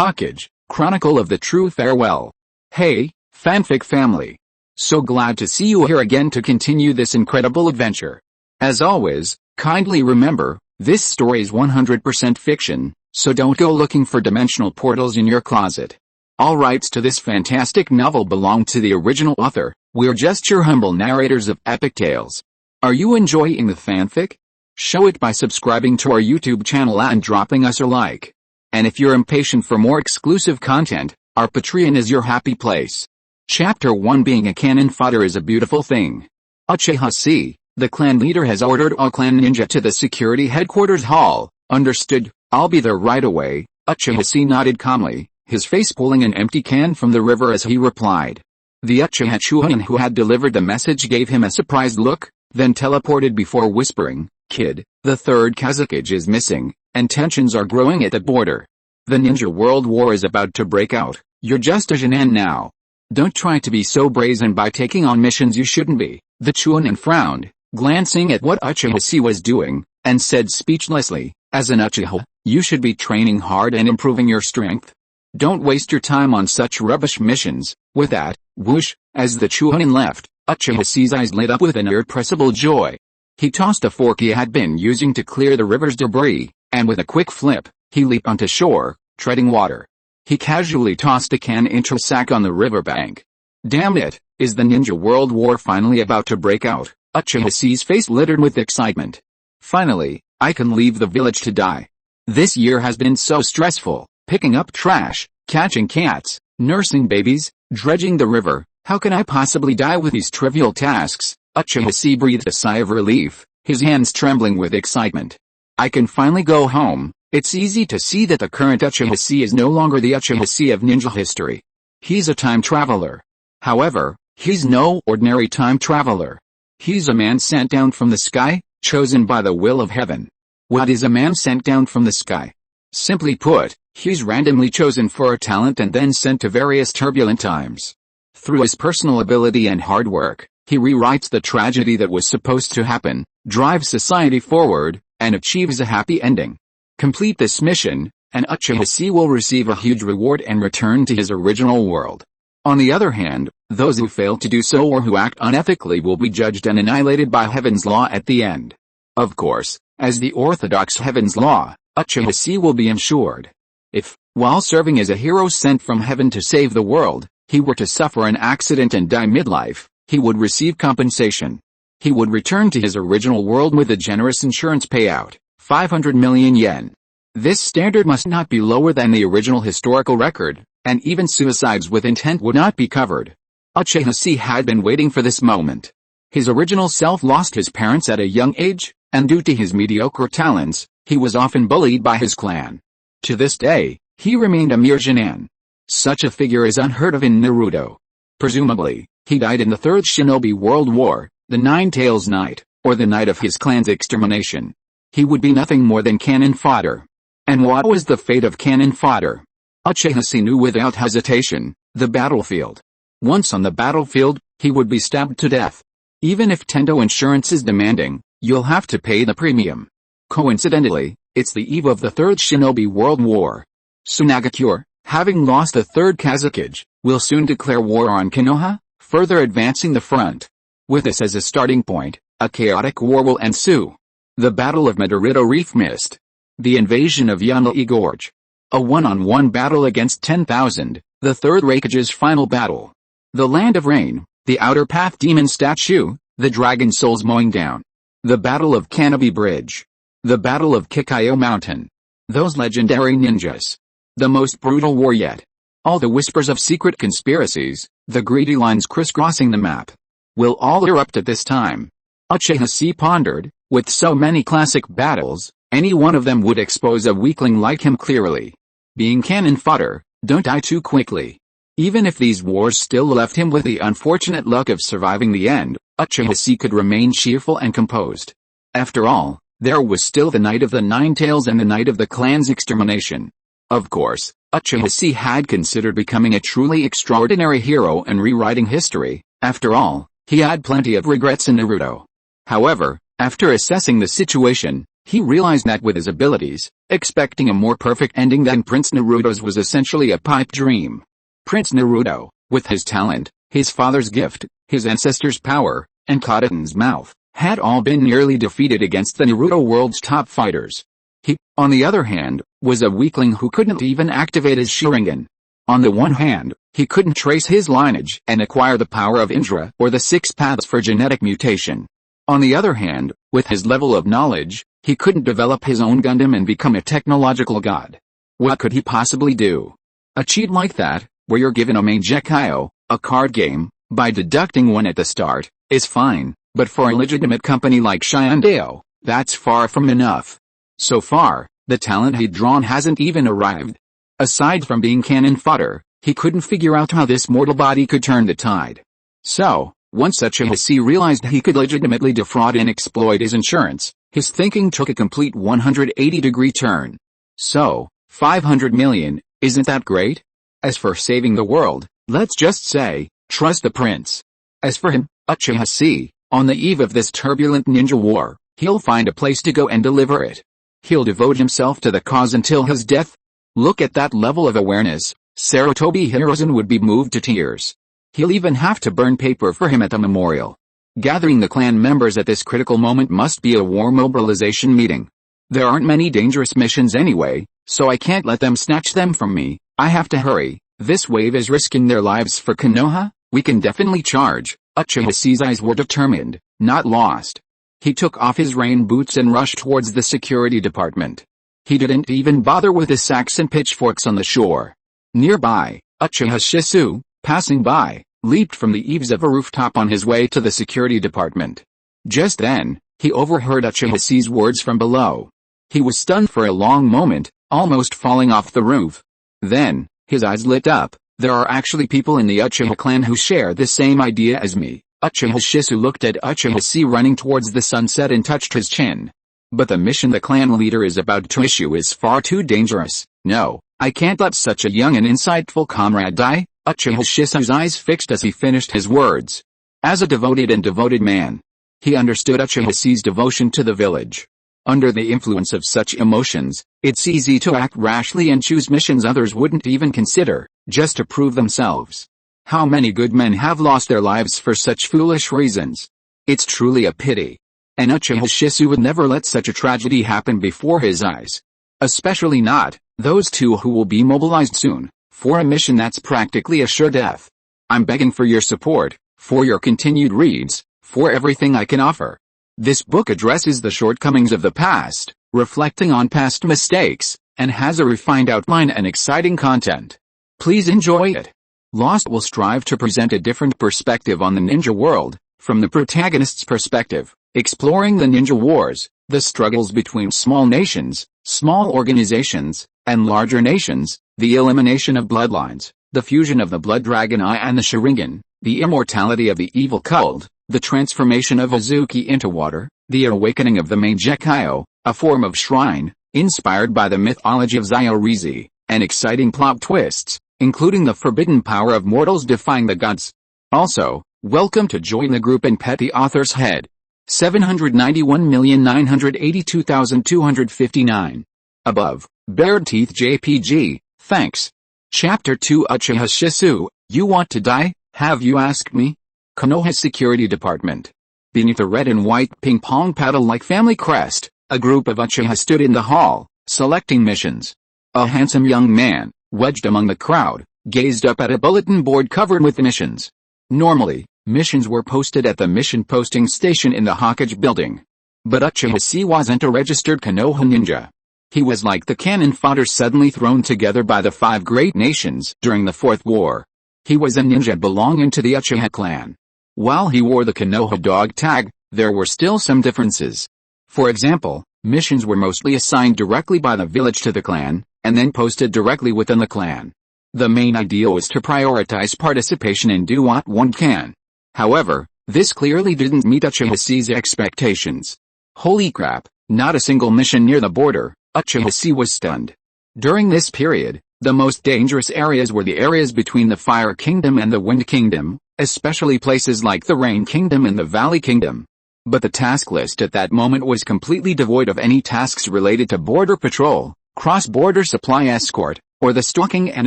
Hokage, Chronicle of the True Farewell. Hey, fanfic family. So glad to see you here again to continue this incredible adventure. As always, kindly remember, this story is 100% fiction, so don't go looking for dimensional portals in your closet. All rights to this fantastic novel belong to the original author. We're just your humble narrators of epic tales. Are you enjoying the fanfic? Show it by subscribing to our YouTube channel and dropping us a like. And if you're impatient for more exclusive content, our Patreon is your happy place. Chapter 1. Being a cannon fodder is a beautiful thing. Uchiha Chi, the clan leader, has ordered all clan ninja to the security headquarters hall. Understood, I'll be there right away. Uchiha Chi nodded calmly, his face pulling an empty can from the river as he replied. The Uchiha Chunin who had delivered the message gave him a surprised look, then teleported before whispering, "Kid, the third Kazakage is missing, and tensions are growing at the border. The ninja world war is about to break out. You're just a genin now. Don't try to be so brazen by taking on missions you shouldn't be." The Chunin frowned, glancing at what Uchiha Chi was doing, and said speechlessly, "As an Uchiha, you should be training hard and improving your strength. Don't waste your time on such rubbish missions." With that, whoosh, as the Chunin left, Uchiha Chi's eyes lit up with an irrepressible joy. He tossed a fork he had been using to clear the river's debris, and with a quick flip, he leaped onto shore, treading water. He casually tossed a can into a sack on the riverbank. Damn it, is the ninja world war finally about to break out? Uchiha Chi's face littered with excitement. Finally, I can leave the village to die. This year has been so stressful, picking up trash, catching cats, nursing babies, dredging the river. How can I possibly die with these trivial tasks? Uchiha Chi breathed a sigh of relief, his hands trembling with excitement. I can finally go home. It's easy to see that the current Uchiha Chi is no longer the Uchiha Chi of ninja history. He's a time traveler. However, he's no ordinary time traveler. He's a man sent down from the sky, chosen by the will of heaven. What is a man sent down from the sky? Simply put, he's randomly chosen for a talent and then sent to various turbulent times. Through his personal ability and hard work, he rewrites the tragedy that was supposed to happen, drives society forward, and achieves a happy ending. Complete this mission, and Uchiha Chi will receive a huge reward and return to his original world. On the other hand, those who fail to do so or who act unethically will be judged and annihilated by heaven's law at the end. Of course, as the orthodox heaven's law, Uchiha Chi will be ensured. If, while serving as a hero sent from heaven to save the world, he were to suffer an accident and die midlife, he would receive compensation. He would return to his original world with a generous insurance payout, 500 million yen. This standard must not be lower than the original historical record, and even suicides with intent would not be covered. Uchiha Chi had been waiting for this moment. His original self lost his parents at a young age, and due to his mediocre talents, he was often bullied by his clan. To this day, he remained a mere genin. Such a figure is unheard of in Naruto. Presumably, he died in the Third Shinobi World War, the Nine Tails Night, or the night of his clan's extermination. He would be nothing more than cannon fodder. And what was the fate of cannon fodder? Uchiha Chi knew without hesitation, the battlefield. Once on the battlefield, he would be stabbed to death. Even if Tendo Insurance is demanding, you'll have to pay the premium. Coincidentally, it's the eve of the Third Shinobi World War. Tsunagakure, having lost the third Kazakage, will soon declare war on Konoha, further advancing the front. With this as a starting point, a chaotic war will ensue. The Battle of Midorito Reef Mist. The invasion of Yanai Gorge. A one-on-one battle against 10,000, the third Raikage's final battle. The Land of Rain, the Outer Path Demon Statue, the Dragon Souls mowing down. The Battle of Canopy Bridge. The Battle of Kikayo Mountain. Those legendary ninjas. The most brutal war yet. All the whispers of secret conspiracies, the greedy lines crisscrossing the map, will all erupt at this time. Uchiha Chi pondered, with so many classic battles, any one of them would expose a weakling like him clearly. Being cannon fodder, don't die too quickly. Even if these wars still left him with the unfortunate luck of surviving the end, Uchiha Chi could remain cheerful and composed. After all, there was still the night of the Nine Tails and the night of the clan's extermination. Of course, Uchiha Chi had considered becoming a truly extraordinary hero and rewriting history. After all, he had plenty of regrets in Naruto. However, after assessing the situation, He realized that with his abilities, expecting a more perfect ending than Prince Naruto's was essentially a pipe dream. Prince Naruto, with his talent, his father's gift, his ancestors' power, and Kodoten's mouth, had all been nearly defeated against the Naruto world's top fighters. He, on the other hand, was a weakling who couldn't even activate his Sharingan. On the one hand, he couldn't trace his lineage and acquire the power of Indra or the 6 paths for genetic mutation. On the other hand, with his level of knowledge, he couldn't develop his own Gundam and become a technological god. What could he possibly do? A cheat like that, where you're given a Mangekyo, a card game, by deducting one at the start, is fine, but for a legitimate company like Shiandeo, that's far from enough. So far, the talent he'd drawn hasn't even arrived. Aside from being cannon fodder, he couldn't figure out how this mortal body could turn the tide. So, once Uchiha Chi realized he could legitimately defraud and exploit his insurance, his thinking took a complete 180-degree turn. So, 500 million, isn't that great? As for saving the world, let's just say, trust the prince. As for him, Uchiha Chi, on the eve of this turbulent ninja war, he'll find a place to go and deliver it. He'll devote himself to the cause until his death. Look at that level of awareness, Sarutobi Hiruzen would be moved to tears. He'll even have to burn paper for him at the memorial. Gathering the clan members at this critical moment must be a war mobilization meeting. There aren't many dangerous missions anyway, so I can't let them snatch them from me. I have to hurry. This wave is risking their lives for Konoha. We can definitely charge. Uchiha Chi's eyes were determined, not lost. He took off his rain boots and rushed towards the security department. He didn't even bother with his sacks and pitchforks on the shore. Nearby, Uchiha Shisui, passing by, leaped from the eaves of a rooftop on his way to the security department. Just then, he overheard Uchiha Chi's words from below. He was stunned for a long moment, almost falling off the roof. Then, his eyes lit up. There are actually people in the Uchiha clan who share the same idea as me. Uchiha Shisui looked at Uchiha Chi running towards the sunset and touched his chin. But the mission the clan leader is about to issue is far too dangerous. No, I can't let such a young and insightful comrade die. Uchiha Shisui's eyes fixed as he finished his words. As a devoted man, he understood Uchiha Chi's devotion to the village. Under the influence of such emotions, it's easy to act rashly and choose missions others wouldn't even consider, just to prove themselves. How many good men have lost their lives for such foolish reasons? It's truly a pity. And Uchiha Shisui would never let such a tragedy happen before his eyes. Especially not those two who will be mobilized soon, for a mission that's practically a sure death. I'm begging for your support, for your continued reads, for everything I can offer. This book addresses the shortcomings of the past, reflecting on past mistakes, and has a refined outline and exciting content. Please enjoy it. Lost will strive to present a different perspective on the ninja world, from the protagonist's perspective, exploring the ninja wars, the struggles between small nations, small organizations, and larger nations, the elimination of bloodlines, the fusion of the blood dragon eye and the Sharingan, the immortality of the evil cult, the transformation of Azuki into water, the awakening of the Mangekyo, a form of shrine, inspired by the mythology of Zayorizi, and exciting plot twists, including the forbidden power of mortals defying the gods. Also, welcome to join the group and pet the author's head. 791,982,259. Above, Bared Teeth JPG, thanks. Chapter 2 Uchiha Shisui, you want to die, have you asked me? Konoha Security Department. Beneath a red and white ping-pong paddle-like family crest, a group of Uchiha stood in the hall, selecting missions. A handsome young man, wedged among the crowd, gazed up at a bulletin board covered with missions. Normally, missions were posted at the mission posting station in the Hokage building. But Uchiha Chi wasn't a registered Konoha ninja. He was like the cannon fodder suddenly thrown together by the 5 great nations during the Fourth War. He was a ninja belonging to the Uchiha clan. While he wore the Konoha dog tag, there were still some differences. For example, missions were mostly assigned directly by the village to the clan, and then posted directly within the clan. The main idea was to prioritize participation and do what one can. However, this clearly didn't meet Uchiha Chi's expectations. Holy crap, not a single mission near the border. Uchiha Chi was stunned. During this period, the most dangerous areas were the areas between the Fire Kingdom and the Wind Kingdom, especially places like the Rain Kingdom and the Valley Kingdom. But the task list at that moment was completely devoid of any tasks related to border patrol, cross-border supply escort, or the stalking and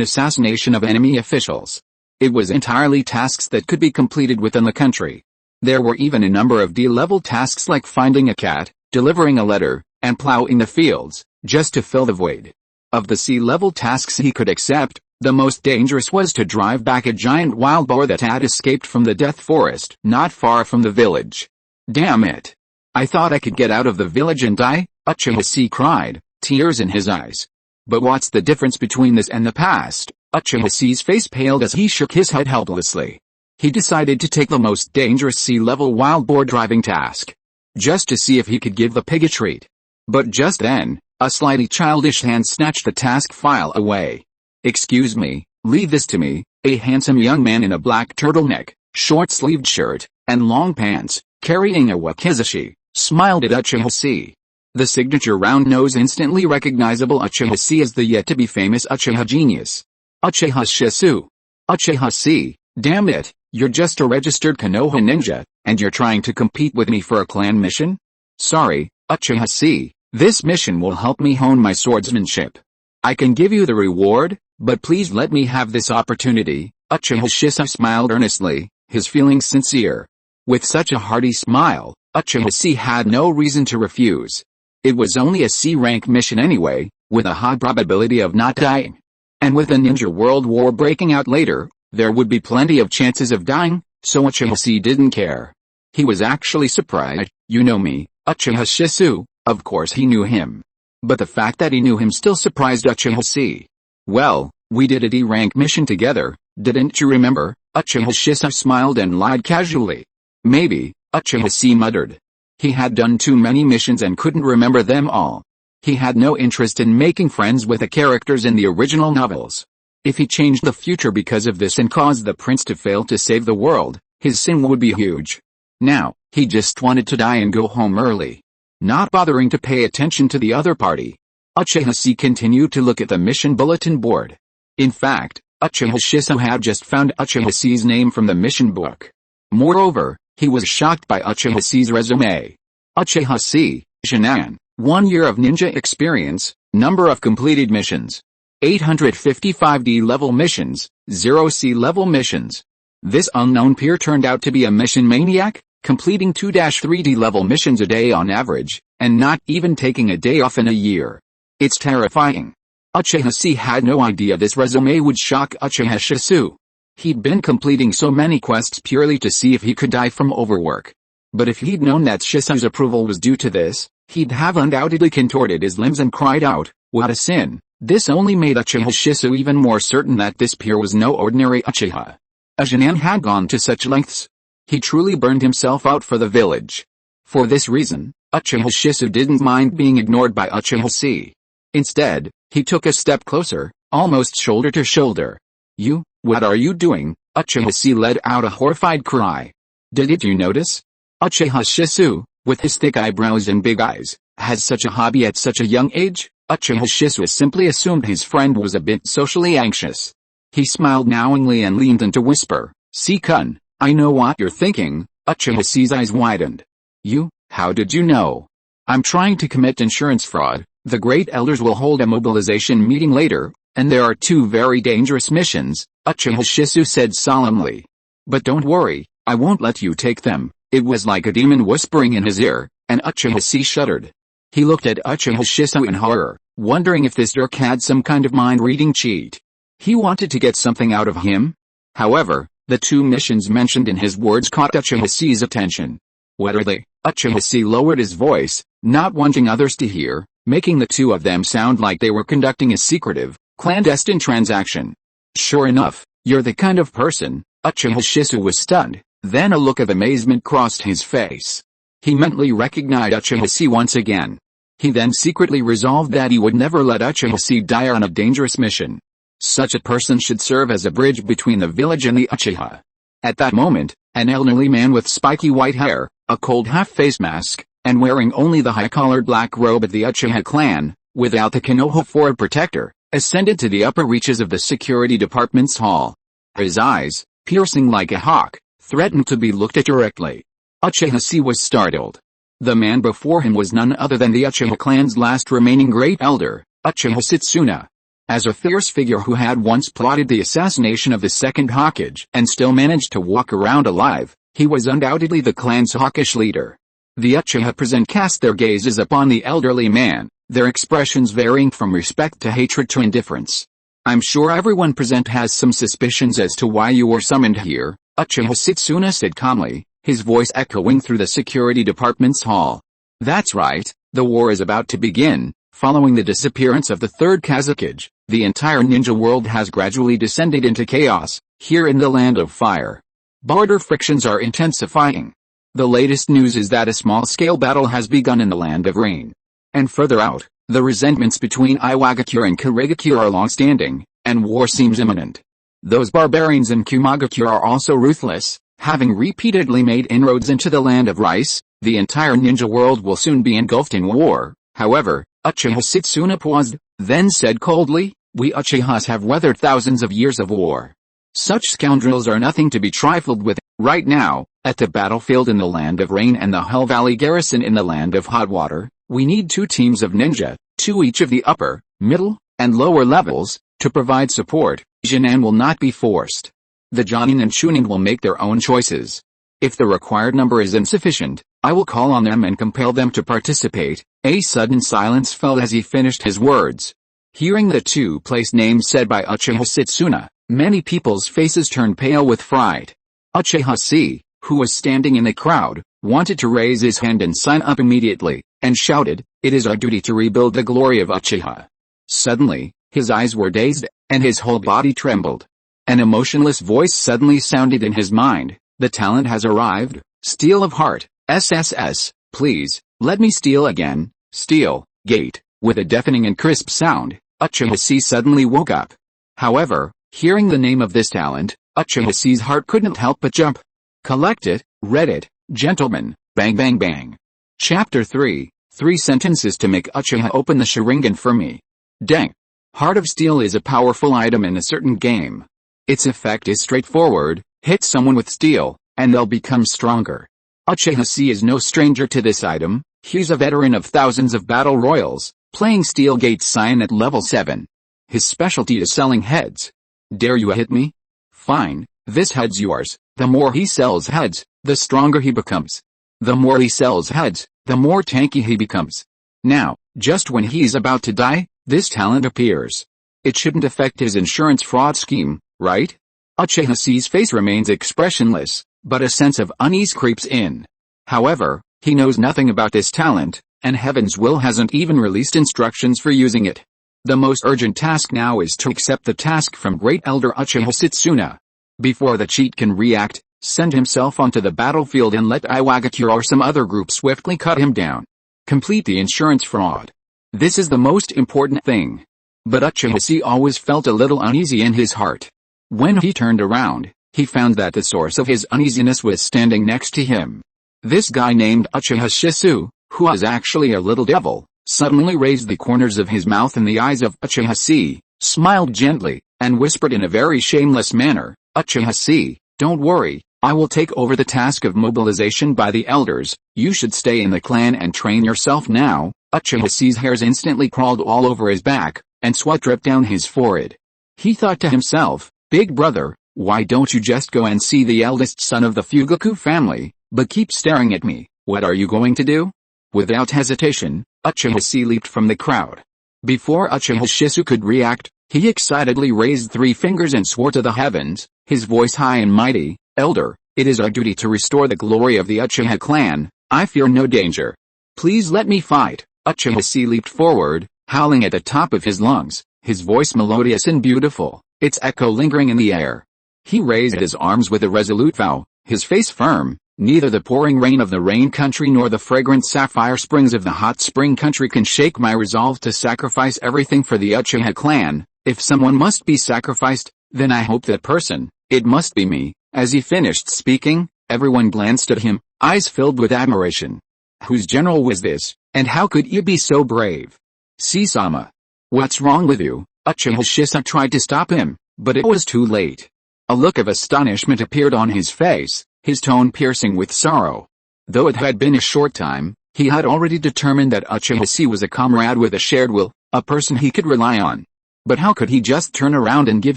assassination of enemy officials. It was entirely tasks that could be completed within the country. There were even a number of D-level tasks like finding a cat, delivering a letter, and plowing the fields, just to fill the void. Of the C-level tasks he could accept, the most dangerous was to drive back a giant wild boar that had escaped from the death forest not far from the village. Damn it. I thought I could get out of the village and die, Uchiha cried, tears in his eyes. But what's the difference between this and the past? Uchiha's face paled as he shook his head helplessly. He decided to take the most dangerous C-level wild boar driving task, just to see if he could give the pig a treat. But just then, a slightly childish hand snatched the task file away. Excuse me, leave this to me. A handsome young man in a black turtleneck, short-sleeved shirt, and long pants, carrying a wakizashi, smiled at Uchiha. The signature round nose instantly recognizable Uchiha as the yet-to-be-famous Uchiha genius. Uchiha Shisui. Uchiha, damn it, you're just a registered Konoha ninja, and you're trying to compete with me for a clan mission? Sorry, Uchiha, this mission will help me hone my swordsmanship. I can give you the reward, but please let me have this opportunity. Uchiha smiled earnestly, his feelings sincere. With such a hearty smile, Uchiha had no reason to refuse. It was only a C-rank mission anyway, with a high probability of not dying. And with a ninja world war breaking out later, there would be plenty of chances of dying, so Uchiha didn't care. He was actually surprised. You know me, Uchiha. Of course he knew him. But the fact that he knew him still surprised Uchiha. Well, we did a D-rank mission together, didn't you remember? Uchiha smiled and lied casually. Maybe, Uchiha muttered. He had done too many missions and couldn't remember them all. He had no interest in making friends with the characters in the original novels. If he changed the future because of this and caused the prince to fail to save the world, his sin would be huge. Now, he just wanted to die and go home early, not bothering to pay attention to the other party. Uchiha continued to look at the mission bulletin board. In fact, Uchiha had just found Uchiha's name from the mission book. Moreover, he was shocked by Uchiha's resume. Uchiha, Shinan, 1 year of ninja experience, number of completed missions, 855 D-level missions, 0 C-level missions. This unknown peer turned out to be a mission maniac, completing 2-3 D-level missions a day on average, and not even taking a day off in a year. It's terrifying. Uchiha had no idea this resume would shock Uchiha. He'd been completing so many quests purely to see if he could die from overwork. But if he'd known that Shisui's approval was due to this, he'd have undoubtedly contorted his limbs and cried out, what a sin. This only made Uchiha even more certain that this peer was no ordinary Uchiha. A genin had gone to such lengths. He truly burned himself out for the village. For this reason, Uchiha didn't mind being ignored by Uchiha. Instead, he took a step closer, almost shoulder to shoulder. You, what are you doing? Uchiha let out a horrified cry. Didn't you notice? Uchiha, with his thick eyebrows and big eyes, has such a hobby at such a young age? Uchiha simply assumed his friend was a bit socially anxious. He smiled knowingly and leaned in to whisper, "See-kun, I know what you're thinking." Uchiha's eyes widened. You, how did you know? I'm trying to commit insurance fraud. The great elders will hold a mobilization meeting later, and there are 2 very dangerous missions, Uchiha said solemnly. But don't worry, I won't let you take them. It was like a demon whispering in his ear, and Uchiha shuddered. He looked at Uchiha in horror, wondering if this jerk had some kind of mind-reading cheat. He wanted to get something out of him. However, the 2 missions mentioned in his words caught Uchiha's attention. What are they? Uchiha lowered his voice, not wanting others to hear, making the 2 of them sound like they were conducting a secretive, clandestine transaction. Sure enough, you're the kind of person. Uchiha was stunned, then a look of amazement crossed his face. He mentally recognized Uchiha once again. He then secretly resolved that he would never let Uchiha die on a dangerous mission. Such a person should serve as a bridge between the village and the Uchiha. At that moment, an elderly man with spiky white hair, a cold half-face mask, and wearing only the high-collared black robe of the Uchiha clan, without the Konoha for a protector, ascended to the upper reaches of the security department's hall. His eyes, piercing like a hawk, threatened to be looked at directly. Uchiha Chi was startled. The man before him was none other than the Uchiha clan's last remaining great elder, Uchiha Setsuna. As a fierce figure who had once plotted the assassination of the second Hokage and still managed to walk around alive, he was undoubtedly the clan's hawkish leader. The Uchiha present cast their gazes upon the elderly man, their expressions varying from respect to hatred to indifference. I'm sure everyone present has some suspicions as to why you were summoned here, Uchiha Setsuna said calmly, his voice echoing through the security department's hall. That's right, the war is about to begin. Following the disappearance of the third Kazakage, the entire ninja world has gradually descended into chaos, here in the land of fire. Border frictions are intensifying. The latest news is that a small-scale battle has begun in the land of rain. And further out, the resentments between Iwagakure and Kurigakure are long-standing, and war seems imminent. Those barbarians in Kumagakure are also ruthless, having repeatedly made inroads into the land of rice. The entire ninja world will soon be engulfed in war. However, Uchiha Setsuna paused, then said coldly, we Uchihas have weathered thousands of years of war. Such scoundrels are nothing to be trifled with. Right now, at the battlefield in the land of rain and the Hull Valley garrison in the land of hot water, we need 2 teams of ninja, 2 each of the upper, middle, and lower levels, to provide support. Genin will not be forced. The Jonin and Chunin will make their own choices. If the required number is insufficient, I will call on them and compel them to participate. A sudden silence fell as he finished his words. Hearing the 2 place names said by Uchiha Setsuna, many people's faces turned pale with fright. Uchiha Chi, who was standing in the crowd, wanted to raise his hand and sign up immediately, and shouted, it is our duty to rebuild the glory of Uchiha. Suddenly, his eyes were dazed, and his whole body trembled. An emotionless voice suddenly sounded in his mind, the talent has arrived, Steel of Heart, SSS, please, let me steal again, steal, gate. With a deafening and crisp sound, Uchiha Chi suddenly woke up. However, hearing the name of this talent, Uchiha Chi's heart couldn't help but jump. Collect it, read it, gentlemen, bang bang bang. Chapter 3, 3 sentences to make Uchiha open the Sharingan for me. Dang. Heart of Steel is a powerful item in a certain game. Its effect is straightforward, hit someone with steel, and they'll become stronger. Uchiha Chi is no stranger to this item, he's a veteran of thousands of battle royals, playing Steel Gate Sign at level 7. His specialty is selling heads. Dare you hit me? Fine, this head's yours. The more he sells heads, the stronger he becomes. The more he sells heads, the more tanky he becomes. Now, just when he's about to die, this talent appears. It shouldn't affect his insurance fraud scheme, right? Uchiha Chi's face remains expressionless, but a sense of unease creeps in. However, he knows nothing about this talent, and Heaven's Will hasn't even released instructions for using it. The most urgent task now is to accept the task from Great Elder Uchiha Setsuna. Before the cheat can react, send himself onto the battlefield and let Iwagakure or some other group swiftly cut him down. Complete the insurance fraud. This is the most important thing. But Uchiha Chi always felt a little uneasy in his heart. When he turned around, he found that the source of his uneasiness was standing next to him. This guy named Uchiha Shisui, who was actually a little devil, suddenly raised the corners of his mouth in the eyes of Uchiha Chi, smiled gently, and whispered in a very shameless manner, Uchiha Chi, don't worry, I will take over the task of mobilization by the elders, you should stay in the clan and train yourself now. Uchiha Chi's hairs instantly crawled all over his back, and sweat dripped down his forehead. He thought to himself, big brother, why don't you just go and see the eldest son of the Fugaku family, but keep staring at me, what are you going to do? Without hesitation, Uchiha Chi leaped from the crowd. Before Uchiha Shisui could react, he excitedly raised 3 fingers and swore to the heavens, his voice high and mighty, Elder, it is our duty to restore the glory of the Uchiha clan, I fear no danger. Please let me fight. Uchiha Chi leaped forward, howling at the top of his lungs, his voice melodious and beautiful, its echo lingering in the air. He raised his arms with a resolute vow, his face firm. Neither the pouring rain of the rain country nor the fragrant sapphire springs of the hot spring country can shake my resolve to sacrifice everything for the Uchiha clan. If someone must be sacrificed, then I hope that person, it must be me. As he finished speaking, everyone glanced at him, eyes filled with admiration. Whose general was this, and how could you be so brave? Sisama. What's wrong with you? Uchiha Shisui tried to stop him, but it was too late. A look of astonishment appeared on his face, his tone piercing with sorrow. Though it had been a short time, he had already determined that Uchiha Chi was a comrade with a shared will, a person he could rely on. But how could he just turn around and give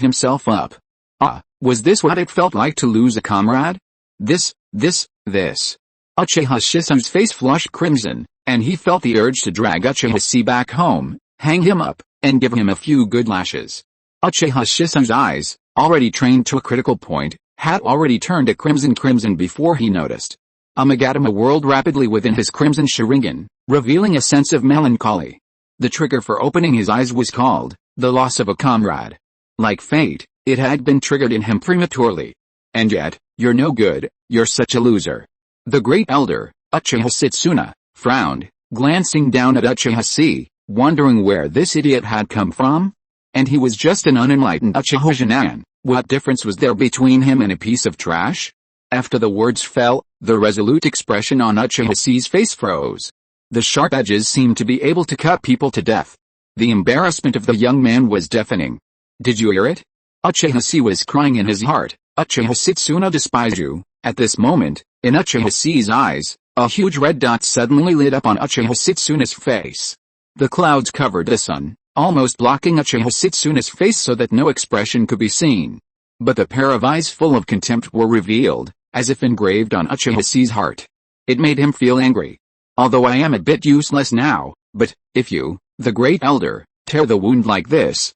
himself up? Was this what it felt like to lose a comrade? This. Uchiha Chisu's face flushed crimson, and he felt the urge to drag Uchiha Chi back home, hang him up, and give him a few good lashes. Uchiha Chisu's eyes, already trained to a critical point, had already turned a crimson before he noticed. Amagatama whirled rapidly within his crimson Sharingan, revealing a sense of melancholy. The trigger for opening his eyes was called the loss of a comrade. Like fate, it had been triggered in him prematurely. And yet, you're no good, you're such a loser. The great elder, Uchiha Setsuna, frowned, glancing down at Uchiha Chi, wondering where this idiot had come from. And he was just an unenlightened Uchiha Genin. What difference was there between him and a piece of trash? After the words fell, the resolute expression on Uchiha Chi's face froze. The sharp edges seemed to be able to cut people to death. The embarrassment of the young man was deafening. Did you hear it? Uchiha Chi was crying in his heart. Uchiha Setsuna despise you. At this moment, in Uchiha Chi's eyes, a huge red dot suddenly lit up on Uchiha Setsuna's face. The clouds covered the sun, almost blocking Uchiha Setsuna's face so that no expression could be seen. But the pair of eyes full of contempt were revealed, as if engraved on Uchiha Chi's heart. It made him feel angry. Although I am a bit useless now, but, if you, the great elder, tear the wound like this,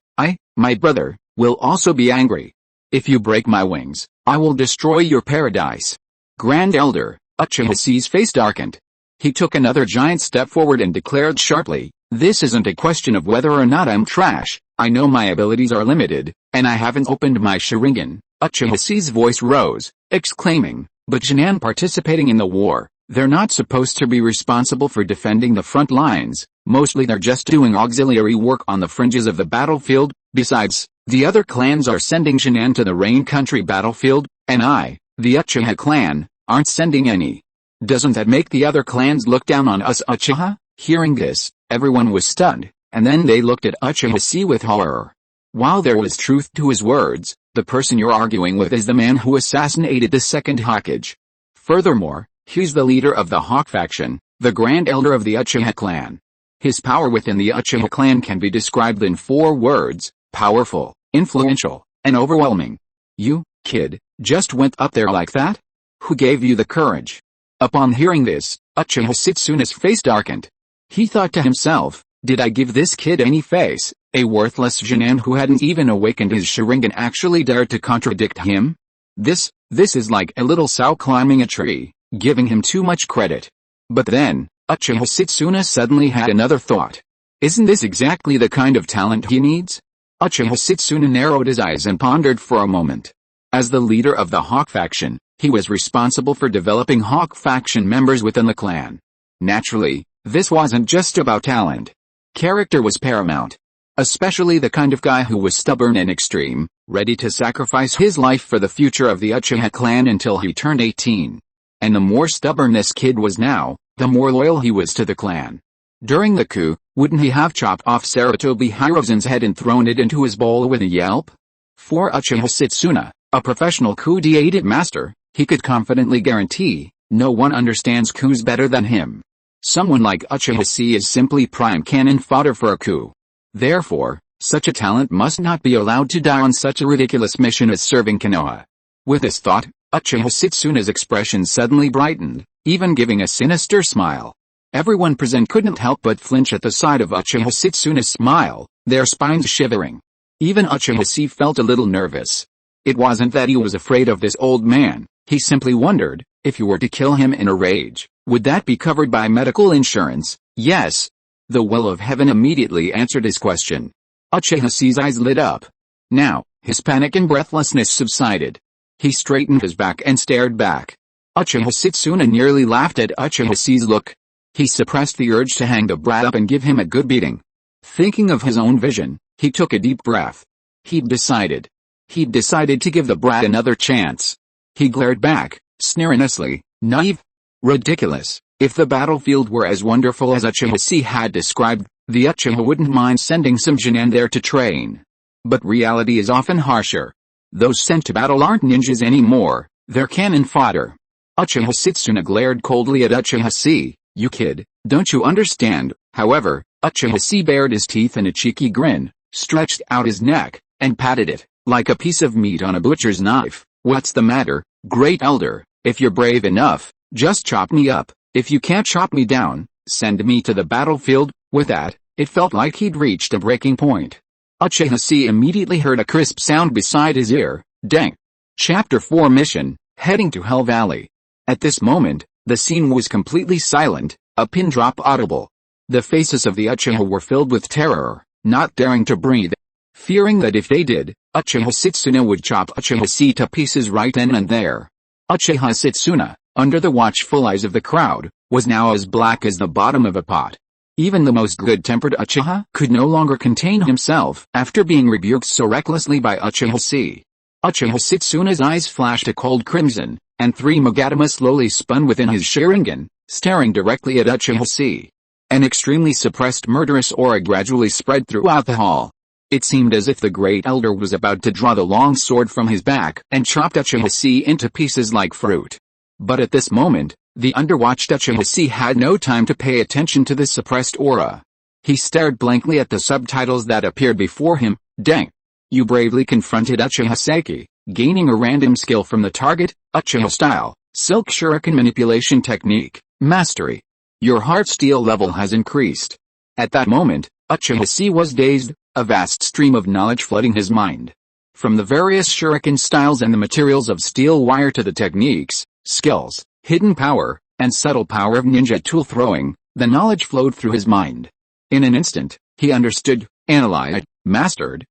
my brother, will also be angry. If you break my wings, I will destroy your paradise. Grand Elder, Uchiha Chi's face darkened. He took another giant step forward and declared sharply, this isn't a question of whether or not I'm trash, I know my abilities are limited, and I haven't opened my Sharingan. Uchiha Chi's voice rose, exclaiming, but Genin participating in the war, they're not supposed to be responsible for defending the front lines, mostly they're just doing auxiliary work on the fringes of the battlefield. Besides, the other clans are sending Genin to the Rain Country battlefield, and I, the Uchiha clan, aren't sending any. Doesn't that make the other clans look down on us Uchiha? Hearing this, everyone was stunned, and then they looked at Uchiha Chi with horror. While there was truth to his words, the person you're arguing with is the man who assassinated the second Hokage. Furthermore, he's the leader of the Hawk faction, the Grand Elder of the Uchiha clan. His power within the Uchiha clan can be described in 4 words, powerful, influential, and overwhelming. You, kid, just went up there like that? Who gave you the courage? Upon hearing this, Uchiha Setsuna's face darkened. He thought to himself, did I give this kid any face? A worthless Genin who hadn't even awakened his Sharingan actually dared to contradict him? This is like a little sow climbing a tree, giving him too much credit. But then, Uchiha Setsuna suddenly had another thought. Isn't this exactly the kind of talent he needs? Uchiha Setsuna narrowed his eyes and pondered for a moment. As the leader of the Hawk faction, he was responsible for developing Hawk faction members within the clan. Naturally, this wasn't just about talent. Character was paramount. Especially the kind of guy who was stubborn and extreme, ready to sacrifice his life for the future of the Uchiha clan until he turned 18. And the more stubborn this kid was now, the more loyal he was to the clan. During the coup, wouldn't he have chopped off Sarutobi Hiruzen's head and thrown it into his bowl with a yelp? For Uchiha Setsuna, a professional coup d'etat master, he could confidently guarantee, no one understands coups better than him. Someone like Uchiha Chi is simply prime cannon fodder for a coup. Therefore, such a talent must not be allowed to die on such a ridiculous mission as serving Konoha. With this thought, Uchiha Setsuna's expression suddenly brightened, even giving a sinister smile. Everyone present couldn't help but flinch at the sight of Uchiha Setsuna's smile, their spines shivering. Even Uchiha Chi felt a little nervous. It wasn't that he was afraid of this old man, he simply wondered, if you were to kill him in a rage, would that be covered by medical insurance? Yes. The will of heaven immediately answered his question. Uchiha Chi's eyes lit up. Now, his panic and breathlessness subsided. He straightened his back and stared back. Uchiha Setsuna nearly laughed at Uchiha Chi's look. He suppressed the urge to hang the brat up and give him a good beating. Thinking of his own vision, he took a deep breath. He'd decided to give the brat another chance. He glared back, sneeringly, naive. Ridiculous. If the battlefield were as wonderful as Uchiha Chi had described, the Uchiha wouldn't mind sending some Genin there to train. But reality is often harsher. Those sent to battle aren't ninjas anymore, they're cannon fodder. Uchiha Setsuna glared coldly at Uchiha Chi. You kid, don't you understand? However, Uchiha Chi bared his teeth in a cheeky grin, stretched out his neck, and patted it, like a piece of meat on a butcher's knife. What's the matter, Great Elder? If you're brave enough, just chop me up. If you can't chop me down, send me to the battlefield. With that, it felt like he'd reached a breaking point. Uchiha Chi immediately heard a crisp sound beside his ear. Dang. Chapter 4 Mission, heading to Hell Valley. At this moment, the scene was completely silent, a pin drop audible. The faces of the Uchiha were filled with terror, not daring to breathe. Fearing that if they did, Uchiha Setsuna would chop Uchiha Chi to pieces right then and there. Uchiha Setsuna, under the watchful eyes of the crowd, was now as black as the bottom of a pot. Even the most good-tempered Uchiha could no longer contain himself after being rebuked so recklessly by Uchiha Chi. Uchiha Setsuna's eyes flashed a cold crimson, and three Magatama slowly spun within his Sharingan, staring directly at Uchiha Chi. An extremely suppressed murderous aura gradually spread throughout the hall. It seemed as if the Great Elder was about to draw the long sword from his back and chop Uchiha Chi into pieces like fruit. But at this moment, the underwatched Uchiha Chi had no time to pay attention to this suppressed aura. He stared blankly at the subtitles that appeared before him. Dang! You bravely confronted Uchiha Seki, gaining a random skill from the target, Uchiha style, Silk Shuriken manipulation technique, mastery. Your heart steel level has increased. At that moment, Uchiha Chi was dazed, a vast stream of knowledge flooding his mind. From the various shuriken styles and the materials of steel wire to the techniques, skills, hidden power, and subtle power of ninja tool throwing, the knowledge flowed through his mind. In an instant, he understood, analyzed, mastered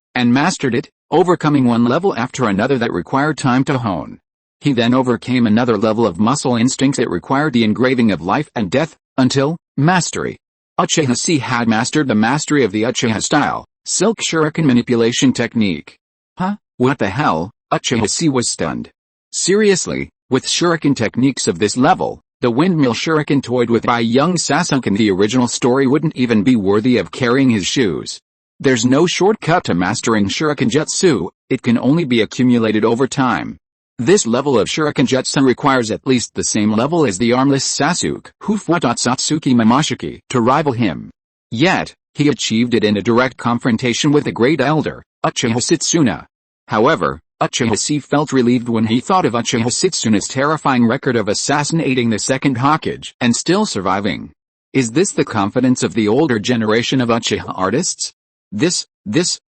it, overcoming one level after another that required time to hone. He then overcame another level of muscle instincts that required the engraving of life and death, until, mastery. Uchiha Chi had mastered the mastery of the Uchiha style, Silk Shuriken manipulation technique. Huh? What the hell? Uchiha Chi was stunned. Seriously, with shuriken techniques of this level, the windmill shuriken toyed with by young Sasuke in the original story wouldn't even be worthy of carrying his shoes. There's no shortcut to mastering shuriken jutsu, it can only be accumulated over time. This level of shuriken jutsu requires at least the same level as the armless Sasuke who fought Otsutsuki Momoshiki to rival him. Yet, he achieved it in a direct confrontation with the Great Elder, Uchiha Setsuna. However, Uchiha Chi felt relieved when he thought of Uchiha Setsuna's terrifying record of assassinating the second Hokage and still surviving. Is this the confidence of the older generation of Uchiha artists? This,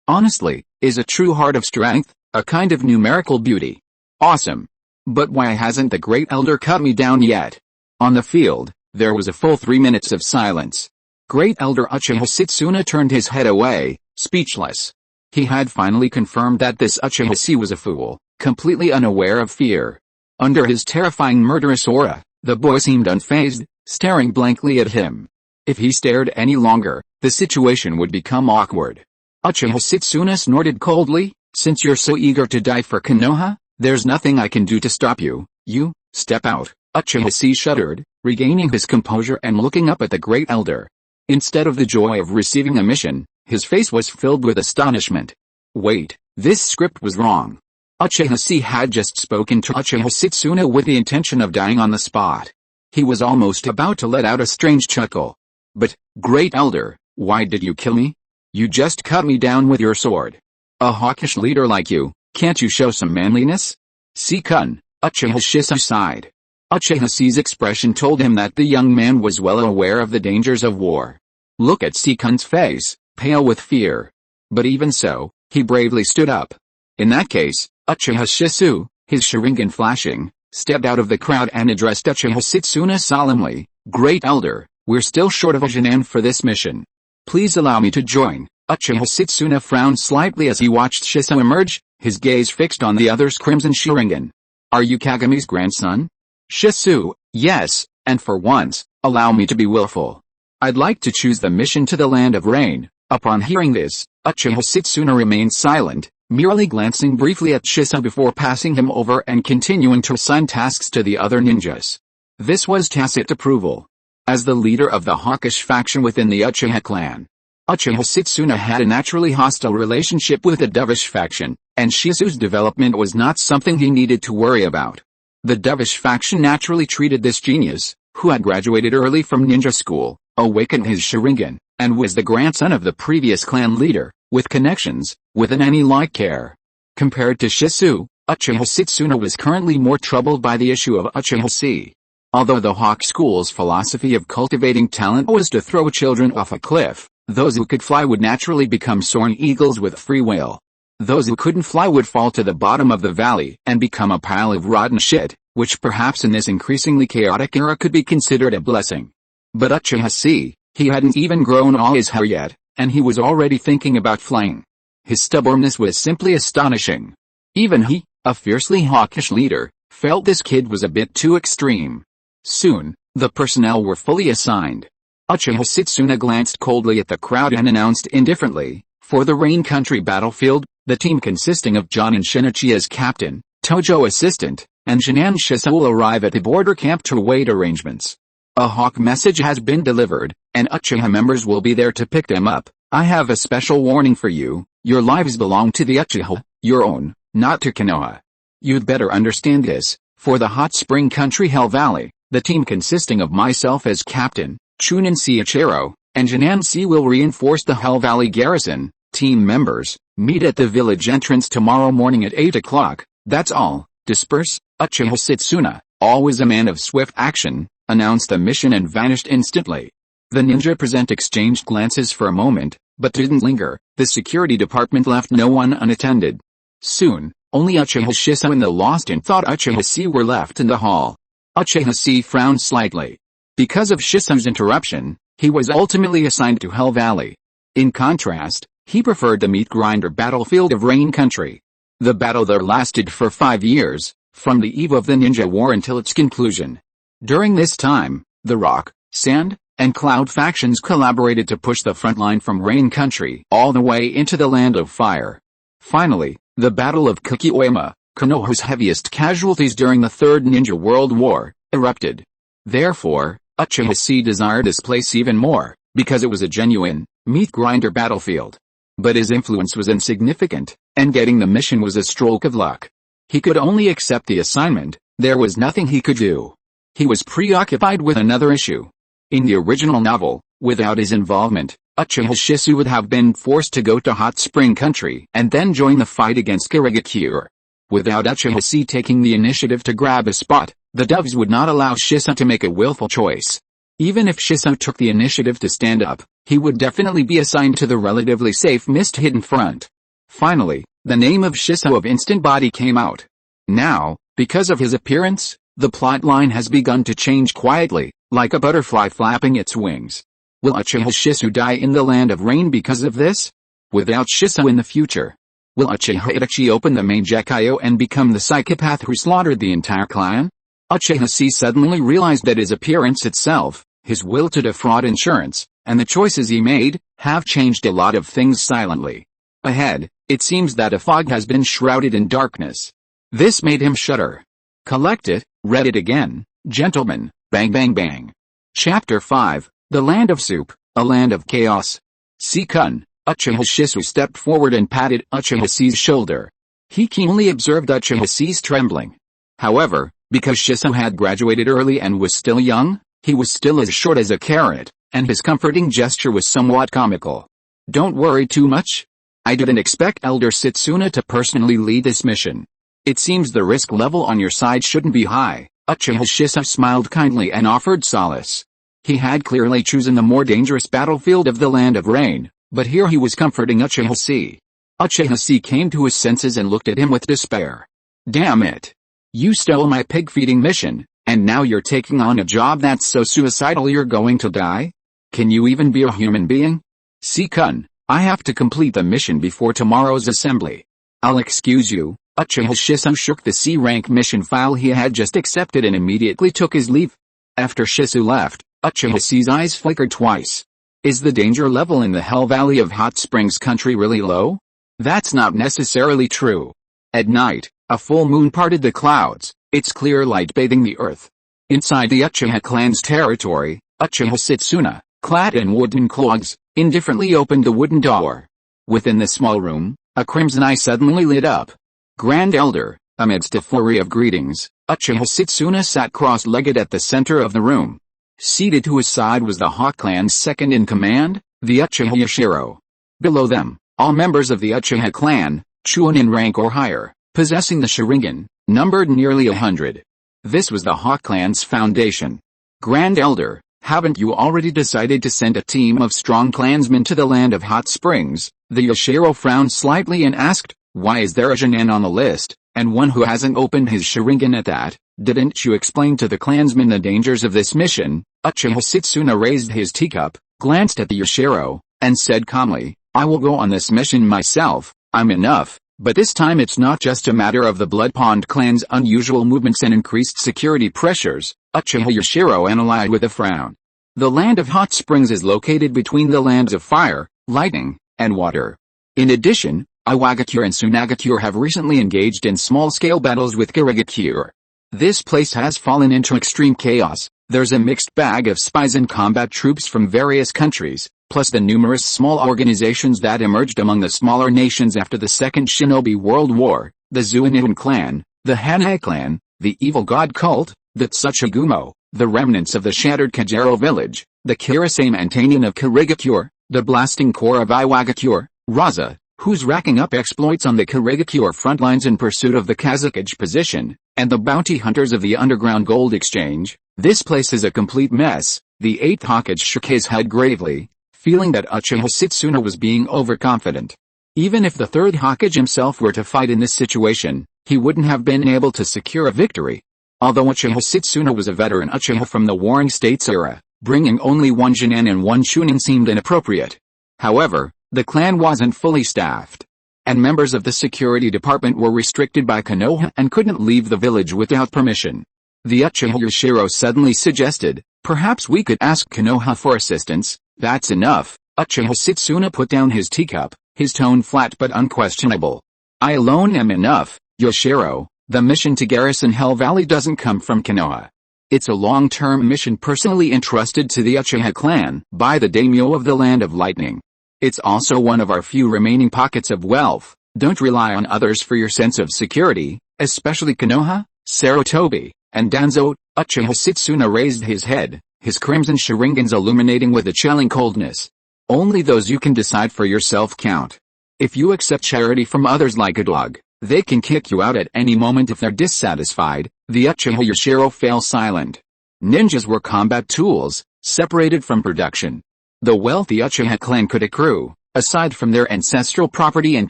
honestly, is a true heart of strength, a kind of numerical beauty. Awesome. But why hasn't the Great Elder cut me down yet? On the field, there was a full 3 minutes of silence. Great Elder Uchiha Setsuna turned his head away, speechless. He had finally confirmed that this Uchiha Chi was a fool, completely unaware of fear. Under his terrifying murderous aura, the boy seemed unfazed, staring blankly at him. If he stared any longer, the situation would become awkward. Uchiha Setsuna snorted coldly, since you're so eager to die for Konoha, there's nothing I can do to stop you. You, step out. Uchiha Chi shuddered, regaining his composure and looking up at the Great Elder. Instead of the joy of receiving a mission, his face was filled with astonishment. Wait, this script was wrong. Uchiha Chi had just spoken to Uchiha Setsuna with the intention of dying on the spot. He was almost about to let out a strange chuckle. But, Great Elder, why did you kill me? You just cut me down with your sword. A hawkish leader like you, can't you show some manliness? Si-kun, Uchiha Shisui sighed. Uchiha Chi's expression told him that the young man was well aware of the dangers of war. Look at Si-kun's face, pale with fear. But even so, he bravely stood up. In that case, Uchiha Shisui, his Sharingan flashing, stepped out of the crowd and addressed Uchiha Setsuna solemnly. Great Elder, we're still short of a genin for this mission. Please allow me to join. Uchiha Setsuna frowned slightly as he watched Shisui emerge, his gaze fixed on the other's crimson Sharingan. Are you Kagami's grandson? Shisui, yes, and for once, allow me to be willful. I'd like to choose the mission to the land of rain. Upon hearing this, Uchiha Setsuna remained silent, merely glancing briefly at Shisui before passing him over and continuing to assign tasks to the other ninjas. This was tacit approval. As the leader of the hawkish faction within the Uchiha clan, Uchiha Setsuna had a naturally hostile relationship with the dovish faction, and Shisui's development was not something he needed to worry about. The dovish faction naturally treated this genius, who had graduated early from ninja school, awakened his Sharingan, and was the grandson of the previous clan leader, with connections, with an any-like care. Compared to Shisui, Uchiha Setsuna was currently more troubled by the issue of Uchiha Chi. Although the Hawk School's philosophy of cultivating talent was to throw children off a cliff, those who could fly would naturally become soaring eagles with free will. Those who couldn't fly would fall to the bottom of the valley and become a pile of rotten shit, which perhaps in this increasingly chaotic era could be considered a blessing. But Uchiha Chi, he hadn't even grown all his hair yet, and he was already thinking about flying. His stubbornness was simply astonishing. Even he, a fiercely hawkish leader, felt this kid was a bit too extreme. Soon, the personnel were fully assigned. Uchiha Setsuna glanced coldly at the crowd and announced indifferently, for the Rain Country battlefield, the team consisting of Jonin Shinichi as captain, Tojo assistant, and Jinan Shisui will arrive at the border camp to await arrangements. A Hawk message has been delivered, and Uchiha members will be there to pick them up. I have a special warning for you, your lives belong to the Uchiha, your own, not to Konoha. You'd better understand this, for the Hot Spring Country Hell Valley, the team consisting of myself as captain, Chunin Ichiro, and Jinan C will reinforce the Hell Valley garrison. Team members, meet at the village entrance tomorrow morning at 8 o'clock, that's all, disperse. Uchiha Setsuna, always a man of swift action, announced the mission and vanished instantly. The ninja present exchanged glances for a moment, but didn't linger. The security department left no one unattended. Soon, only Uchiha Shisui and the lost in thought Uchiha Chi were left in the hall. Uchiha Chi frowned slightly. Because of Shisui's interruption, he was ultimately assigned to Hell Valley. In contrast, he preferred the meat-grinder battlefield of Rain Country. The battle there lasted for 5 years, from the eve of the Ninja War until its conclusion. During this time, the Rock, Sand, and Cloud factions collaborated to push the front line from Rain Country all the way into the Land of Fire. Finally, the Battle of Kukiwama, Konoha's heaviest casualties during the Third Ninja World War, erupted. Therefore, Uchiha Chi desired this place even more, because it was a genuine, meat-grinder battlefield. But his influence was insignificant, and getting the mission was a stroke of luck. He could only accept the assignment, there was nothing he could do. He was preoccupied with another issue. In the original novel, without his involvement, Uchiha Shisui would have been forced to go to Hot Spring Country and then join the fight against Kirigakure. Without Uchiha Chi taking the initiative to grab a spot, the doves would not allow Shisui to make a willful choice. Even if Shisui took the initiative to stand up, he would definitely be assigned to the relatively safe mist-hidden front. Finally, the name of Shisui of Instant Body came out. Now, because of his appearance, the plotline has begun to change quietly, like a butterfly flapping its wings. Will Uchiha Shisui die in the Land of Rain because of this? Without Shisui in the future, will Uchiha Itachi open the main Gekyo and become the psychopath who slaughtered the entire clan? Uchiha Chi suddenly realized that his appearance itself, his will to defraud insurance, and the choices he made, have changed a lot of things silently. Ahead, it seems that a fog has been shrouded in darkness. This made him shudder. Collect it, read it again, gentlemen, bang bang bang. Chapter 5, The Land of Soup, A Land of Chaos. Sikun, Uchiha Shisui stepped forward and patted Uchiha Chi's shoulder. He keenly observed Uchiha Chi's trembling. However, because Shisui had graduated early and was still young, he was still as short as a carrot, and his comforting gesture was somewhat comical. Don't worry too much. I didn't expect Elder Setsuna to personally lead this mission. It seems the risk level on your side shouldn't be high. Uchiha Shisui smiled kindly and offered solace. He had clearly chosen the more dangerous battlefield of the Land of Rain, but here he was comforting Uchiha Chi. Uchiha Chi came to his senses and looked at him with despair. Damn it. You stole my pig-feeding mission, and now you're taking on a job that's so suicidal you're going to die? Can you even be a human being? Sikun, I have to complete the mission before tomorrow's assembly. I'll excuse you. Uchiha Shisui shook the C-rank mission file he had just accepted and immediately took his leave. After Shisui left, Uchiha Chi's eyes flickered twice. Is the danger level in the Hell Valley of Hot Springs Country really low? That's not necessarily true. At night, a full moon parted the clouds, its clear light bathing the earth. Inside the Uchiha clan's territory, Uchiha Setsuna, clad in wooden clogs, indifferently opened the wooden door. Within the small room, a crimson eye suddenly lit up. Grand Elder, Amidst a flurry of greetings, Uchiha Setsuna sat cross-legged at the center of the room. Seated to his side was the Hawk clan's second-in-command, the Uchiha Yashiro. Below them, all members of the Uchiha clan, Chunin in rank or higher, possessing the Sharingan, numbered nearly 100. This was the Hawk clan's foundation. Grand Elder, haven't you already decided to send a team of strong clansmen to the land of hot springs? The Yashiro frowned slightly and asked, why is there a genin on the list, and one who hasn't opened his Sharingan at that? Didn't you explain to the clansmen the dangers of this mission? Uchiha Setsuna raised his teacup, glanced at the Yashiro, and said calmly, I will go on this mission myself, I'm enough. But this time it's not just a matter of the Blood Pond clan's unusual movements and increased security pressures, Uchiha Yashiro analyzed with a frown. The land of hot springs is located between the lands of fire, lightning, and water. In addition, Awakens and Tsunagakure have recently engaged in small-scale battles with Kirigakure. This place has fallen into extreme chaos. There's a mixed bag of spies and combat troops from various countries, plus the numerous small organizations that emerged among the smaller nations after the Second Shinobi World War, the Zuinidan clan, the Hanai clan, the Evil God cult, the Tsuchigumo, the remnants of the shattered Kajero village, the Kirasame Antanin of Kirigakure, the blasting corps of Iwagakure, Raza, who's racking up exploits on the Kirigakure front lines in pursuit of the Kazakage position, and the bounty hunters of the underground gold exchange. This place is a complete mess. The 8th Hokage shook his head gravely, feeling that Uchiha Setsuna was being overconfident. Even if the 3rd Hokage himself were to fight in this situation, he wouldn't have been able to secure a victory. Although Uchiha Setsuna was a veteran Uchiha from the Warring States era, bringing only one genin and one chunin seemed inappropriate. However, the clan wasn't fully staffed, and members of the security department were restricted by Konoha and couldn't leave the village without permission. The Uchiha Yashiro suddenly suggested, perhaps we could ask Konoha for assistance. That's enough. Uchiha Setsuna put down his teacup, his tone flat but unquestionable. I alone am enough, Yashiro. The mission to garrison Hell Valley doesn't come from Konoha. It's a long-term mission personally entrusted to the Uchiha clan by the daimyo of the Land of Lightning. It's also one of our few remaining pockets of wealth. Don't rely on others for your sense of security, especially Konoha, Sarutobi, and Danzo. Uchiha Setsuna raised his head, his crimson Sharingans illuminating with a chilling coldness. Only those you can decide for yourself count. If you accept charity from others like a dog, they can kick you out at any moment if they're dissatisfied. The Uchiha Yashiro fell silent. Ninjas were combat tools, separated from production. The wealth the Uchiha clan could accrue, aside from their ancestral property and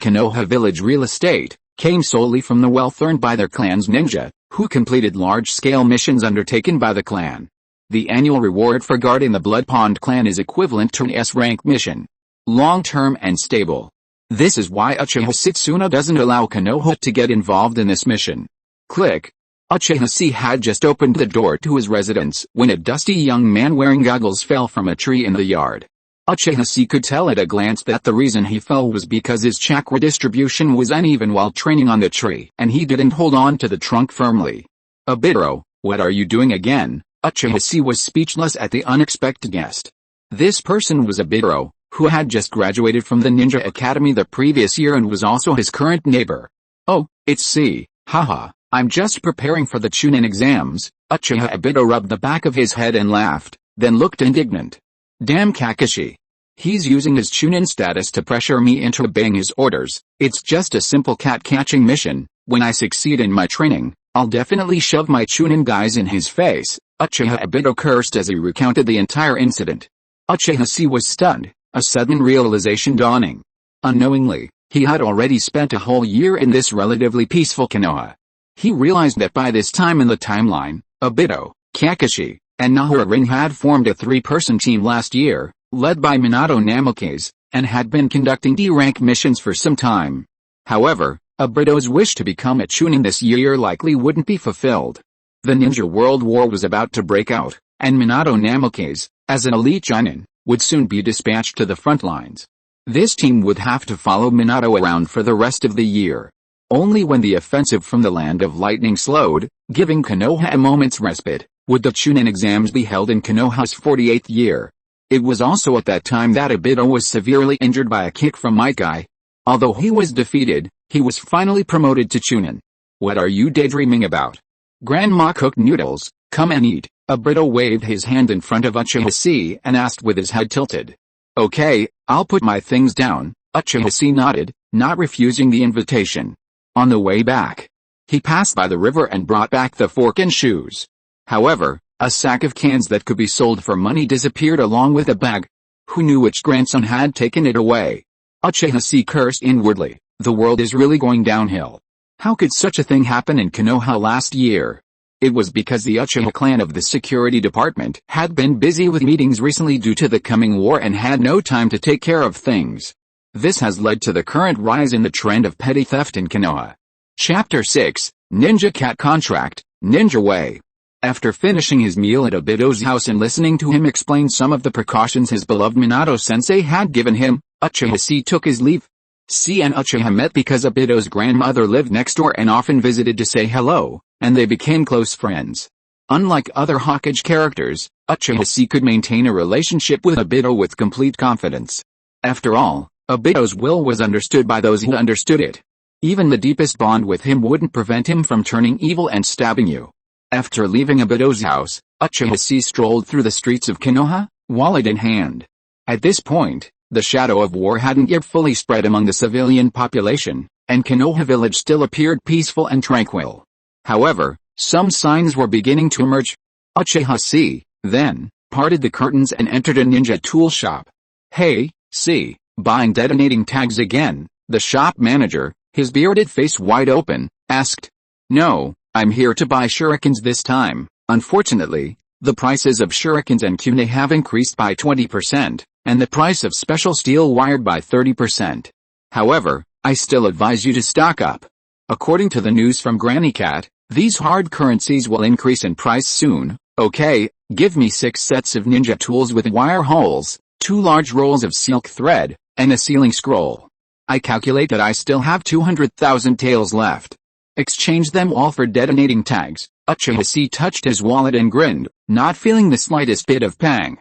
Konoha village real estate, came solely from the wealth earned by their clan's ninja, who completed large-scale missions undertaken by the clan. The annual reward for guarding the Blood Pond clan is equivalent to an S-rank mission. Long-term and stable. This is why Uchiha Setsuna doesn't allow Konoha to get involved in this mission. Click. Uchiha C had just opened the door to his residence when a dusty young man wearing goggles fell from a tree in the yard. Uchiha C could tell at a glance that the reason he fell was because his chakra distribution was uneven while training on the tree and he didn't hold on to the trunk firmly. Obito, what are you doing again? Uchiha C was speechless at the unexpected guest. This person was Obito, who had just graduated from the Ninja Academy the previous year and was also his current neighbor. Oh, it's C, haha, I'm just preparing for the Chunin exams. Uchiha Obito rubbed the back of his head and laughed, then looked indignant. Damn Kakashi. He's using his Chunin status to pressure me into obeying his orders. It's just a simple cat-catching mission. When I succeed in my training, I'll definitely shove my Chunin guys in his face. Uchiha Obito cursed as he recounted the entire incident. Uchiha C was stunned, a sudden realization dawning. Unknowingly, he had already spent a whole year in this relatively peaceful Konoha. He realized that by this time in the timeline, Obito, Kakashi, and Nahara Rin had formed a 3-person team last year, led by Minato Namikaze, and had been conducting D-rank missions for some time. However, Obito's wish to become a Chunin this year likely wouldn't be fulfilled. The Ninja World War was about to break out, and Minato Namikaze, as an elite Chunin, would soon be dispatched to the front lines. This team would have to follow Minato around for the rest of the year. Only when the offensive from the Land of Lightning slowed, giving Konoha a moment's respite, would the Chunin exams be held in Konoha's 48th year. It was also at that time that Obito was severely injured by a kick from Might Guy. Although he was defeated, he was finally promoted to Chunin. What are you daydreaming about? Grandma cooked noodles, come and eat. Obito waved his hand in front of Uchiha Chi and asked with his head tilted. Okay, I'll put my things down. Uchiha Chi nodded, not refusing the invitation. On the way back, he passed by the river and brought back the fork and shoes. However, a sack of cans that could be sold for money disappeared along with a bag. Who knew which grandson had taken it away? Uchiha Chi cursed inwardly. The world is really going downhill. How could such a thing happen in Konoha last year? It was because the Uchiha clan of the security department had been busy with meetings recently due to the coming war and had no time to take care of things. This has led to the current rise in the trend of petty theft in Konoha. Chapter 6, Ninja Cat Contract, Ninja Way. After finishing his meal at Obito's house and listening to him explain some of the precautions his beloved Minato-sensei had given him, Uchiha Chi took his leave. C and Uchiha met because Obito's grandmother lived next door and often visited to say hello, and they became close friends. Unlike other Hokage characters, Uchiha Chi could maintain a relationship with Obito with complete confidence. After all, Obito's will was understood by those who understood it. Even the deepest bond with him wouldn't prevent him from turning evil and stabbing you. After leaving Obito's house, Uchiha Chi strolled through the streets of Konoha, wallet in hand. At this point, the shadow of war hadn't yet fully spread among the civilian population, and Konoha village still appeared peaceful and tranquil. However, some signs were beginning to emerge. Uchiha Chi, then, parted the curtains and entered a ninja tool shop. Hey, C, buying detonating tags again? The shop manager, his bearded face wide open, asked. No, I'm here to buy shurikens this time. Unfortunately, the prices of shurikens and kunai have increased by 20%, and the price of special steel wired by 30%. However, I still advise you to stock up. According to the news from Granny Cat, these hard currencies will increase in price soon. Okay, give me 6 sets of ninja tools with wire holes, 2 large rolls of silk thread, and a sealing scroll. I calculate that I still have 200,000 taels left. Exchange them all for detonating tags. Uchiha Chi touched his wallet and grinned, not feeling the slightest bit of pang.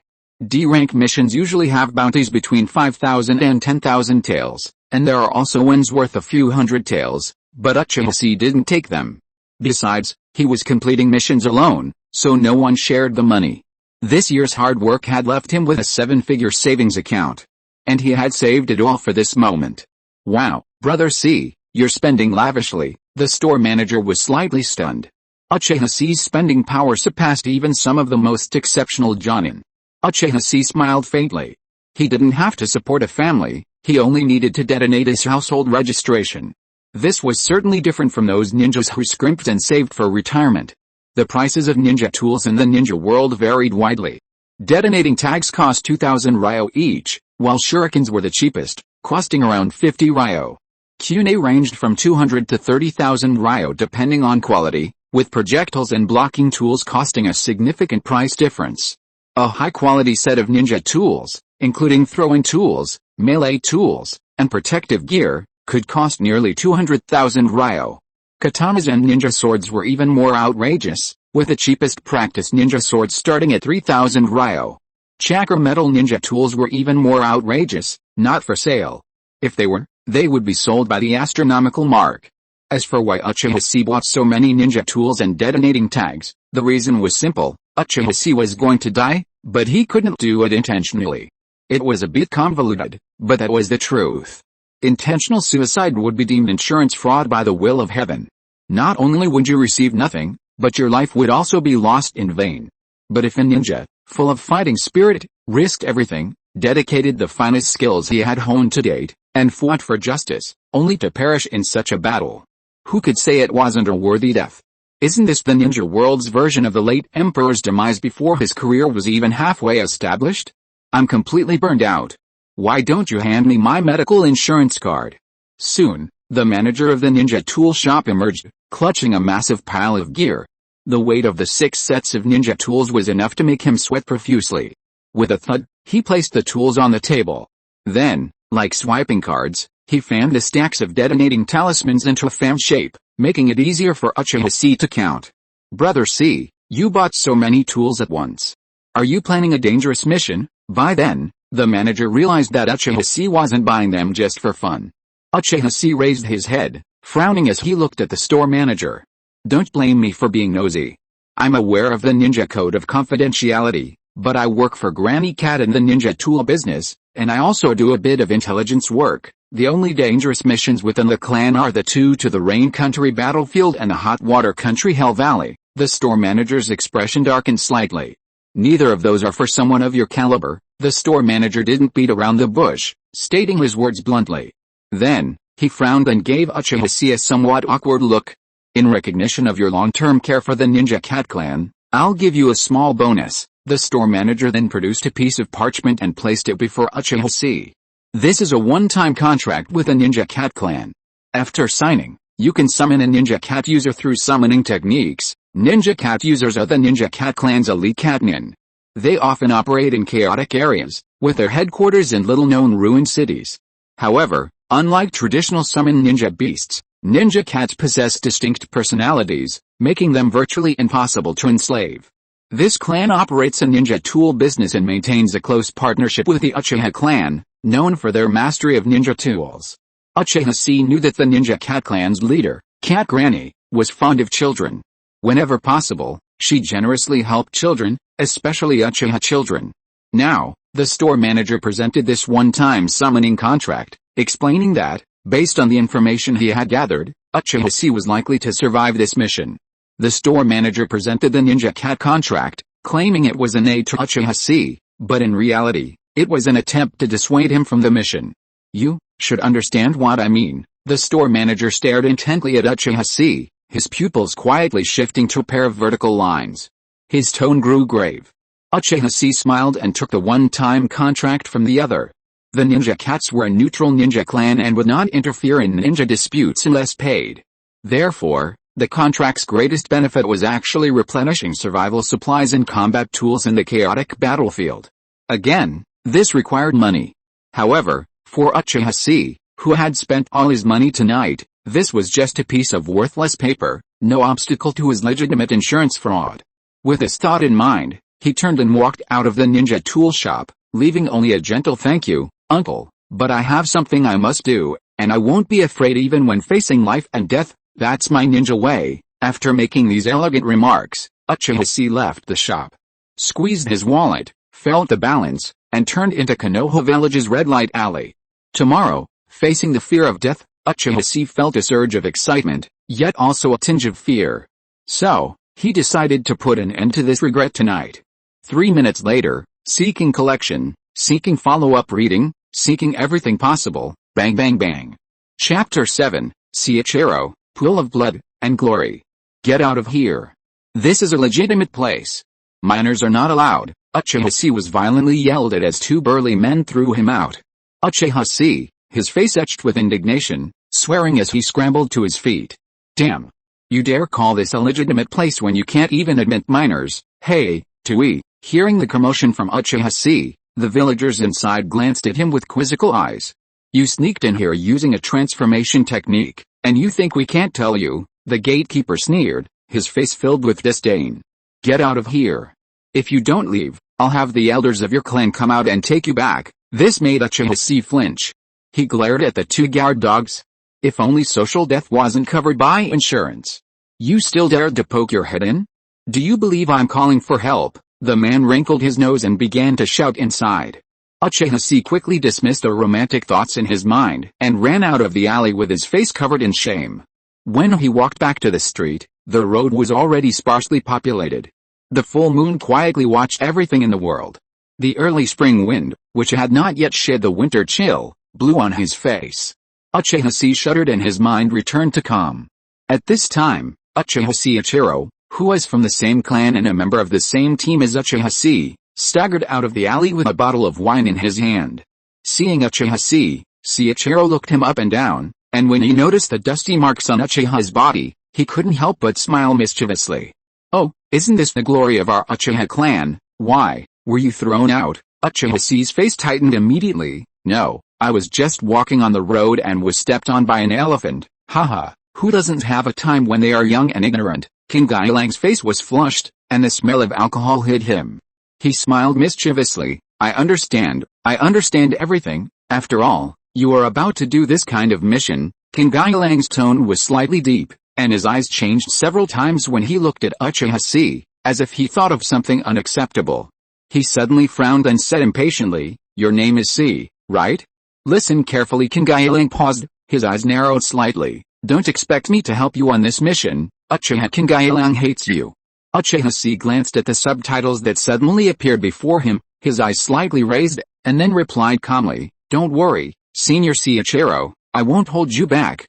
D-rank missions usually have bounties between 5,000 and 10,000 taels, and there are also ones worth a few hundred taels, but Uchiha Chi didn't take them. Besides, he was completing missions alone, so no one shared the money. This year's hard work had left him with a 7-figure savings account. And he had saved it all for this moment. Wow, Brother C, you're spending lavishly. The store manager was slightly stunned. Uchiha Chi's spending power surpassed even some of the most exceptional genin. Uchiha Chi smiled faintly. He didn't have to support a family, he only needed to detonate his household registration. This was certainly different from those ninjas who scrimped and saved for retirement. The prices of ninja tools in the ninja world varied widely. Detonating tags cost 2,000 ryo each, while shurikens were the cheapest, costing around 50 ryo. Kunai ranged from 200 to 30,000 ryo depending on quality, with projectiles and blocking tools costing a significant price difference. A high-quality set of ninja tools, including throwing tools, melee tools, and protective gear, could cost nearly 200,000 ryo. Katanas and ninja swords were even more outrageous, with the cheapest practice ninja swords starting at 3,000 ryo. Chakra metal ninja tools were even more outrageous, not for sale. If they were, they would be sold by the astronomical mark. As for why Uchiha Chi bought so many ninja tools and detonating tags, the reason was simple. Uchiha Chi was going to die, but he couldn't do it intentionally. It was a bit convoluted, but that was the truth. Intentional suicide would be deemed insurance fraud by the will of heaven. Not only would you receive nothing, but your life would also be lost in vain. But if a ninja, full of fighting spirit, risked everything, dedicated the finest skills he had honed to date, and fought for justice, only to perish in such a battle, who could say it wasn't a worthy death? Isn't this the ninja world's version of the late emperor's demise before his career was even halfway established? I'm completely burned out. Why don't you hand me my medical insurance card? Soon, the manager of the ninja tool shop emerged, clutching a massive pile of gear. The weight of the 6 sets of ninja tools was enough to make him sweat profusely. With a thud, he placed the tools on the table. Then, like swiping cards, he fanned the stacks of detonating talismans into a fan shape, making it easier for Uchiha Chi to count. Brother C, you bought so many tools at once. Are you planning a dangerous mission? By then, the manager realized that Uchiha Chi wasn't buying them just for fun. Uchiha Chi raised his head, frowning as he looked at the store manager. Don't blame me for being nosy. I'm aware of the ninja code of confidentiality, but I work for Granny Cat in the ninja tool business, and I also do a bit of intelligence work. The only dangerous missions within the clan are the two to the Rain Country battlefield and the Hot Water Country Hell Valley. The store manager's expression darkened slightly. Neither of those are for someone of your caliber. The store manager didn't beat around the bush, stating his words bluntly. Then, he frowned and gave Uchiha a somewhat awkward look. In recognition of your long-term care for the Ninja Cat clan, I'll give you a small bonus. The store manager then produced a piece of parchment and placed it before Uchiha. This is a one-time contract with the Ninja Cat clan. After signing, you can summon a Ninja Cat user through summoning techniques. Ninja Cat users are the Ninja Cat clan's elite catnin. They often operate in chaotic areas, with their headquarters in little-known ruined cities. However, unlike traditional summon ninja beasts, Ninja Cats possess distinct personalities, making them virtually impossible to enslave. This clan operates a ninja tool business and maintains a close partnership with the Uchiha clan, known for their mastery of ninja tools. Uchiha knew that the Ninja Cat clan's leader, Cat Granny, was fond of children. Whenever possible, she generously helped children, especially Uchiha children. Now, the store manager presented this one-time summoning contract, explaining that, based on the information he had gathered, Uchiha was likely to survive this mission. The store manager presented the Ninja Cat contract, claiming it was an aid to Uchiha, but in reality, it was an attempt to dissuade him from the mission. You should understand what I mean. The store manager stared intently at Uchiha, his pupils quietly shifting to a pair of vertical lines. His tone grew grave. Uchiha smiled and took the one-time contract from the other. The Ninja Cats were a neutral ninja clan and would not interfere in ninja disputes unless paid. Therefore, the contract's greatest benefit was actually replenishing survival supplies and combat tools in the chaotic battlefield. Again, this required money. However, for Uchiha, who had spent all his money tonight, this was just a piece of worthless paper, no obstacle to his legitimate insurance fraud. With this thought in mind, he turned and walked out of the ninja tool shop, leaving only a gentle thank you, uncle, but I have something I must do, and I won't be afraid even when facing life and death. That's my ninja way. After making these elegant remarks, Uchiha left the shop, squeezed his wallet, felt the balance, and turned into Konoha Village's red light alley. Tomorrow, facing the fear of death, Uchiha felt a surge of excitement, yet also a tinge of fear. So, he decided to put an end to this regret tonight. 3 minutes later, seeking collection, seeking follow-up reading, seeking everything possible, bang bang bang. Chapter 7, Seiichiro, Pool of Blood and Glory. Get out of here. This is a legitimate place. Minors are not allowed. Uchiha was violently yelled at as two burly men threw him out. Uchiha, his face etched with indignation, swearing as he scrambled to his feet. Damn. You dare call this a legitimate place when you can't even admit minors? Hey, Tui. Hearing the commotion from Uchiha, the villagers inside glanced at him with quizzical eyes. You sneaked in here using a transformation technique, and you think we can't tell you? The gatekeeper sneered, his face filled with disdain. Get out of here. If you don't leave, I'll have the elders of your clan come out and take you back. This made Uchiha flinch. He glared at the two guard dogs. If only social death wasn't covered by insurance. You still dared to poke your head in? Do you believe I'm calling for help? The man wrinkled his nose and began to shout inside. Uchiha quickly dismissed the romantic thoughts in his mind and ran out of the alley with his face covered in shame. When he walked back to the street, the road was already sparsely populated. The full moon quietly watched everything in the world. The early spring wind, which had not yet shed the winter chill, blew on his face. Uchiha shuddered and his mind returned to calm. At this time, Uchiha Seiichiro, who was from the same clan and a member of the same team as Uchiha, staggered out of the alley with a bottle of wine in his hand. Seeing Uchiha, Seiichiro looked him up and down, and when he noticed the dusty marks on Uchiha's body, he couldn't help but smile mischievously. Oh, isn't this the glory of our Uchiha clan? Why, were you thrown out? Uchiha's face tightened immediately. No, I was just walking on the road and was stepped on by an elephant. Haha, who doesn't have a time when they are young and ignorant? King Gailang's face was flushed, and the smell of alcohol hid him. He smiled mischievously. I understand everything. After all, you are about to do this kind of mission, Kangailan's tone was slightly deep, and his eyes changed several times when he looked at Uchiha Chi, as if he thought of something unacceptable. He suddenly frowned and said impatiently, "Your name is C, right?" "Listen carefully." Kangailang paused, his eyes narrowed slightly. "Don't expect me to help you on this mission. Uchiha Kangailang hates you." Uchiha Chi glanced at the subtitles that suddenly appeared before him, his eyes slightly raised, and then replied calmly, "Don't worry, Senior Chihichiro, I won't hold you back."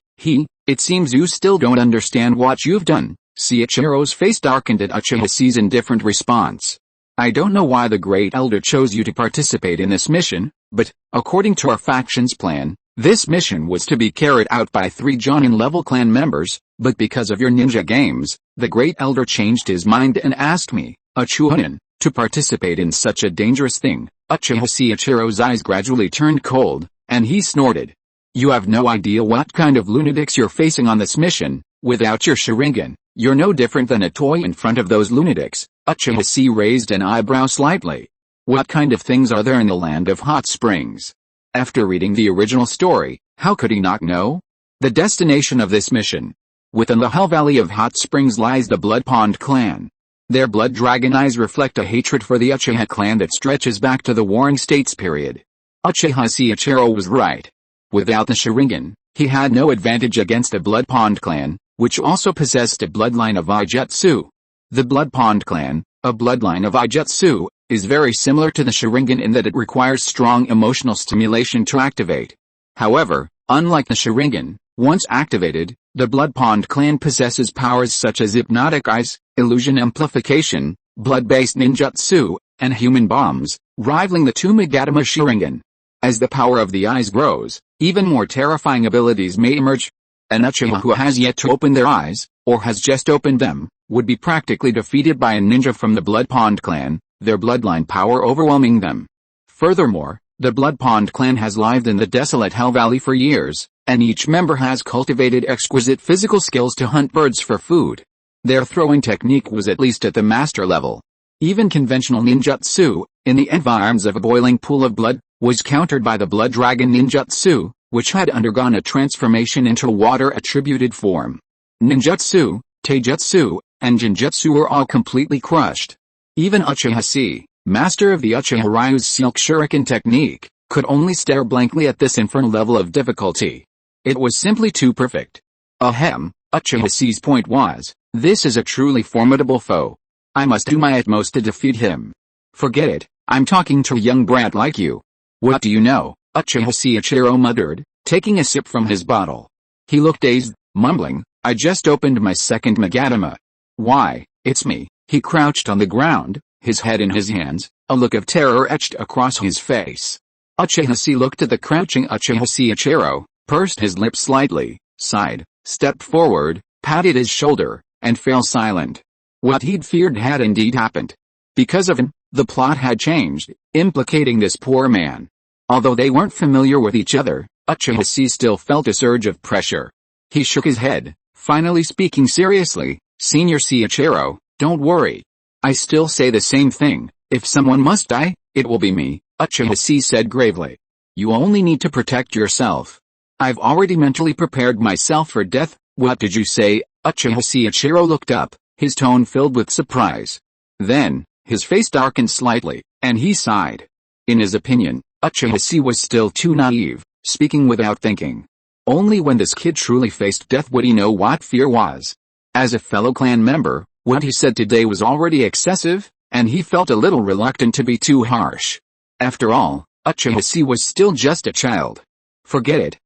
It seems you still don't understand what you've done." Chihichiro's face darkened at Uchiha Chi's indifferent response. "I don't know why the Great Elder chose you to participate in this mission, but, according to our faction's plan, this mission was to be carried out by 3 Jonin-level clan members, but because of your ninja games, the Great Elder changed his mind and asked me, a Chunin, to participate in such a dangerous thing." Uchiha Chihichiro's eyes gradually turned cold, and he snorted. "You have no idea what kind of lunatics you're facing on this mission. Without your Sharingan, you're no different than a toy in front of those lunatics." Uchiha Chi raised an eyebrow slightly. What kind of things are there in the land of hot springs? After reading the original story, how could he not know? The destination of this mission. Within the Hell Valley of Hot Springs lies the Blood Pond clan. Their blood dragon eyes reflect a hatred for the Uchiha clan that stretches back to the Warring States period. Uchiha Chihichiro was right. Without the Sharingan, he had no advantage against the Blood Pond clan, which also possessed a bloodline of Ijutsu. The Blood Pond clan, a bloodline of Ijutsu, is very similar to the Sharingan in that it requires strong emotional stimulation to activate. However, unlike the Sharingan, once activated, the Blood Pond clan possesses powers such as hypnotic eyes, illusion amplification, blood-based ninjutsu, and human bombs, rivaling the Tumigatama Sharingan. As the power of the eyes grows, even more terrifying abilities may emerge. An Uchiha who has yet to open their eyes, or has just opened them, would be practically defeated by a ninja from the Blood Pond clan, their bloodline power overwhelming them. Furthermore, the Blood Pond clan has lived in the desolate Hell Valley for years, and each member has cultivated exquisite physical skills to hunt birds for food. Their throwing technique was at least at the master level. Even conventional ninjutsu, in the environs of a boiling pool of blood, was countered by the Blood Dragon ninjutsu, which had undergone a transformation into a water-attributed form. Ninjutsu, taijutsu, and genjutsu were all completely crushed. Even Uchiha Chi, master of the Uchiha Ryu's Silk Shuriken technique, could only stare blankly at this infernal level of difficulty. It was simply too perfect. Ahem, Uchiha Chi's point was, this is a truly formidable foe. I must do my utmost to defeat him. Forget it, I'm talking to a young brat like you. What do you know? Uchiha Chihichiro muttered, taking a sip from his bottle. He looked dazed, mumbling, I just opened my second Magatama. Why, it's me. He crouched on the ground, his head in his hands, a look of terror etched across his face. Uchiha Chi looked at the crouching Uchiha Chihichiro, pursed his lips slightly, sighed, stepped forward, patted his shoulder, and fell silent. What he'd feared had indeed happened. Because of him, the plot had changed, implicating this poor man. Although they weren't familiar with each other, Uchiha Chi still felt a surge of pressure. He shook his head, finally speaking seriously, Senior Chihichiro, don't worry. I still say the same thing, if someone must die, it will be me, Uchiha Chi said gravely. You only need to protect yourself. I've already mentally prepared myself for death. What did you say? Uchiha Chihichiro looked up, his tone filled with surprise. Then, his face darkened slightly, and he sighed. In his opinion, Uchiha Chi was still too naive, speaking without thinking. Only when this kid truly faced death would he know what fear was. As a fellow clan member, what he said today was already excessive, and he felt a little reluctant to be too harsh. After all, Uchiha Chi was still just a child. Forget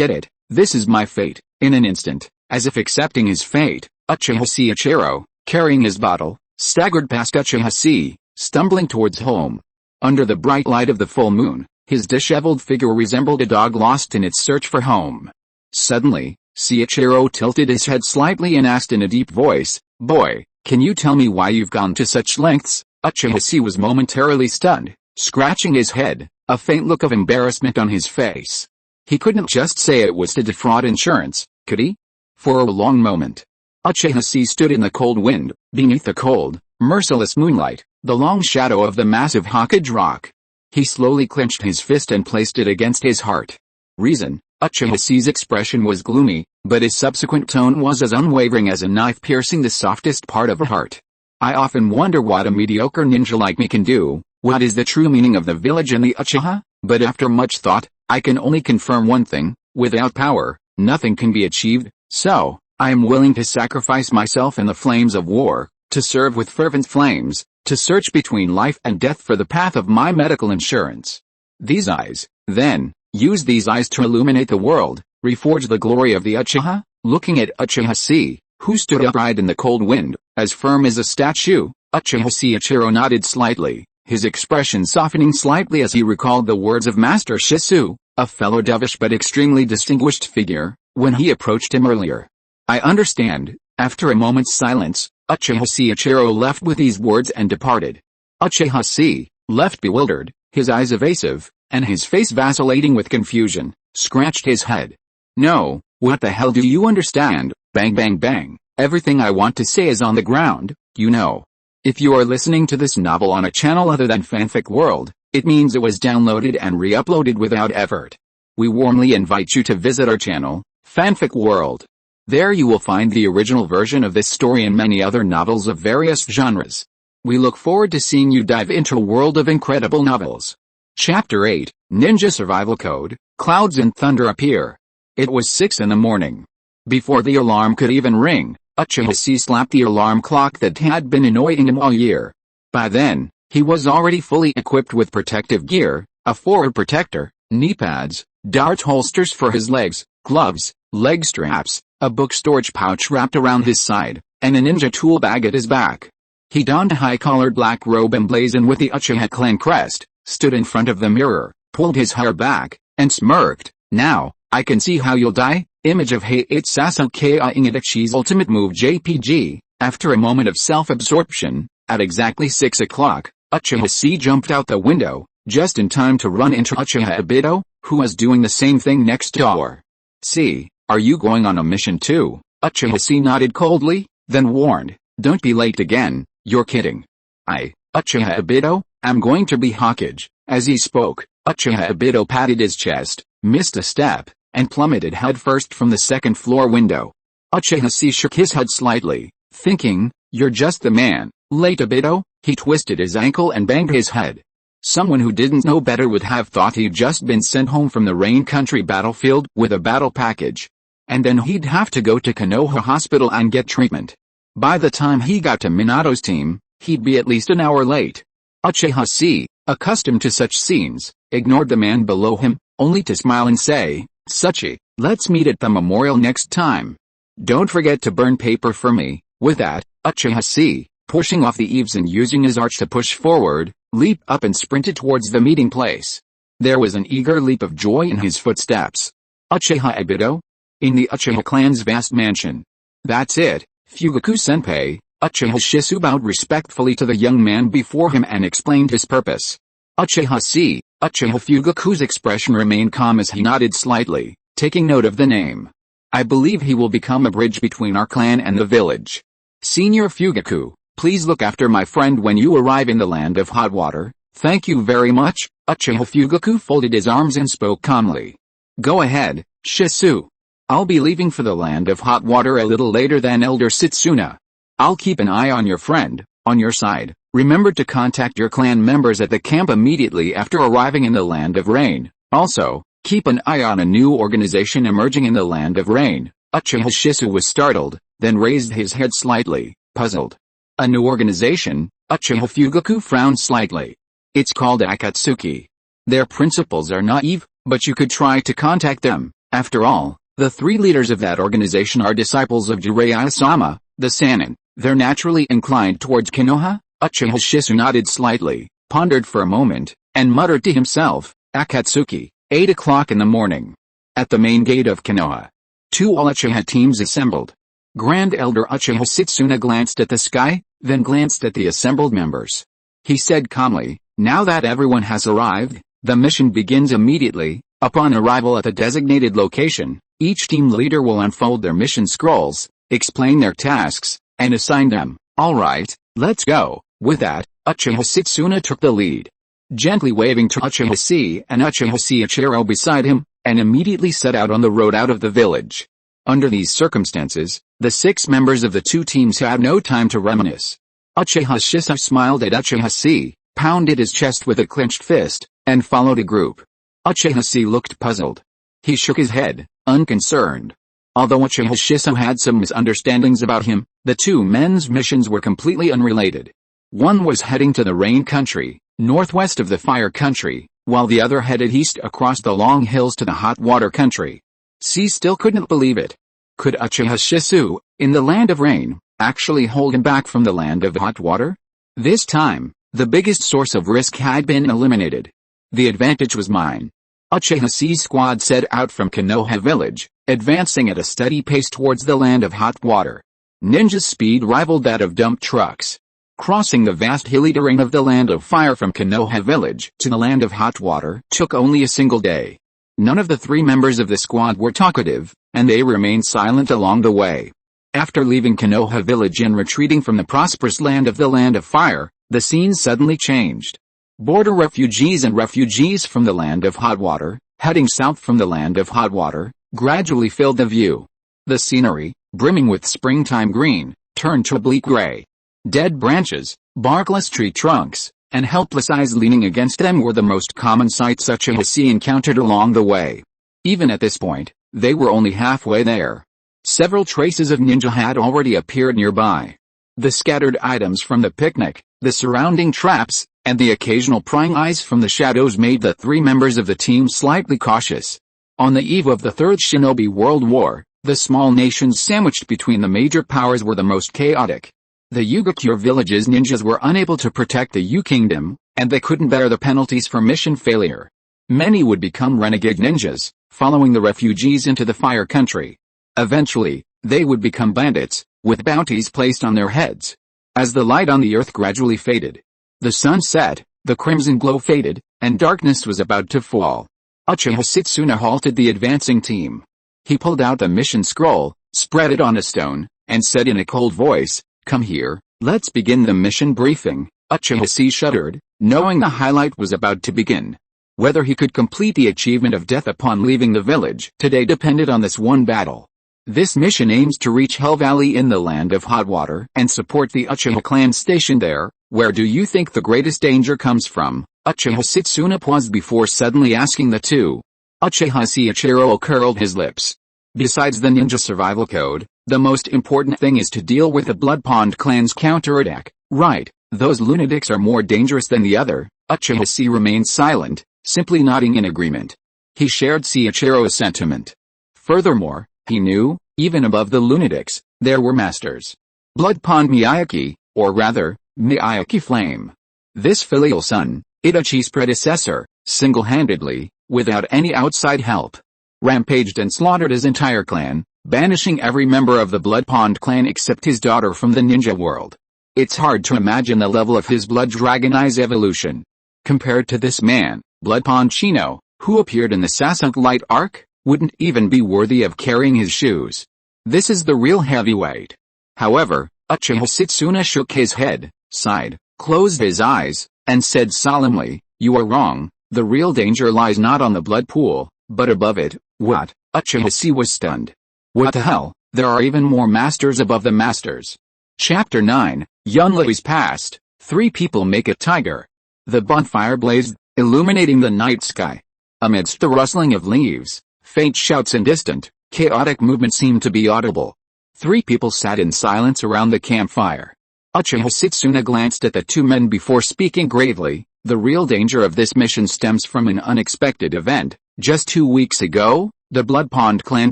it, this is my fate. In an instant, as if accepting his fate, Uchiha Chihichiro, carrying his bottle, staggered past Uchiha Chi, stumbling towards home. Under the bright light of the full moon, his disheveled figure resembled a dog lost in its search for home. Suddenly, Chihichiro tilted his head slightly and asked in a deep voice, Boy, can you tell me why you've gone to such lengths? Uchiha Chi was momentarily stunned, scratching his head, a faint look of embarrassment on his face. He couldn't just say it was to defraud insurance, could he? For a long moment, Uchiha Chi stood in the cold wind, beneath the cold, merciless moonlight, the long shadow of the massive Hokage rock. He slowly clenched his fist and placed it against his heart. Reason, Uchiha Chi's expression was gloomy, but his subsequent tone was as unwavering as a knife piercing the softest part of her heart. I often wonder what a mediocre ninja like me can do. What is the true meaning of the village and the Uchiha? But after much thought, I can only confirm one thing: without power, nothing can be achieved. So, I am willing to sacrifice myself in the flames of war, to serve with fervent flames, to search between life and death for the path of my medical insurance. These eyes, then, use these eyes to illuminate the world, reforge the glory of the Uchiha. Looking at Uchiha Chi, who stood upright in the cold wind, as firm as a statue, Uchiha Chiichiro nodded slightly, his expression softening slightly as he recalled the words of Master Shisui, a fellow dovish but extremely distinguished figure, when he approached him earlier. I understand. After a moment's silence, Uchiha Chiichiro left with these words and departed. Uchiha Chi, left bewildered, his eyes evasive, and his face vacillating with confusion, scratched his head. No, what the hell do you understand? Bang bang bang, everything I want to say is on the ground, you know. If you are listening to this novel on a channel other than Fanfic World, it means it was downloaded and re-uploaded without effort. We warmly invite you to visit our channel, Fanfic World. There you will find the original version of this story and many other novels of various genres. We look forward to seeing you dive into a world of incredible novels. Chapter 8, Ninja Survival Code. Clouds and thunder appear. It was 6 in the morning. Before the alarm could even ring, Uchiha Chi slapped the alarm clock that had been annoying him all year. By then, he was already fully equipped with protective gear, a forward protector, knee pads, dart holsters for his legs, gloves, leg straps, a book storage pouch wrapped around his side, and a ninja tool bag at his back. He donned a high-collared black robe emblazoned with the Uchiha clan crest, stood in front of the mirror, pulled his hair back, and smirked. Now, I can see how you'll die. Image of Heiichi Sasuke Ingadachi's ultimate move JPG. After a moment of self-absorption, at exactly 6 o'clock, Uchiha Chi jumped out the window, just in time to run into Uchiha Obito, who was doing the same thing next door. See, are you going on a mission too? Uchiha Chi nodded coldly, then warned, don't be late again. You're kidding. Uchiha Obito, I'm going to be Hokage. As he spoke, Uchiha Obito patted his chest, missed a step, and plummeted headfirst from the second-floor window. Uchiha Chi shook his head slightly, thinking, you're just the man. Late Obito? He twisted his ankle and banged his head. Someone who didn't know better would have thought he'd just been sent home from the Rain Country battlefield with a battle package. And then he'd have to go to Konoha Hospital and get treatment. By the time he got to Minato's team, he'd be at least an hour late. Uchiha Chi, accustomed to such scenes, ignored the man below him, only to smile and say, Suchi, let's meet at the memorial next time. Don't forget to burn paper for me. With that, Uchiha Chi, pushing off the eaves and using his arch to push forward, leaped up and sprinted towards the meeting place. There was an eager leap of joy in his footsteps. Uchiha Obito? In the Uchiha clan's vast mansion. That's it, Fugaku-senpai. Uchiha Shisui bowed respectfully to the young man before him and explained his purpose. Uchiha Chi, Uchiha Fugaku's expression remained calm as he nodded slightly, taking note of the name. I believe he will become a bridge between our clan and the village. Senior Fugaku, please look after my friend when you arrive in the land of hot water. Thank you very much. Uchiha Fugaku folded his arms and spoke calmly. Go ahead, Shisui. I'll be leaving for the land of hot water a little later than Elder Setsuna. I'll keep an eye on your friend. On your side, remember to contact your clan members at the camp immediately after arriving in the Land of Rain. Also, keep an eye on a new organization emerging in the Land of Rain. Uchiha Shisui was startled, then raised his head slightly, puzzled. A new organization? Uchiha Fugaku frowned slightly. It's called Akatsuki. Their principles are naive, but you could try to contact them. After all, the 3 leaders of that organization are disciples of Jiraiya-sama, the Sannin. They're naturally inclined towards Konoha. Uchiha Shisui nodded slightly, pondered for a moment, and muttered to himself, Akatsuki, 8 o'clock in the morning. At the main gate of Konoha, 2 all-Uchiha teams assembled. Grand Elder Uchiha Setsuna glanced at the sky, then glanced at the assembled members. He said calmly, now that everyone has arrived, the mission begins immediately. Upon arrival at the designated location, each team leader will unfold their mission scrolls, explain their tasks, and assign them. Alright, let's go. With that, Uchiha Setsuna took the lead. Gently waving to Uchiha Chi and Uchiha Chiichiro beside him, and immediately set out on the road out of the village. Under these circumstances, the 6 members of the 2 teams had no time to reminisce. Uchiha Shisui smiled at Uchiha Chi, pounded his chest with a clenched fist, and followed a group. Uchiha Chi looked puzzled. He shook his head, unconcerned. Although Uchiha Shisui had some misunderstandings about him, the 2 men's missions were completely unrelated. One was heading to the Rain Country, northwest of the Fire Country, while the other headed east across the long hills to the Hot Water Country. C still couldn't believe it. Could Uchiha Shisui, in the Land of Rain, actually hold him back from the Land of Hot Water? This time, the biggest source of risk had been eliminated. The advantage was mine. Uchiha Chi's squad set out from Konoha village, advancing at a steady pace towards the Land of Hot Water. Ninja's speed rivaled that of dump trucks. Crossing the vast hilly terrain of the Land of Fire from Konoha village to the Land of Hot Water took only a single day. None of the 3 members of the squad were talkative, and they remained silent along the way. After leaving Konoha village and retreating from the prosperous land of the Land of Fire, the scene suddenly changed. Border refugees and refugees from the Land of Hot Water, heading south from the Land of Hot Water, gradually filled the view. The scenery, brimming with springtime green, turned to a bleak gray. Dead branches, barkless tree trunks, and helpless eyes leaning against them were the most common sights Uchiha Chi encountered along the way. Even at this point, they were only halfway there. Several traces of ninja had already appeared nearby. The scattered items from the picnic, the surrounding traps, and the occasional prying eyes from the shadows made the 3 members of the team slightly cautious. On the eve of the Third Shinobi World War, the small nations sandwiched between the major powers were the most chaotic. The Ugakure village's ninjas were unable to protect the U Kingdom, and they couldn't bear the penalties for mission failure. Many would become renegade ninjas, following the refugees into the Fire Country. Eventually, they would become bandits, with bounties placed on their heads. As the light on the earth gradually faded, the sun set, the crimson glow faded, and darkness was about to fall. Uchiha Setsuna halted the advancing team. He pulled out the mission scroll, spread it on a stone, and said in a cold voice, "Come here, let's begin the mission briefing." Uchiha Chi shuddered, knowing the highlight was about to begin. Whether he could complete the achievement of death upon leaving the village today depended on this one battle. This mission aims to reach Hell Valley in the Land of Hot Water and support the Uchiha clan stationed there. Where do you think the greatest danger comes from? Uchiha Setsuna paused before suddenly asking the 2. Uchiha Chiichiro curled his lips. Besides the ninja survival code, the most important thing is to deal with the Blood Pond clan's counterattack. Right, those lunatics are more dangerous than the other. Uchiha Chi remained silent, simply nodding in agreement. He shared Chiichiro's sentiment. Furthermore, he knew, even above the lunatics, there were masters. Blood Pond Miyake, or rather, Miyake Flame. This filial son, Itachi's predecessor, single-handedly, without any outside help, rampaged and slaughtered his entire clan, banishing every member of the Blood Pond clan except his daughter from the ninja world. It's hard to imagine the level of his Blood Dragon Eye's evolution. Compared to this man, Blood Pond Shino, who appeared in the Sasuke Light arc, wouldn't even be worthy of carrying his shoes. This is the real heavyweight. However, Uchiha Setsuna shook his head, sighed, closed his eyes, and said solemnly, "You are wrong, the real danger lies not on the blood pool, but above it." What? Uchiha Chi was stunned. What the hell, there are even more masters above the masters. Chapter 9, Yunlui's Past. 3 people make a tiger. The bonfire blazed, illuminating the night sky. Amidst the rustling of leaves, faint shouts and distant, chaotic movement seemed to be audible. 3 people sat in silence around the campfire. Uchiha Setsuna glanced at the 2 men before speaking gravely. The real danger of this mission stems from an unexpected event. Just 2 weeks ago, the Blood Pond clan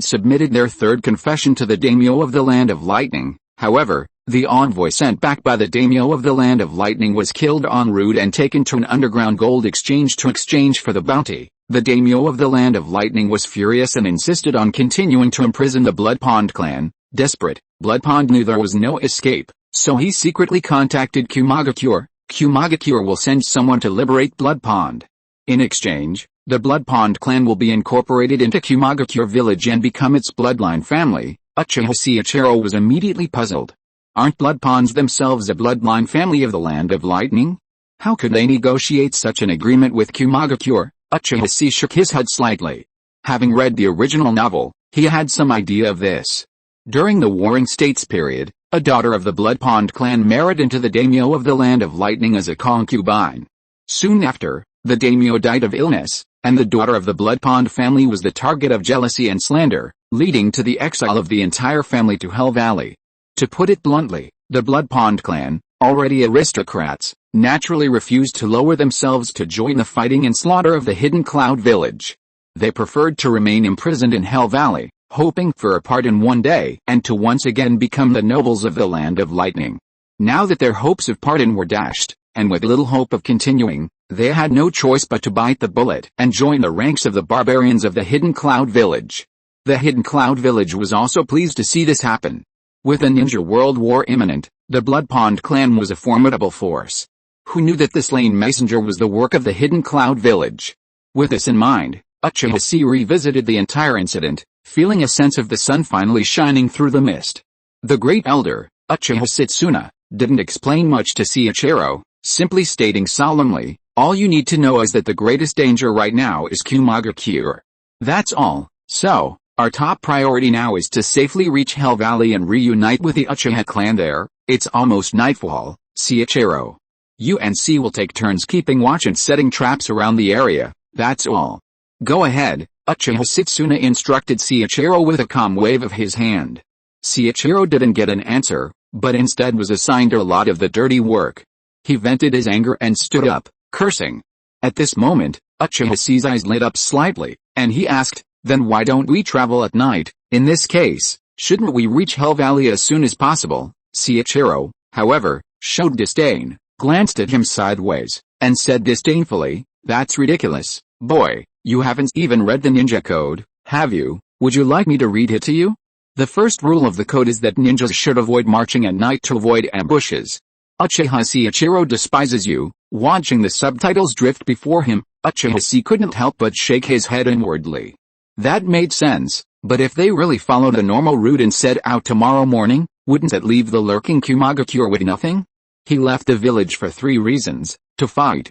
submitted their 3rd confession to the daimyo of the Land of Lightning. However, the envoy sent back by the daimyo of the Land of Lightning was killed en route and taken to an underground gold exchange to exchange for the bounty. The daimyo of the Land of Lightning was furious and insisted on continuing to imprison the Blood Pond clan. Desperate, Blood Pond knew there was no escape, so he secretly contacted Kumagakure. Kumagakure will send someone to liberate Blood Pond. In exchange, the Blood Pond clan will be incorporated into Kumagakure village and become its bloodline family. Uchiha Chiichiro was immediately puzzled. Aren't Blood Ponds themselves a bloodline family of the Land of Lightning? How could they negotiate such an agreement with Kumagakure? Uchiha Chi shook his head slightly. Having read the original novel, he had some idea of this. During the Warring States period, a daughter of the Blood Pond clan married into the daimyo of the Land of Lightning as a concubine. Soon after, the daimyo died of illness, and the daughter of the Blood Pond family was the target of jealousy and slander, leading to the exile of the entire family to Hell Valley. To put it bluntly, the Blood Pond clan, already aristocrats, naturally refused to lower themselves to join the fighting and slaughter of the Hidden Cloud Village. They preferred to remain imprisoned in Hell Valley, hoping for a pardon one day and to once again become the nobles of the Land of Lightning. Now that their hopes of pardon were dashed, and with little hope of continuing, they had no choice but to bite the bullet and join the ranks of the barbarians of the Hidden Cloud Village. The Hidden Cloud Village was also pleased to see this happen. With a ninja world war imminent, the Blood Pond clan was a formidable force. Who knew that the slain messenger was the work of the Hidden Cloud Village? With this in mind, Uchiha Chi revisited the entire incident, feeling a sense of the sun finally shining through the mist. The great elder, Uchiha Setsuna, didn't explain much to Seiichiro, simply stating solemnly, "All you need to know is that the greatest danger right now is Kumagakure. That's all. So, our top priority now is to safely reach Hell Valley and reunite with the Uchiha clan there. It's almost nightfall, Seiichiro. You and C will take turns keeping watch and setting traps around the area, that's all." "Go ahead," Uchiha Setsuna instructed Seiichiro with a calm wave of his hand. Seiichiro didn't get an answer, but instead was assigned a lot of the dirty work. He vented his anger and stood up, cursing. At this moment, Uchiha Chi's eyes lit up slightly, and he asked, "Then why don't we travel at night? In this case, shouldn't we reach Hell Valley as soon as possible?" Seiichiro, however, showed disdain, glanced at him sideways, and said disdainfully, "That's ridiculous, boy. You haven't even read the ninja code, have you? Would you like me to read it to you? The first rule of the code is that ninjas should avoid marching at night to avoid ambushes. Uchiha Seiichiro despises you." Watching the subtitles drift before him, Uchiha Chi couldn't help but shake his head inwardly. That made sense, but if they really followed a normal route and set out tomorrow morning, wouldn't that leave the lurking Kumagakure with nothing? He left the village for 3 reasons: to fight,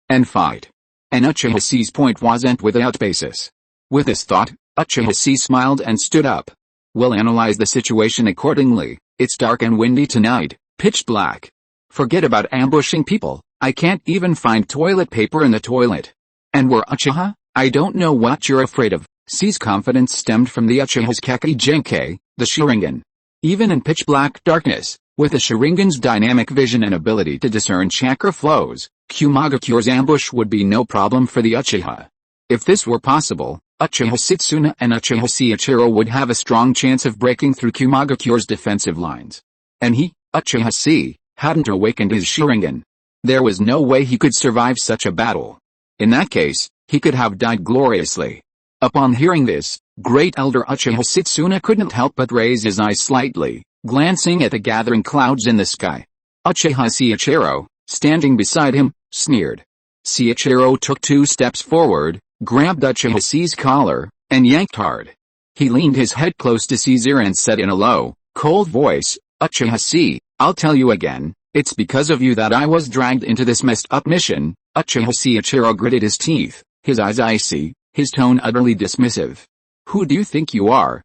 and fight. And Uchiha Chi's point wasn't without basis. With this thought, Uchiha Chi smiled and stood up. "We'll analyze the situation accordingly. It's dark and windy tonight, pitch black. Forget about ambushing people, I can't even find toilet paper in the toilet. And we're Uchiha? I don't know what you're afraid of." C's confidence stemmed from the Uchiha's Keki Genkai, the Sharingan. Even in pitch black darkness, with the Sharingan's dynamic vision and ability to discern chakra flows, Kumagakure's ambush would be no problem for the Uchiha. If this were possible, Uchiha Setsuna and Uchiha Seiichiro would have a strong chance of breaking through Kumagakure's defensive lines. And he, Uchiha Chi, hadn't awakened his Sharingan. There was no way he could survive such a battle. In that case, he could have died gloriously. Upon hearing this, great elder Uchiha Setsuna couldn't help but raise his eyes slightly, glancing at the gathering clouds in the sky. Uchiha Seiichiro, standing beside him, sneered. Seiichiro took 2 steps forward, grabbed Uchiha Chi's collar, and yanked hard. He leaned his head close to C's ear and said in a low, cold voice, "Uchiha Chi, I'll tell you again, it's because of you that I was dragged into this messed up mission." Uchiha Seiichiro gritted his teeth, his eyes icy, his tone utterly dismissive. "Who do you think you are?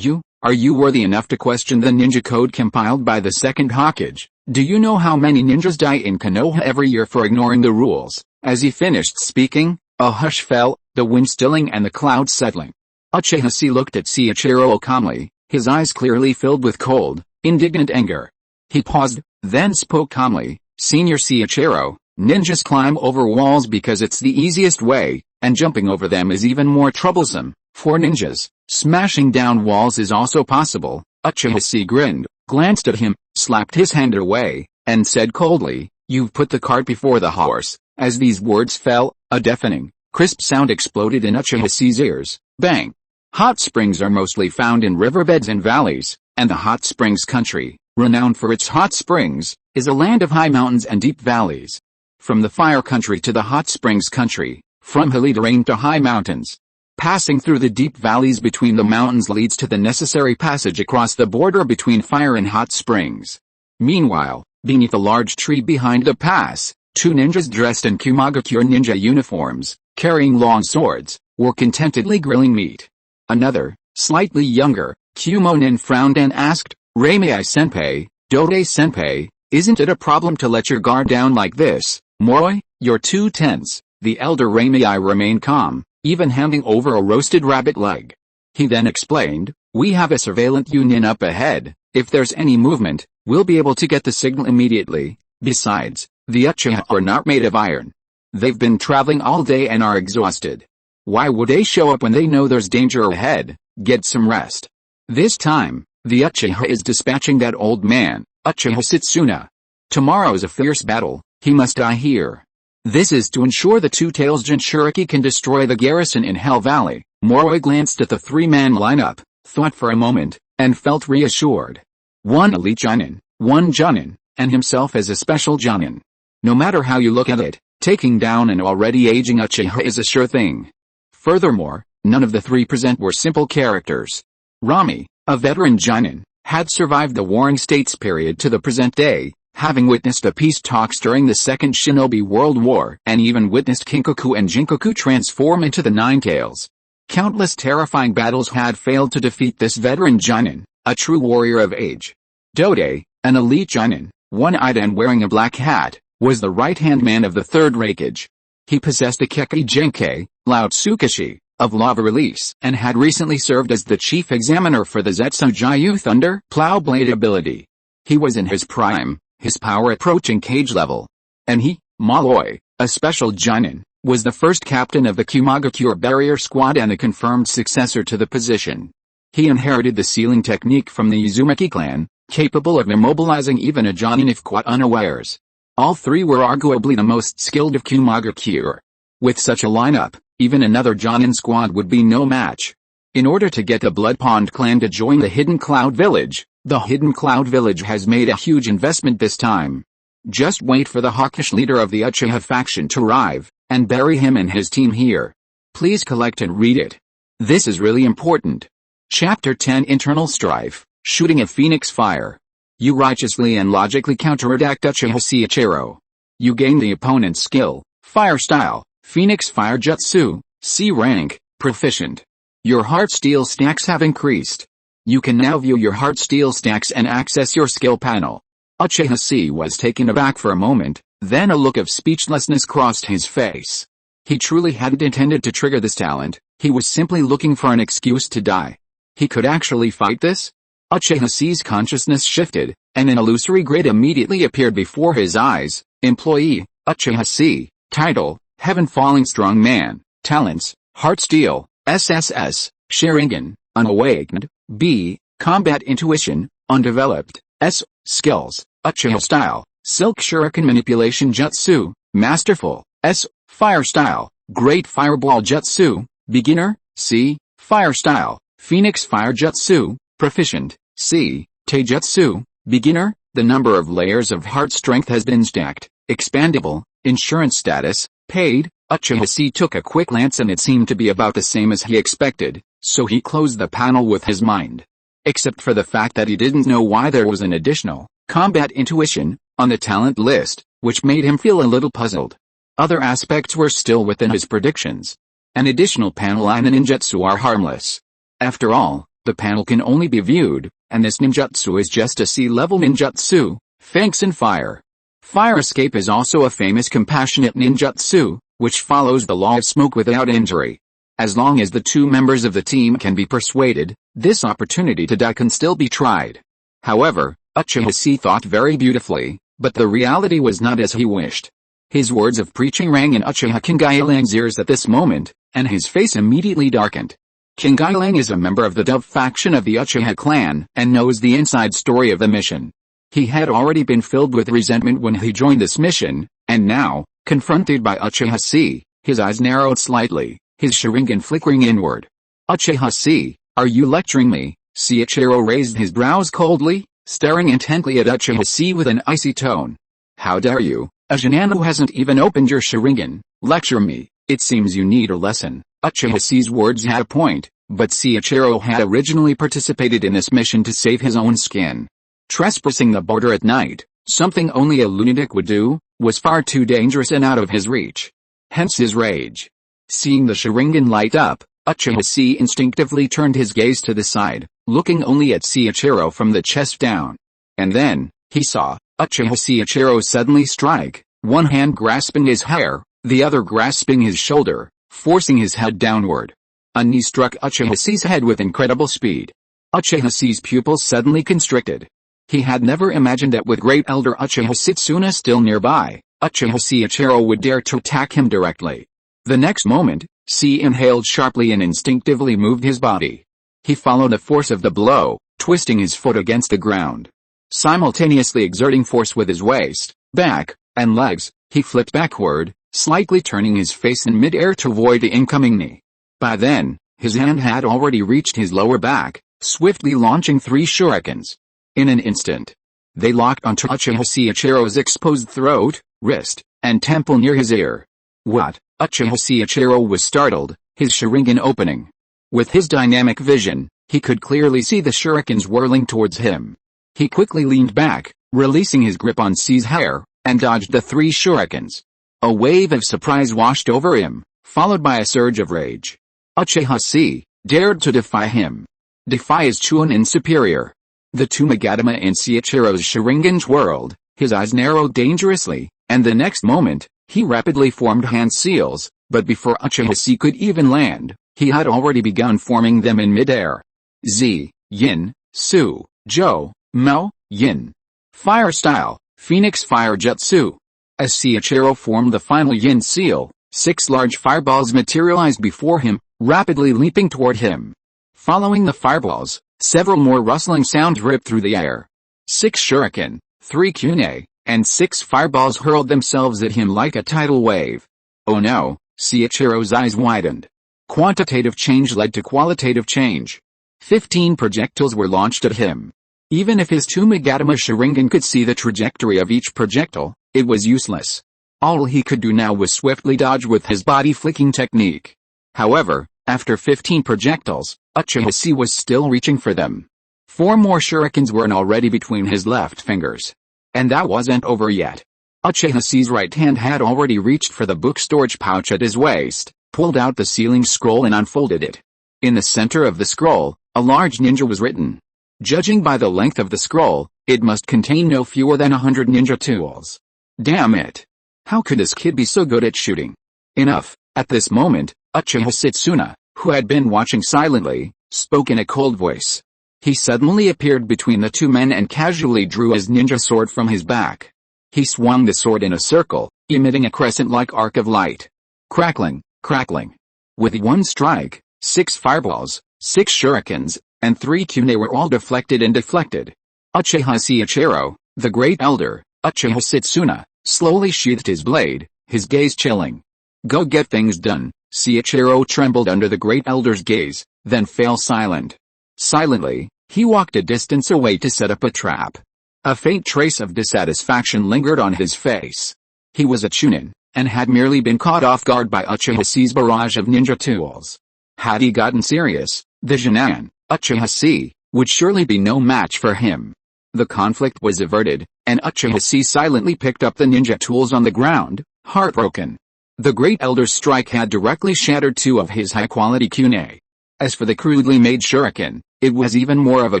Are you worthy enough to question the ninja code compiled by the second Hokage? Do you know how many ninjas die in Konoha every year for ignoring the rules?" As he finished speaking, a hush fell, the wind stilling and the clouds settling. Uchiha Chi looked at Seiichiro calmly, his eyes clearly filled with cold, indignant anger. He paused, then spoke calmly, "Senior Seiichiro, ninjas climb over walls because it's the easiest way, and jumping over them is even more troublesome. For ninjas, smashing down walls is also possible." Uchiha Chi grinned, glanced at him, slapped his hand away, and said coldly, "You've put the cart before the horse." As these words fell, a deafening, crisp sound exploded in Uchiha Chi's ears. Bang! Hot springs are mostly found in riverbeds and valleys, and the hot springs country, renowned for its hot springs, is a land of high mountains and deep valleys. From the fire country to the hot springs country, from hilly terrain to high mountains. Passing through the deep valleys between the mountains leads to the necessary passage across the border between fire and hot springs. Meanwhile, beneath a large tree behind the pass, Two ninjas dressed in Kumagakure ninja uniforms, carrying long swords, were contentedly grilling meat. Another, slightly younger, Kumonin frowned and asked, "Ramei-senpai, Dode-senpai, isn't it a problem to let your guard down like this, Moroi? You're too tense." The elder Ramei remained calm, even handing over a roasted rabbit leg. He then explained, "We have a surveillance unit up ahead. If there's any movement, we'll be able to get the signal immediately. Besides, the Uchiha are not made of iron. They've been traveling all day and are exhausted. Why would they show up when they know there's danger ahead? Get some rest." This time, the Uchiha is dispatching that old man, Uchiha Setsuna. Tomorrow's a fierce battle, he must die here. This is to ensure the Two-Tails Jinchuriki can destroy the garrison in Hell Valley. Moroi glanced at the three-man lineup, thought for a moment, and felt reassured. One elite Jonin, one Jonin, and himself as a special Jonin. No matter how you look at it, taking down an already aging Uchiha is a sure thing. Furthermore, none of the three present were simple characters. Rami, a veteran Jonin, had survived the Warring States period to the present day, having witnessed the peace talks during the Second Shinobi World War and even witnessed Kinkaku and Jinkaku transform into the Nine Tails. Countless terrifying battles had failed to defeat this veteran Jonin, a true warrior of age. Dode, an elite Jonin, one-eyed and wearing a black hat, was the right-hand man of the third Hokage. He possessed the Keki Genkei, Lao Tsukashi, of Lava Release, and had recently served as the chief examiner for the Zetsugayu Thunder Plow Blade ability. He was in his prime, his power approaching cage level. And he, Malloy, a special Jonin, was the first captain of the Kumagakure Barrier Squad and the confirmed successor to the position. He inherited the sealing technique from the Uzumaki clan, capable of immobilizing even a Jonin if caught unawares. All three were arguably the most skilled of Kumagakure. With such a lineup, even another Jonin squad would be no match. In order to get the Blood Pond clan to join the Hidden Cloud Village, the Hidden Cloud Village has made a huge investment this time. Just wait for the hawkish leader of the Uchiha faction to arrive, and bury him and his team here. Please collect and read it. This is really important. Chapter 10 Internal Strife, Shooting a Phoenix Fire. You righteously and logically counterattack Uchiha Chiichiro. You gain the opponent's skill, fire style, Phoenix Fire Jutsu, C rank, proficient. Your heart steel stacks have increased. You can now view your heart steel stacks and access your skill panel. Uchiha C was taken aback for a moment, then a look of speechlessness crossed his face. He truly hadn't intended to trigger this talent, he was simply looking for an excuse to die. He could actually fight this? Uchiha C's consciousness shifted, and an illusory grid immediately appeared before his eyes. Employee, Uchiha C, title, Heaven Falling Strong Man, talents, Heart Steel, SSS, Sharingan, Unawakened, B, Combat Intuition, Undeveloped, S, Skills, Uchiha Style, Silk Shuriken Manipulation Jutsu, Masterful, S, Fire Style, Great Fireball Jutsu, Beginner, C, Fire Style, Phoenix Fire Jutsu, Proficient, C, Taijutsu, Beginner, the number of layers of heart strength has been stacked, Expandable, Insurance Status, Paid. Uchiha C took a quick glance and it seemed to be about the same as he expected, so he closed the panel with his mind. Except for the fact that he didn't know why there was an additional, Combat Intuition, on the talent list, which made him feel a little puzzled. Other aspects were still within his predictions. An additional panel and a ninjutsu are harmless. After all, the panel can only be viewed, and this ninjutsu is just a C-level ninjutsu, Thanks and Fire. Fire Escape is also a famous compassionate ninjutsu, which follows the law of smoke without injury. As long as the two members of the team can be persuaded, this opportunity to die can still be tried. However, Uchiha C thought very beautifully, but the reality was not as he wished. His words of preaching rang in Uchiha Kingailang's ears at this moment, and his face immediately darkened. Kingailang is a member of the Dove faction of the Uchiha clan, and knows the inside story of the mission. He had already been filled with resentment when he joined this mission, and now, confronted by Uchiha C, his eyes narrowed slightly, his Sharingan flickering inward. Uchiha C, are you lecturing me? Chiichiro raised his brows coldly, staring intently at Uchiha C with an icy tone. How dare you, a Jonin who hasn't even opened your Sharingan, lecture me? It seems you need a lesson. Uchiha C's words had a point, but Chiichiro had originally participated in this mission to save his own skin. Trespassing the border at night, something only a lunatic would do, was far too dangerous and out of his reach. Hence his rage. Seeing the Sharingan light up, Uchiha Chi instinctively turned his gaze to the side, looking only at Seiichiro from the chest down. And then, he saw Uchiha Seiichiro suddenly strike, one hand grasping his hair, the other grasping his shoulder, forcing his head downward. A knee struck Uchiha Chi's head with incredible speed. Uchiha Chi's pupils suddenly constricted. He had never imagined that with Great Elder Uchiha Setsuna still nearby, Uchiha Seiichiro would dare to attack him directly. The next moment, Sei inhaled sharply and instinctively moved his body. He followed the force of the blow, twisting his foot against the ground. Simultaneously exerting force with his waist, back, and legs, he flipped backward, slightly turning his face in mid-air to avoid the incoming knee. By then, his hand had already reached his lower back, swiftly launching 3 shurikens. In an instant, they locked onto Uchiha Seiichiro's exposed throat, wrist, and temple near his ear. What? Uchiha Seiichiro was startled, his Sharingan opening. With his dynamic vision, he could clearly see the shurikens whirling towards him. He quickly leaned back, releasing his grip on Sei's hair, and dodged the 3 shurikens. A wave of surprise washed over him, followed by a surge of rage. Uchiha Chi dared to defy him. Defy his Chunin superior. The 2 Magatama in Seiichiro's Sharingan whirled, his eyes narrowed dangerously, and the next moment, he rapidly formed hand seals, but before Uchiha Chi could even land, he had already begun forming them in mid-air. Z, Yin, Su, Jo, Mao, Yin. Fire style, Phoenix Fire Jutsu. As Seiichiro formed the final Yin seal, 6 large fireballs materialized before him, rapidly leaping toward him. Following the fireballs, several more rustling sounds ripped through the air. 6 shuriken, 3 kunai, and 6 fireballs hurled themselves at him like a tidal wave. Oh no, Seiichiro's eyes widened. Quantitative change led to qualitative change. 15 projectiles were launched at him. Even if his 2 Magatama Sharingan could see the trajectory of each projectile, it was useless. All he could do now was swiftly dodge with his body flicking technique. However, after 15 projectiles, Uchiha Chi was still reaching for them. 4 more shurikens were already between his left fingers. And that wasn't over yet. Uchiha Chi's right hand had already reached for the book storage pouch at his waist, pulled out the sealing scroll and unfolded it. In the center of the scroll, a large ninja was written. Judging by the length of the scroll, it must contain no fewer than 100 ninja tools. Damn it! How could this kid be so good at shooting? Enough. At this moment, Uchiha Setsuna, who had been watching silently, spoke in a cold voice. He suddenly appeared between the 2 men and casually drew his ninja sword from his back. He swung the sword in a circle, emitting a crescent-like arc of light. Crackling, crackling. With one strike, 6 fireballs, 6 shurikens, and 3 kunai were all deflected and deflected. Uchiha Seiichiro, the Great Elder, Uchiha Setsuna, slowly sheathed his blade, his gaze chilling. Go get things done. Seiichiro trembled under the Great Elder's gaze, then fell silent. Silently, he walked a distance away to set up a trap. A faint trace of dissatisfaction lingered on his face. He was a Chunin, and had merely been caught off guard by Uchiha Chi's barrage of ninja tools. Had he gotten serious, the genin, Uchiha Chi, would surely be no match for him. The conflict was averted, and Uchiha Chi silently picked up the ninja tools on the ground, heartbroken. The Great Elder's strike had directly shattered 2 of his high-quality kunai. As for the crudely made shuriken, it was even more of a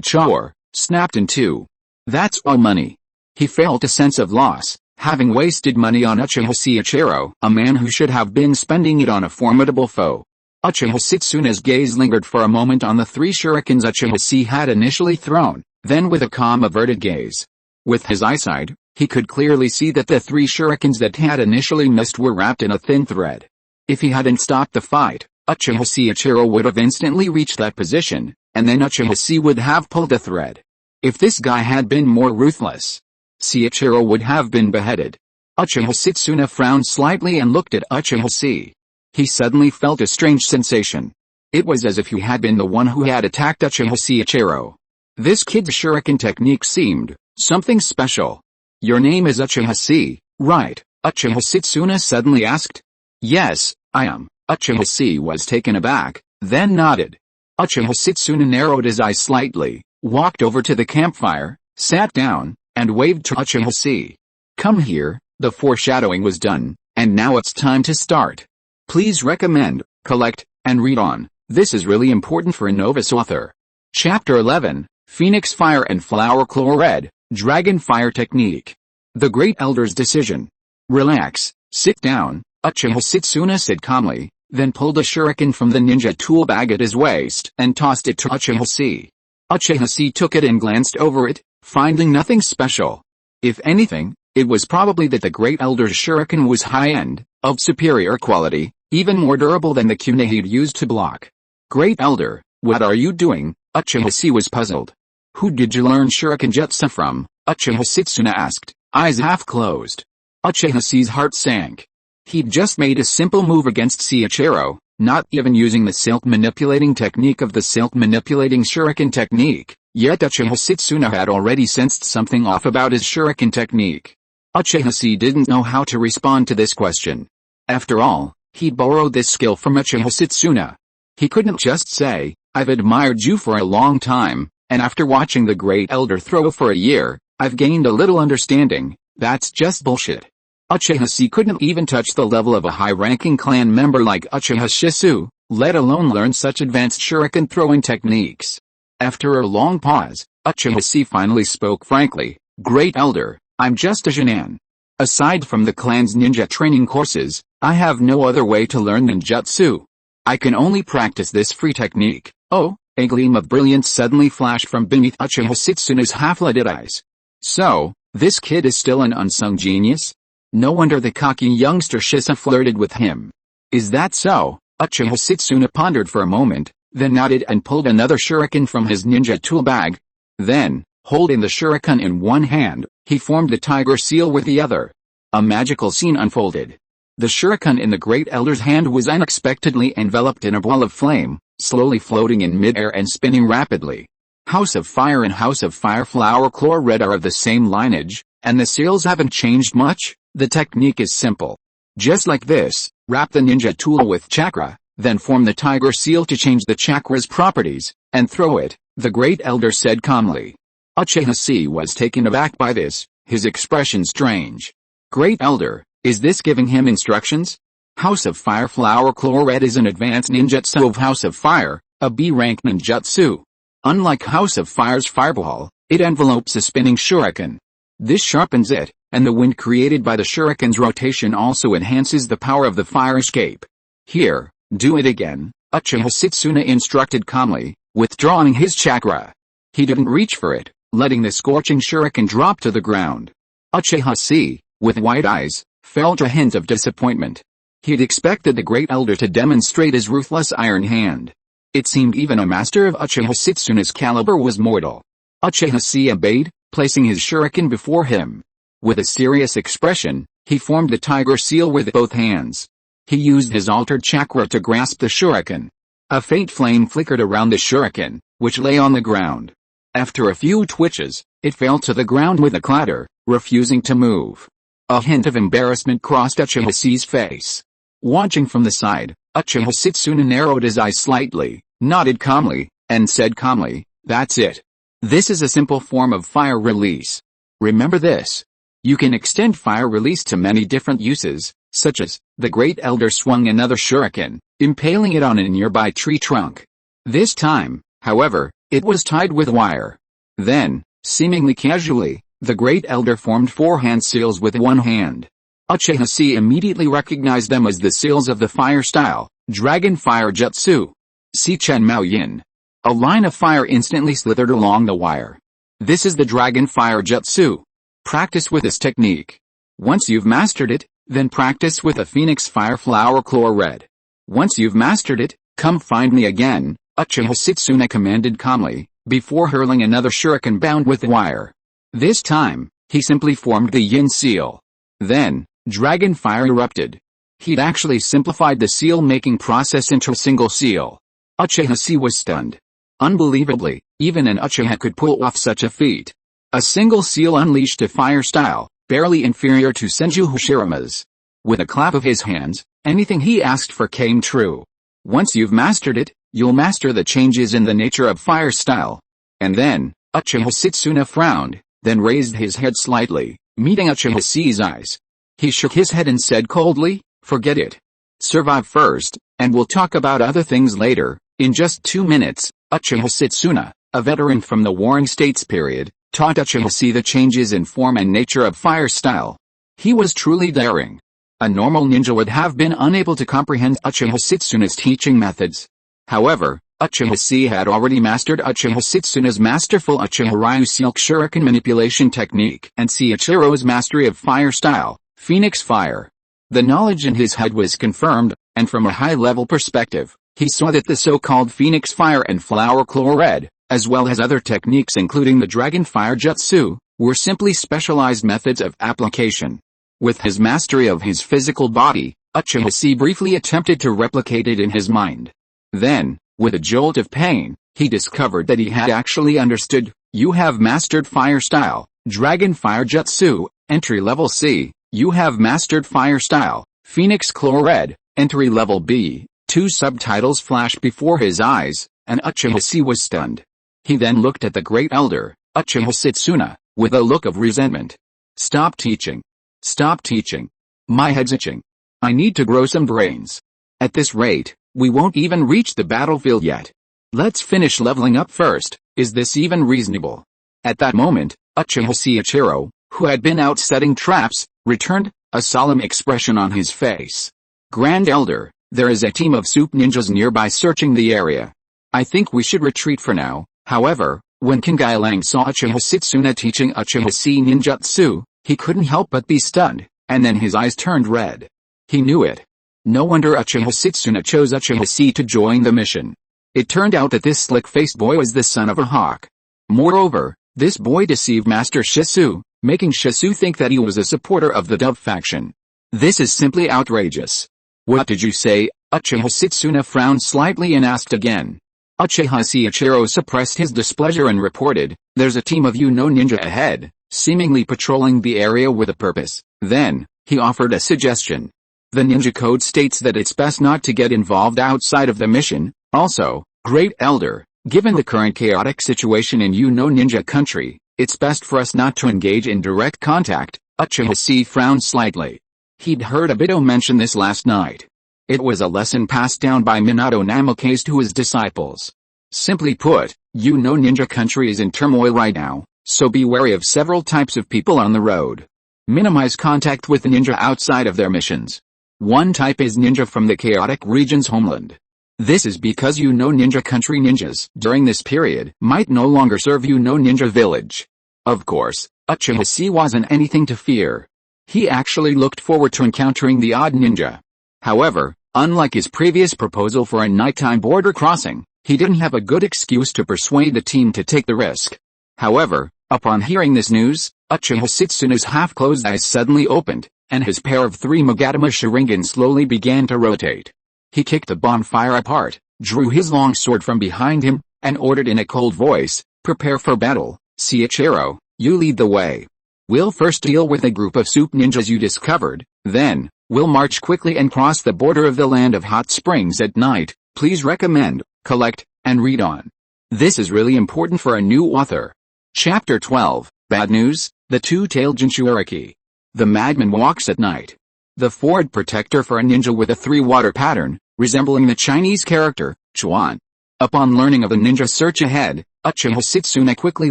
chore, snapped in 2. That's all money. He felt a sense of loss, having wasted money on Uchiha Seiichiro, a man who should have been spending it on a formidable foe. Uchiha Setsuna's gaze lingered for a moment on the 3 shurikens Uchiha Chi had initially thrown, then with a calm averted gaze. With his eyesight, he could clearly see that the 3 shurikens that had initially missed were wrapped in a thin thread. If he hadn't stopped the fight, Uchiha Seiichiro would have instantly reached that position, and then Uchiha Chi would have pulled the thread. If this guy had been more ruthless, Seiichiro would have been beheaded. Uchiha Setsuna frowned slightly and looked at Uchiha Chi. He suddenly felt a strange sensation. It was as if he had been the one who had attacked Uchiha Seiichiro. This kid's shuriken technique seemed something special. Your name is Uchiha Chi, right? Uchiha Setsuna suddenly asked. Yes, I am. Uchiha Chi was taken aback, then nodded. Uchiha Setsuna narrowed his eyes slightly, walked over to the campfire, sat down, and waved to Uchiha Chi. Come here, The foreshadowing was done, and now it's time to start. Please recommend, collect, and read on. This is really important for a novice author. Chapter 11, Phoenix Fire and Flower Claw Red, Dragon Fire Technique. The Great Elder's Decision. Relax, sit down, Uchiha Setsuna said calmly, then pulled a shuriken from the ninja tool bag at his waist and tossed it to Uchiha Chi. Uchiha Chi took it and glanced over it, finding nothing special. If anything, it was probably that the Great Elder's shuriken was high-end, of superior quality, even more durable than the kune he'd used to block. Great Elder, what are you doing? Uchiha Chi was puzzled. Who did you learn shuriken jutsu from? Uchiha Setsuna asked, eyes half closed. Uchiha Chi's heart sank. He'd just made a simple move against Seiichiro, not even using the silk manipulating technique of the silk manipulating shuriken technique, yet Uchiha Setsuna had already sensed something off about his shuriken technique. Uchiha Chi didn't know how to respond to this question. After all, he'd borrowed this skill from Uchiha Setsuna. He couldn't just say, I've admired you for a long time, and after watching the Great Elder throw for a year, I've gained a little understanding. That's just bullshit. Uchiha Chi couldn't even touch the level of a high-ranking clan member like Uchiha Shisui, let alone learn such advanced shuriken throwing techniques. After a long pause, Uchiha Chi finally spoke frankly, Great Elder, I'm just a genin. Aside from the clan's ninja training courses, I have no other way to learn ninjutsu. I can only practice this free technique. Oh, a gleam of brilliance suddenly flashed from beneath Uchiha Setsuna's half-lidded eyes. So, this kid is still an unsung genius? No wonder the cocky youngster Shisui flirted with him. Is that so? Uchiha Setsuna pondered for a moment, then nodded and pulled another shuriken from his ninja tool bag. Then, holding the shuriken in one hand, he formed the tiger seal with the other. A magical scene unfolded. The shuriken in the Great Elder's hand was unexpectedly enveloped in a ball of flame, slowly floating in midair and spinning rapidly. House of Fire and House of Fire Flower Claw Red are of the same lineage, and the seals haven't changed much. The technique is simple. Just like this, wrap the ninja tool with chakra, then form the tiger seal to change the chakra's properties, and throw it, the Great Elder said calmly. Uchiha Chi was taken aback by this, his expression strange. Great Elder, is this giving him instructions? House of Fire Flower Claw Red is an advanced ninjutsu of House of Fire, a B-rank ninjutsu. Unlike House of Fire's fireball, it envelopes a spinning shuriken. This sharpens it, and the wind created by the shuriken's rotation also enhances the power of the fire escape. Here, do it again, Uchiha Setsuna instructed calmly, withdrawing his chakra. He didn't reach for it, letting the scorching shuriken drop to the ground. Uchiha Chi, with wide eyes, felt a hint of disappointment. He'd expected the Great Elder to demonstrate his ruthless iron hand. It seemed even a master of Uchiha Setsuna's caliber was mortal. Uchiha Chi obeyed, placing his shuriken before him. With a serious expression, he formed the tiger seal with both hands. He used his altered chakra to grasp the shuriken. A faint flame flickered around the shuriken, which lay on the ground. After a few twitches, it fell to the ground with a clatter, refusing to move. A hint of embarrassment crossed Uchiha Chi's face. Watching from the side, Uchiha Setsuna narrowed his eyes slightly, nodded calmly, and said calmly, that's it. This is a simple form of fire release. Remember this. You can extend fire release to many different uses, such as, the Great Elder swung another shuriken, impaling it on a nearby tree trunk. This time, however, it was tied with wire. Then, seemingly casually, the Great Elder formed 4 hand seals with one hand. Uchiha Chi immediately recognized them as the seals of the fire style, Dragon Fire Jutsu. Sichen Mao Yin. A line of fire instantly slithered along the wire. This is the Dragon Fire Jutsu. Practice with this technique. Once you've mastered it, then practice with a Phoenix Fire Flower Claw Red. Once you've mastered it, come find me again, Uchiha Setsuna commanded calmly, before hurling another shuriken bound with wire. This time, he simply formed the Yin seal. Then, Dragon Fire erupted. He'd actually simplified the seal-making process into a single seal. Uchiha Chi was stunned. Unbelievably, even an Uchiha could pull off such a feat. A single seal unleashed a fire style, barely inferior to Senju Hashirama's. With a clap of his hands, anything he asked for came true. Once you've mastered it, you'll master the changes in the nature of fire style. And then, Uchiha Setsuna frowned, then raised his head slightly, meeting Uchiha Chi's eyes. He shook his head and said coldly, "Forget it. Survive first, and we'll talk about other things later." In just 2 minutes, Uchiha Setsuna, a veteran from the Warring States period, taught Uchiha Chi the changes in form and nature of fire style. He was truly daring. A normal ninja would have been unable to comprehend Uchiha Setsuna's teaching methods. However, Uchiha Chi had already mastered Uchiha Setsuna's masterful Uchiha Ryu Silk Shuriken manipulation technique and Seiichiro's mastery of fire style, Phoenix Fire. The knowledge in his head was confirmed, and from a high-level perspective, he saw that the so-called Phoenix Fire and Flower Claw Red, as well as other techniques including the Dragon Fire Jutsu, were simply specialized methods of application. With his mastery of his physical body, Uchiha Chi briefly attempted to replicate it in his mind. Then, with a jolt of pain, he discovered that he had actually understood. You have mastered fire style, Dragon Fire Jutsu, entry level C. You have mastered fire style, Phoenix Claw Red, entry level B. 2 subtitles flashed before his eyes, and Uchiha Chi was stunned. He then looked at the great elder, Uchiha Setsuna, with a look of resentment. Stop teaching. Stop teaching. My head's itching. I need to grow some brains. At this rate, we won't even reach the battlefield yet. Let's finish leveling up first. Is this even reasonable? At that moment, Uchiha Seiichiro, who had been out setting traps, returned, a solemn expression on his face. Grand Elder, there is a team of soup ninjas nearby searching the area. I think we should retreat for now. However, when Kingai Lang saw Uchiha Setsuna teaching Uchiha Chi ninjutsu, he couldn't help but be stunned, and then his eyes turned red. He knew it. No wonder Uchiha Setsuna chose Uchiha Chi to join the mission. It turned out that this slick-faced boy was the son of a hawk. Moreover, this boy deceived Master Shisui, making Shisui think that he was a supporter of the Dove faction. This is simply outrageous. What did you say? Uchiha Setsuna frowned slightly and asked again. Uchiha Seiichiro suppressed his displeasure and reported, there's a team of ninja ahead, seemingly patrolling the area with a purpose. Then, he offered a suggestion. The ninja code states that it's best not to get involved outside of the mission. Also, Great Elder, given the current chaotic situation in ninja country, it's best for us not to engage in direct contact. Uchiha Chi frowned slightly. He'd heard Obito mention this last night. It was a lesson passed down by Minato Namikaze to his disciples. Simply put, ninja country is in turmoil right now, so be wary of several types of people on the road. Minimize contact with ninja outside of their missions. One type is ninja from the chaotic region's homeland. This is because ninja country ninjas during this period might no longer serve ninja village. Of course, Uchiha Chi wasn't anything to fear. He actually looked forward to encountering the odd ninja. However, unlike his previous proposal for a nighttime border crossing, he didn't have a good excuse to persuade the team to take the risk. However, upon hearing this news, Uchiha Setsuna's half-closed eyes suddenly opened, and his pair of 3 Magatama Sharingan slowly began to rotate. He kicked the bonfire apart, drew his long sword from behind him, and ordered in a cold voice, prepare for battle. Seiichiro, you lead the way. We'll first deal with a group of soup ninjas you discovered, then, we'll march quickly and cross the border of the land of hot springs at night. Please recommend, collect, and read on. This is really important for a new author. Chapter 12, Bad News, the Two-Tailed Jinchuriki. The madman walks at night. The Ford protector for a ninja with a 3-water pattern, resembling the Chinese character, Chuan. Upon learning of a ninja search ahead, Uchiha Setsuna quickly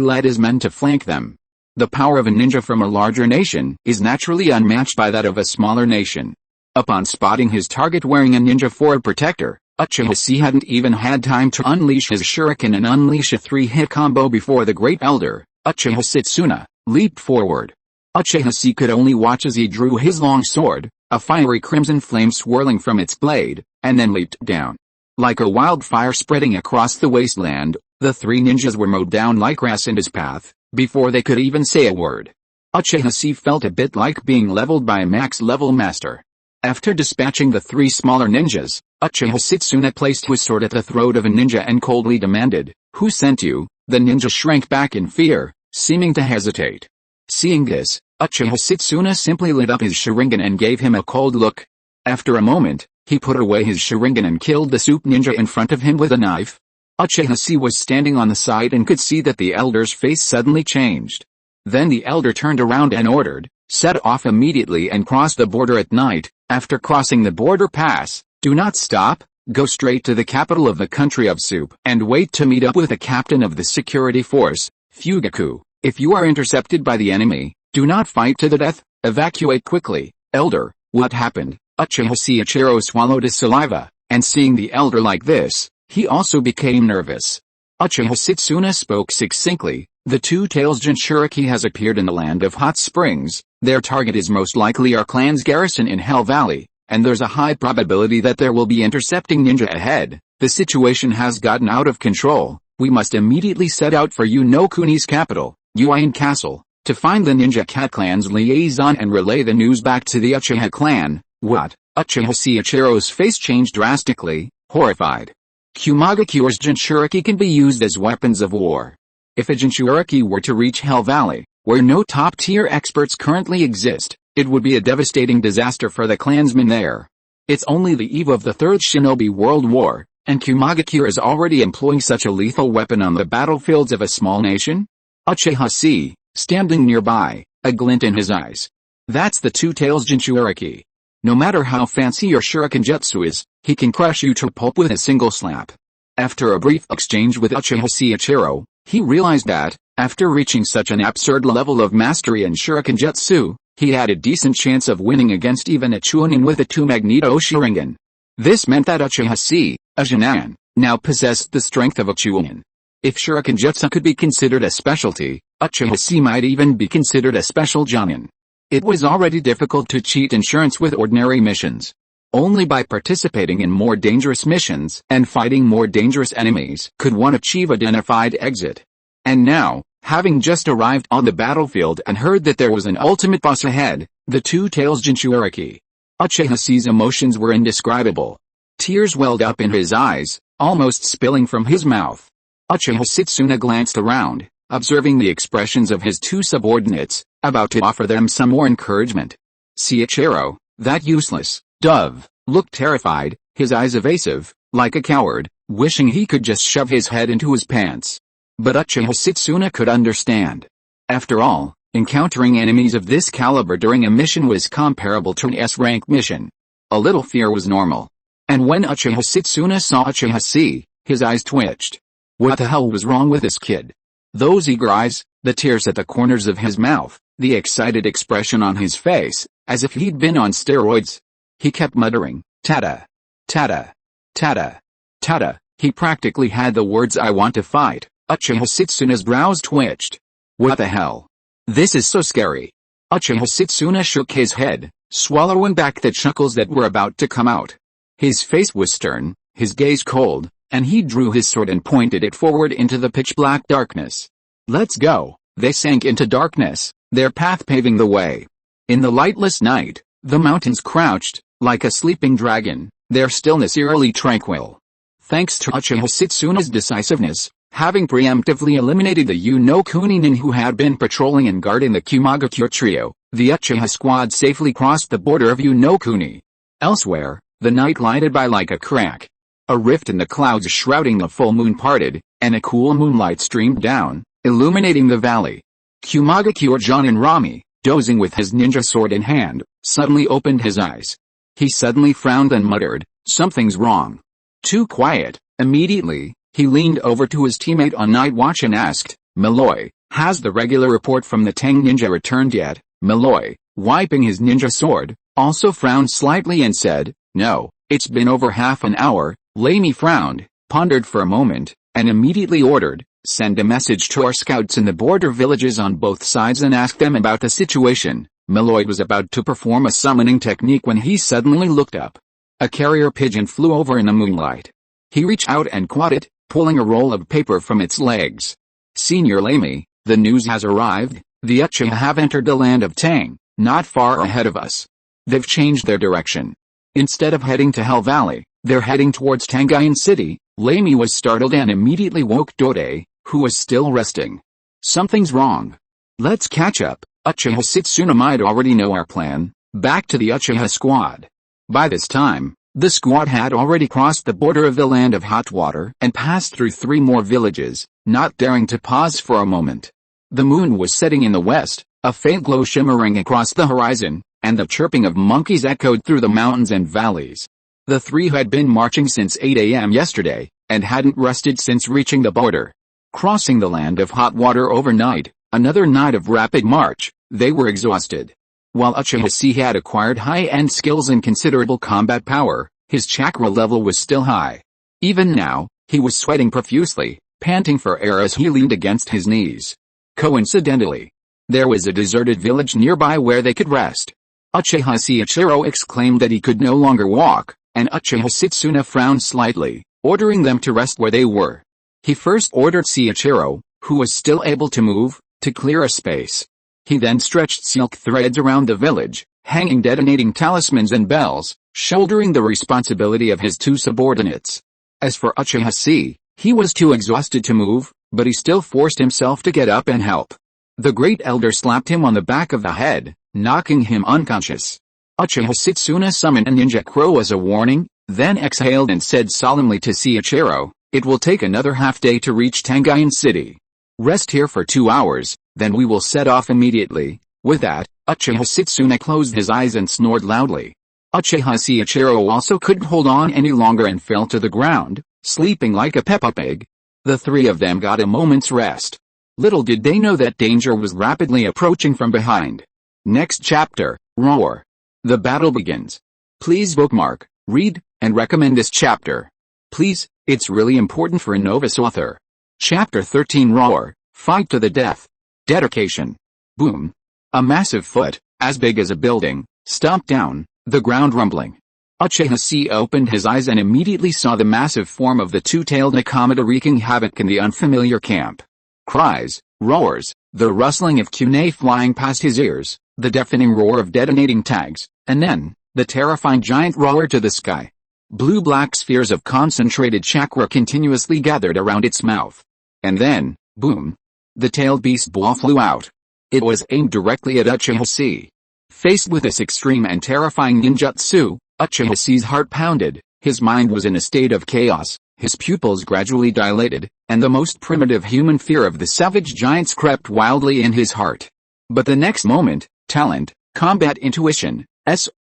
led his men to flank them. The power of a ninja from a larger nation is naturally unmatched by that of a smaller nation. Upon spotting his target wearing a ninja Ford protector, Uchiha Chi hadn't even had time to unleash his shuriken and unleash a 3-hit combo before the Great Elder, Uchiha Setsuna, leaped forward. Uchiha Chi could only watch as he drew his long sword, a fiery crimson flame swirling from its blade, and then leaped down. Like a wildfire spreading across the wasteland, the 3 ninjas were mowed down like grass in his path, before they could even say a word. Uchiha Chi felt a bit like being leveled by a max-level master. After dispatching the 3 smaller ninjas, Uchiha Setsuna placed his sword at the throat of a ninja and coldly demanded, "Who sent you?" The ninja shrank back in fear, seeming to hesitate. Seeing this, Uchiha Setsuna simply lit up his Sharingan and gave him a cold look. After a moment, he put away his Sharingan and killed the soup ninja in front of him with a knife. Uchiha Chi was standing on the side and could see that the elder's face suddenly changed. Then the elder turned around and ordered, Set off immediately and cross the border at night. After crossing the border pass, do not stop, go straight to the capital of the country of Soup and wait to meet up with the captain of the security force, Fugaku. If you are intercepted by the enemy, do not fight to the death, evacuate quickly. Elder, what happened? Uchiha Chi swallowed his saliva, and seeing the elder like this, he also became nervous. Uchiha Setsuna spoke succinctly, the two-tails Jinchuriki has appeared in the land of hot springs. Their target is most likely our clan's garrison in Hell Valley, and there's a high probability that there will be intercepting ninja ahead. The situation has gotten out of control. We must immediately set out for Unokuni's capital, Uin Castle, to find the Ninja Cat clan's liaison and relay the news back to the Uchiha clan. What? Uchiha Chihiro's face changed drastically, horrified. Kumagakure's Jinchuriki can be used as weapons of war. If a Jinchuriki were to reach Hell Valley, where no top-tier experts currently exist, it would be a devastating disaster for the clansmen there. It's only the eve of the Third Shinobi World War, and Kumagakure is already employing such a lethal weapon on the battlefields of a small nation? Uchiha C, standing nearby, a glint in his eyes. That's the two-tails Jinchuriki. No matter how fancy your shuriken jutsu is, he can crush you to pulp with a single slap. After a brief exchange with Uchiha Chihiro's, he realized that, after reaching such an absurd level of mastery in shuriken jutsu, he had a decent chance of winning against even a Chunin with a 2-magneto Sharingan. This meant that Uchiha C, a genin, now possessed the strength of a Chunin. If shuriken jutsu could be considered a specialty, Uchiha C might even be considered a special genin. It was already difficult to cheat insurance with ordinary missions. Only by participating in more dangerous missions and fighting more dangerous enemies could one achieve a dignified exit. And now, having just arrived on the battlefield and heard that there was an ultimate boss ahead, the two-tails Jinchuriki, Uchiha C's emotions were indescribable. Tears welled up in his eyes, almost spilling from his mouth. Uchiha Setsuna glanced around, observing the expressions of his two subordinates, about to offer them some more encouragement. Chihiro's, that useless dove, looked terrified, his eyes evasive, like a coward, wishing he could just shove his head into his pants. But Uchiha Setsuna could understand. After all, encountering enemies of this caliber during a mission was comparable to an S-rank mission. A little fear was normal. And when Uchiha Setsuna saw Uchiha C, his eyes twitched. What the hell was wrong with this kid? Those eager eyes, the tears at the corners of his mouth, the excited expression on his face, as if he'd been on steroids. He kept muttering, "Tada! Tada! Tada! Tada!" He practically had the words "I want to fight." Uchiha Setsuna's brows twitched. What the hell? This is so scary. Uchiha Setsuna shook his head, swallowing back the chuckles that were about to come out. His face was stern, his gaze cold, and he drew his sword and pointed it forward into the pitch-black darkness. Let's go. They sank into darkness, their path paving the way. In the lightless night, the mountains crouched, like a sleeping dragon, their stillness eerily tranquil. Thanks to Uchiha Setsuna's decisiveness, having preemptively eliminated the Unokuni who had been patrolling and guarding the Kumagakure trio, the Uchiha squad safely crossed the border of Unokuni. Elsewhere, the night lighted by like a crack. A rift in the clouds shrouding the full moon parted, and a cool moonlight streamed down, illuminating the valley. Kumagakure Jonin Rami, dozing with his ninja sword in hand, suddenly opened his eyes. He suddenly frowned and muttered, "Something's wrong." Too quiet. Immediately, he leaned over to his teammate on night watch and asked, "Malloy, has the regular report from the Tang ninja returned yet?" Malloy, wiping his ninja sword, also frowned slightly and said, "No, it's been over half an hour." Lamy frowned, pondered for a moment, and immediately ordered, "Send a message to our scouts in the border villages on both sides and ask them about the situation." Malloy was about to perform a summoning technique when he suddenly looked up. A carrier pigeon flew over in the moonlight. He reached out and caught it, pulling a roll of paper from its legs. "Senior Lamy, the news has arrived. The Uchiha have entered the land of Tang, not far ahead of us. They've changed their direction. Instead of heading to Hell Valley, they're heading towards Tangayan City." Lamy was startled and immediately woke Dode, who was still resting. "Something's wrong. Let's catch up." Uchiha Setsuna might already know our plan. Back to the Uchiha squad. By this time, the squad had already crossed the border of the land of hot water and passed through 3 more villages, not daring to pause for a moment. The moon was setting in the west, a faint glow shimmering across the horizon, and the chirping of monkeys echoed through the mountains and valleys. The three had been marching since 8 a.m. yesterday, and hadn't rested since reaching the border. Crossing the land of hot water overnight, another night of rapid march, they were exhausted. While Uchiha Chi had acquired high-end skills and considerable combat power, his chakra level was still high. Even now, he was sweating profusely, panting for air as he leaned against his knees. Coincidentally, there was a deserted village nearby where they could rest. Uchiha Chiichiro exclaimed that he could no longer walk, and Uchiha Setsuna frowned slightly, ordering them to rest where they were. He first ordered Chiichiro, who was still able to move, to clear a space. He then stretched silk threads around the village, hanging detonating talismans and bells, shouldering the responsibility of his two subordinates. As for Uchiha Chi, he was too exhausted to move, but he still forced himself to get up and help. The great elder slapped him on the back of the head, knocking him unconscious. Uchiha Setsuna summoned a ninja crow as a warning, then exhaled and said solemnly to Chiichiro, "It will take another half-day to reach Tangain City. Rest here for 2 hours, then we will set off immediately." With that, Uchiha Setsuna closed his eyes and snored loudly. Uchiha Chiichiro also couldn't hold on any longer and fell to the ground, sleeping like a Peppa Pig. The three of them got a moment's rest. Little did they know that danger was rapidly approaching from behind. Next chapter, Roar. The battle begins. Please bookmark, read, and recommend this chapter. Please, it's really important for a novice author. Chapter 13 Roar, Fight to the Death. Dedication. Boom. A massive foot, as big as a building, stomped down, the ground rumbling. Uchiha Chi opened his eyes and immediately saw the massive form of the two-tailed Nakamata wreaking havoc in the unfamiliar camp. Cries, roars, the rustling of kunai flying past his ears, the deafening roar of detonating tags, and then, the terrifying giant roar to the sky. Blue-black spheres of concentrated chakra continuously gathered around its mouth. And then, boom. The tailed beast ball flew out. It was aimed directly at Uchiha Chi. Faced with this extreme and terrifying ninjutsu, Uchiha Chi's heart pounded, his mind was in a state of chaos, his pupils gradually dilated, and the most primitive human fear of the savage giants crept wildly in his heart. But the next moment, talent, combat intuition,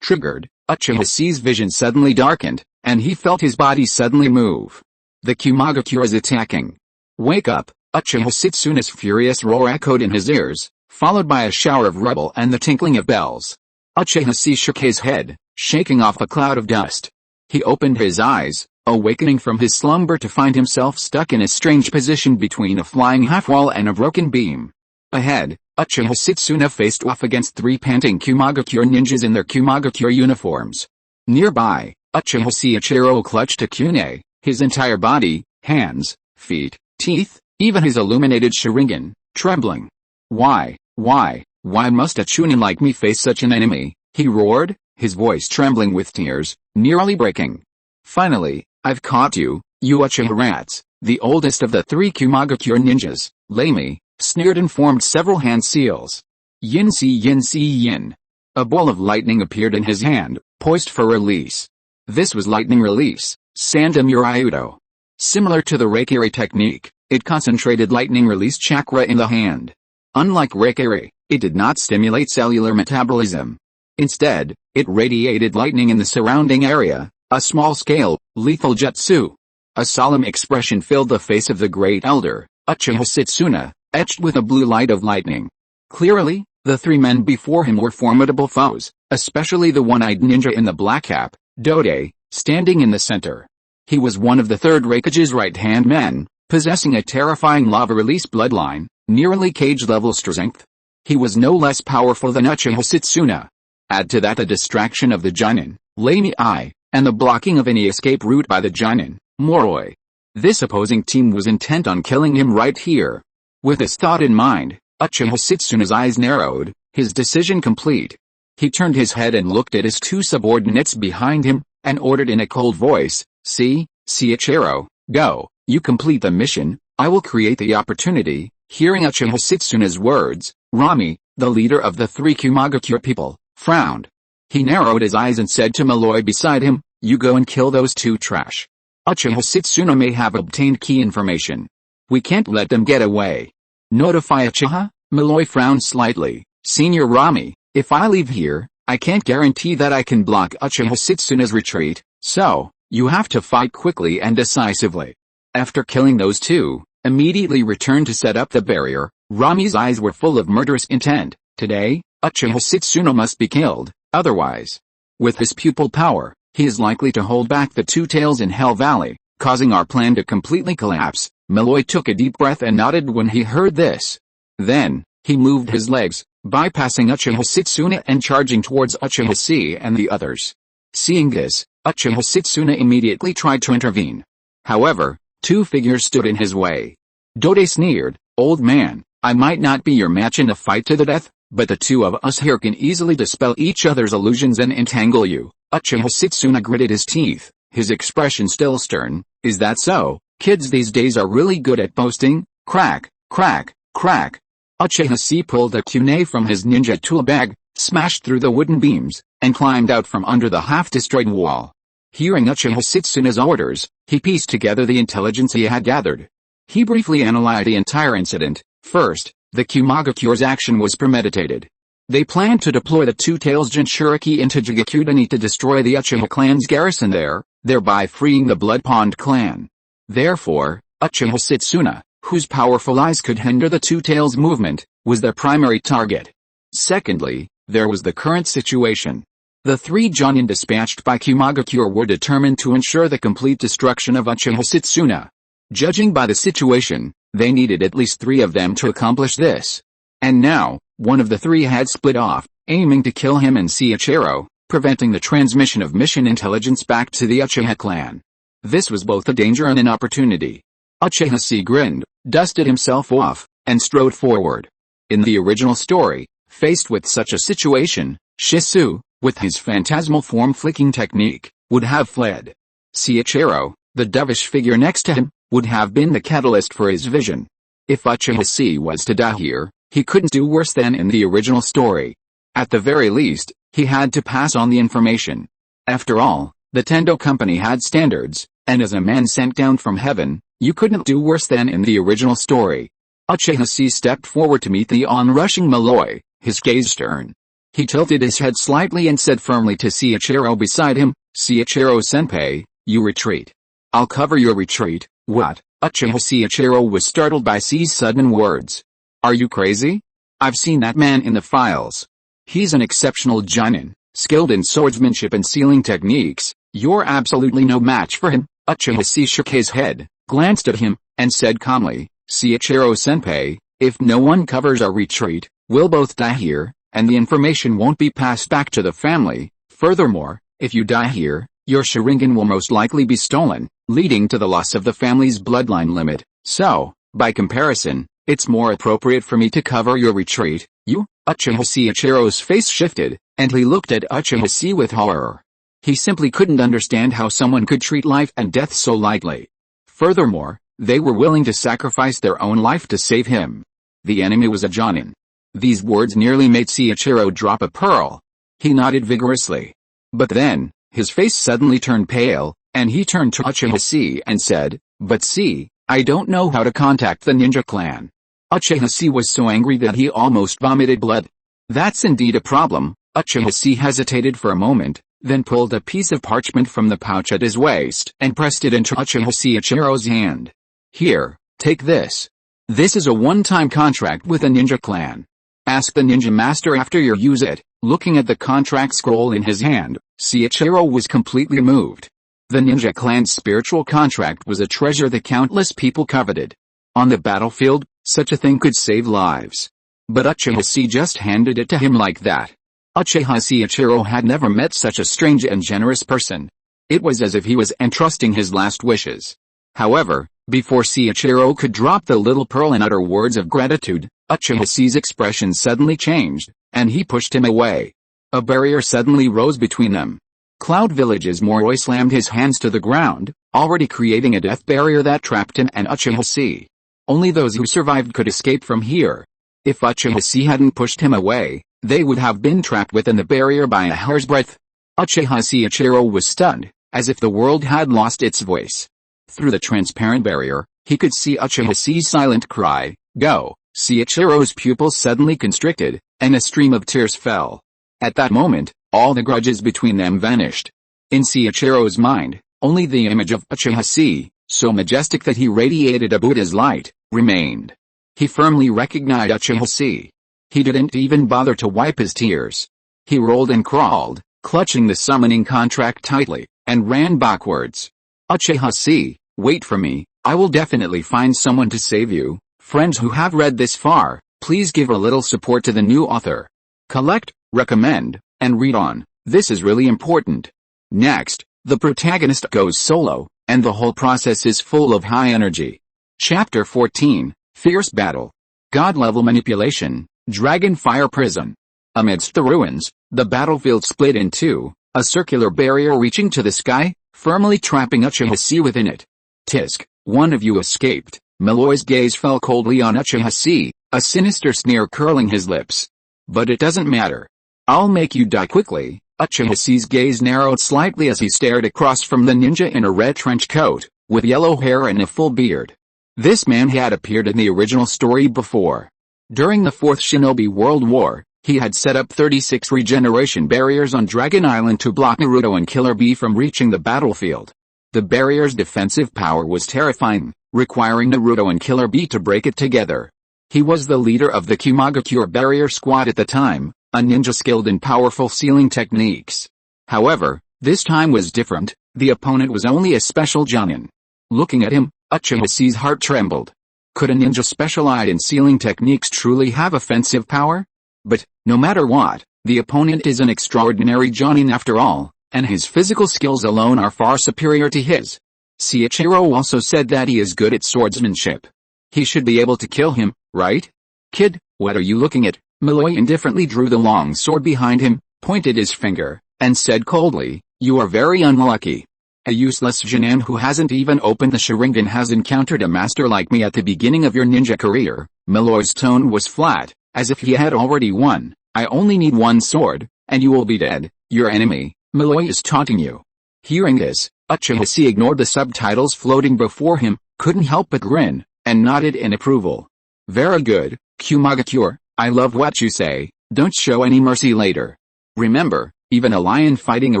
triggered, Uchiha Chi's vision suddenly darkened, and he felt his body suddenly move. The Kumagakure is attacking. Wake up, Uchiha Setsuna's furious roar echoed in his ears, followed by a shower of rubble and the tinkling of bells. Uchiha Chi shook his head, shaking off a cloud of dust. He opened his eyes, awakening from his slumber to find himself stuck in a strange position between a flying half-wall and a broken beam. Ahead, Uchiha Setsuna faced off against three panting Kumagakure ninjas in their Kumagakure uniforms. Nearby, Uchiha Chiichiro clutched a kunai, his entire body, hands, feet, teeth, even his illuminated sharingan, trembling. Why must a chunin like me face such an enemy? He roared, his voice trembling with tears, nearly breaking. Finally, I've caught you, you Uchiha rats. The oldest of the three Kumagakure ninjas, Lamy, sneered and formed several hand seals. Yin yin. A ball of lightning appeared in his hand, poised for release. This was lightning release, Sandamuraiudo. Similar to the Reikiri technique, it concentrated lightning release chakra in the hand. Unlike Reikiri, it did not stimulate cellular metabolism. Instead, it radiated lightning in the surrounding area, a small-scale, lethal jutsu. A solemn expression filled the face of the great elder, Uchiha Setsuna, etched with a blue light of lightning. Clearly, the three men before him were formidable foes, especially the one-eyed ninja in the black cap, Dode, standing in the center. He was one of the third Reikage's right-hand men, possessing a terrifying lava-release bloodline, nearly cage-level strength. He was no less powerful than Uchiha Setsuna. Add to that the distraction of the genin, Lamy Eye, and the blocking of any escape route by the genin, Moroi. This opposing team was intent on killing him right here. With this thought in mind, Uchiha Setsuna's eyes narrowed, his decision complete. He turned his head and looked at his two subordinates behind him, and ordered in a cold voice, Chiichiro, go, you complete the mission, I will create the opportunity. Hearing Uchiha Setsuna's words, Rami, the leader of the three Kumagakure people, frowned. He narrowed his eyes and said to Malloy beside him, you go and kill those two trash. Uchiha Setsuna may have obtained key information. We can't let them get away. Notify Uchiha? Malloy frowned slightly, Senior Rami, if I leave here, I can't guarantee that I can block Uchiha Setsuna's retreat, so, you have to fight quickly and decisively. After killing those two, immediately return to set up the barrier. Rami's eyes were full of murderous intent. Today, Uchiha Setsuna must be killed, otherwise. With his pupil power, he is likely to hold back the Two Tails in Hell Valley, causing our plan to completely collapse. Malloy took a deep breath and nodded when he heard this. Then, he moved his legs, bypassing Uchiha Setsuna and charging towards Uchiha Chi and the others. Seeing this, Uchiha Setsuna immediately tried to intervene. However, two figures stood in his way. Dode sneered, "Old man, I might not be your match in a fight to the death, but the two of us here can easily dispel each other's illusions and entangle you." Uchiha Setsuna gritted his teeth, his expression still stern. "Is that so? Kids these days are really good at boasting." Crack, crack, crack. Uchiha Chi pulled a kunai from his ninja tool bag, smashed through the wooden beams, and climbed out from under the half-destroyed wall. Hearing Uchiha Setsuna's orders, he pieced together the intelligence he had gathered. He briefly analyzed the entire incident. First, the Kumaga-Cure's action was premeditated. They planned to deploy the Two Tails Jinchuriki into Jigakudani to destroy the Uchiha clan's garrison there, thereby freeing the Blood Pond clan. Therefore, Uchiha Setsuna, whose powerful eyes could hinder the Two Tails movement, was their primary target. Secondly, there was the current situation. The three Jonin dispatched by Kumaga-Cure were determined to ensure the complete destruction of Uchiha Setsuna. Judging by the situation, they needed at least three of them to accomplish this. And now, one of the three had split off, aiming to kill him and Seiichiro, preventing the transmission of mission intelligence back to the Uchiha clan. This was both a danger and an opportunity. Uchiha Chi grinned, dusted himself off, and strode forward. In the original story, faced with such a situation, Shisui, with his phantasmal form-flicking technique, would have fled. Seiichiro, the dovish figure next to him, would have been the catalyst for his vision. If Uchiha Chi was to die here, he couldn't do worse than in the original story. At the very least, he had to pass on the information. After all, the Tendo Company had standards, and as a man sent down from heaven, you couldn't do worse than in the original story. Uchiha Chi stepped forward to meet the onrushing Malloy, his gaze stern. He tilted his head slightly and said firmly to Seiichiro beside him, "Seiichiro-senpai, you retreat. I'll cover your retreat." "What?" Uchiha Seiichiro was startled by C's sudden words. "Are you crazy? I've seen that man in the files. He's an exceptional genin, skilled in swordsmanship and sealing techniques. You're absolutely no match for him." Uchiha Chi shook his head, glanced at him, and said calmly, "Seiichiro-senpai, if no one covers our retreat, we'll both die here, and the information won't be passed back to the family. Furthermore, if you die here, your Sharingan will most likely be stolen, leading to the loss of the family's bloodline limit. So, by comparison, it's more appropriate for me to cover your retreat." "You?" Uchiha Seiichiro's face shifted, and he looked at Uchiha Chi with horror. He simply couldn't understand how someone could treat life and death so lightly. Furthermore, they were willing to sacrifice their own life to save him. The enemy was a genin. These words nearly made Seiichiro drop a pearl. He nodded vigorously. But then, his face suddenly turned pale, and he turned to Uchiha Chi and said, "But see, I don't know how to contact the ninja clan." Uchiha Chi was so angry that he almost vomited blood. "That's indeed a problem." Uchiha Chi hesitated for a moment, then pulled a piece of parchment from the pouch at his waist and pressed it into Uchiha Seiichiro's hand. "Here, take this. This is a one-time contract with the ninja clan. Ask the ninja master after you use it." Looking at the contract scroll in his hand, Seiichiro was completely moved. The ninja clan's spiritual contract was a treasure that countless people coveted. On the battlefield, such a thing could save lives. But Uchiha Chi just handed it to him like that. Uchiha Seiichiro had never met such a strange and generous person. It was as if he was entrusting his last wishes. However, before Seiichiro could drop the little pearl and utter words of gratitude, Uchiha Chi's expression suddenly changed, and he pushed him away. A barrier suddenly rose between them. Cloud Village's Moroi slammed his hands to the ground, already creating a death barrier that trapped him and Uchiha Chi. Only those who survived could escape from here. If Uchiha Chi hadn't pushed him away, they would have been trapped within the barrier by a hair's breadth. Uchiha Seiichiro was stunned, as if the world had lost its voice. Through the transparent barrier, he could see Uchiha Chi's silent cry, "Go, Seiichiro's pupils suddenly constricted, and a stream of tears fell. At that moment, all the grudges between them vanished. In Seiichiro's mind, only the image of Uchiha Chi, so majestic that he radiated a Buddha's light, remained. He firmly recognized Uchiha Chi. He didn't even bother to wipe his tears. He rolled and crawled, clutching the summoning contract tightly, and ran backwards. Uchiha Chi, wait for me, I will definitely find someone to save you. Friends who have read this far, please give a little support to the new author. Collect, recommend, and read on, this is really important. Next, the protagonist goes solo, and the whole process is full of high energy. Chapter 14, Fierce Battle. God-level manipulation, Dragon Fire Prison. Amidst the ruins, the battlefield split in two, a circular barrier reaching to the sky, firmly trapping Uchiha Chi within it. Tisk, one of you escaped. Malloy's gaze fell coldly on Uchiha Chi, a sinister sneer curling his lips. But it doesn't matter. I'll make you die quickly. Uchiha Chi's gaze narrowed slightly as he stared across from the ninja in a red trench coat, with yellow hair and a full beard. This man had appeared in the original story before. During the Fourth Shinobi World War, he had set up 36 regeneration barriers on Dragon Island to block Naruto and Killer Bee from reaching the battlefield. The barrier's defensive power was terrifying, requiring Naruto and Killer Bee to break it together. He was the leader of the Kumagakure barrier squad at the time, a ninja skilled in powerful sealing techniques. However, this time was different. The opponent was only a special genin. Looking at him, Uchiha Chi's heart trembled. Could a ninja specialized in sealing techniques truly have offensive power? But, no matter what, the opponent is an extraordinary genin after all, and his physical skills alone are far superior to his. Seiichiro also said that he is good at swordsmanship. He should be able to kill him, right? Kid, what are you looking at? Malloy indifferently drew the long sword behind him, pointed his finger, and said coldly, you are very unlucky. A useless genin who hasn't even opened the Sharingan has encountered a master like me at the beginning of your ninja career. Malloy's tone was flat, as if he had already won. I only need one sword, and you will be dead. Your enemy, Malloy, is taunting you. Hearing this, Uchiha Chi ignored the subtitles floating before him, couldn't help but grin, and nodded in approval. Very good, Kumagakure, I love what you say, don't show any mercy later. Remember, even a lion fighting a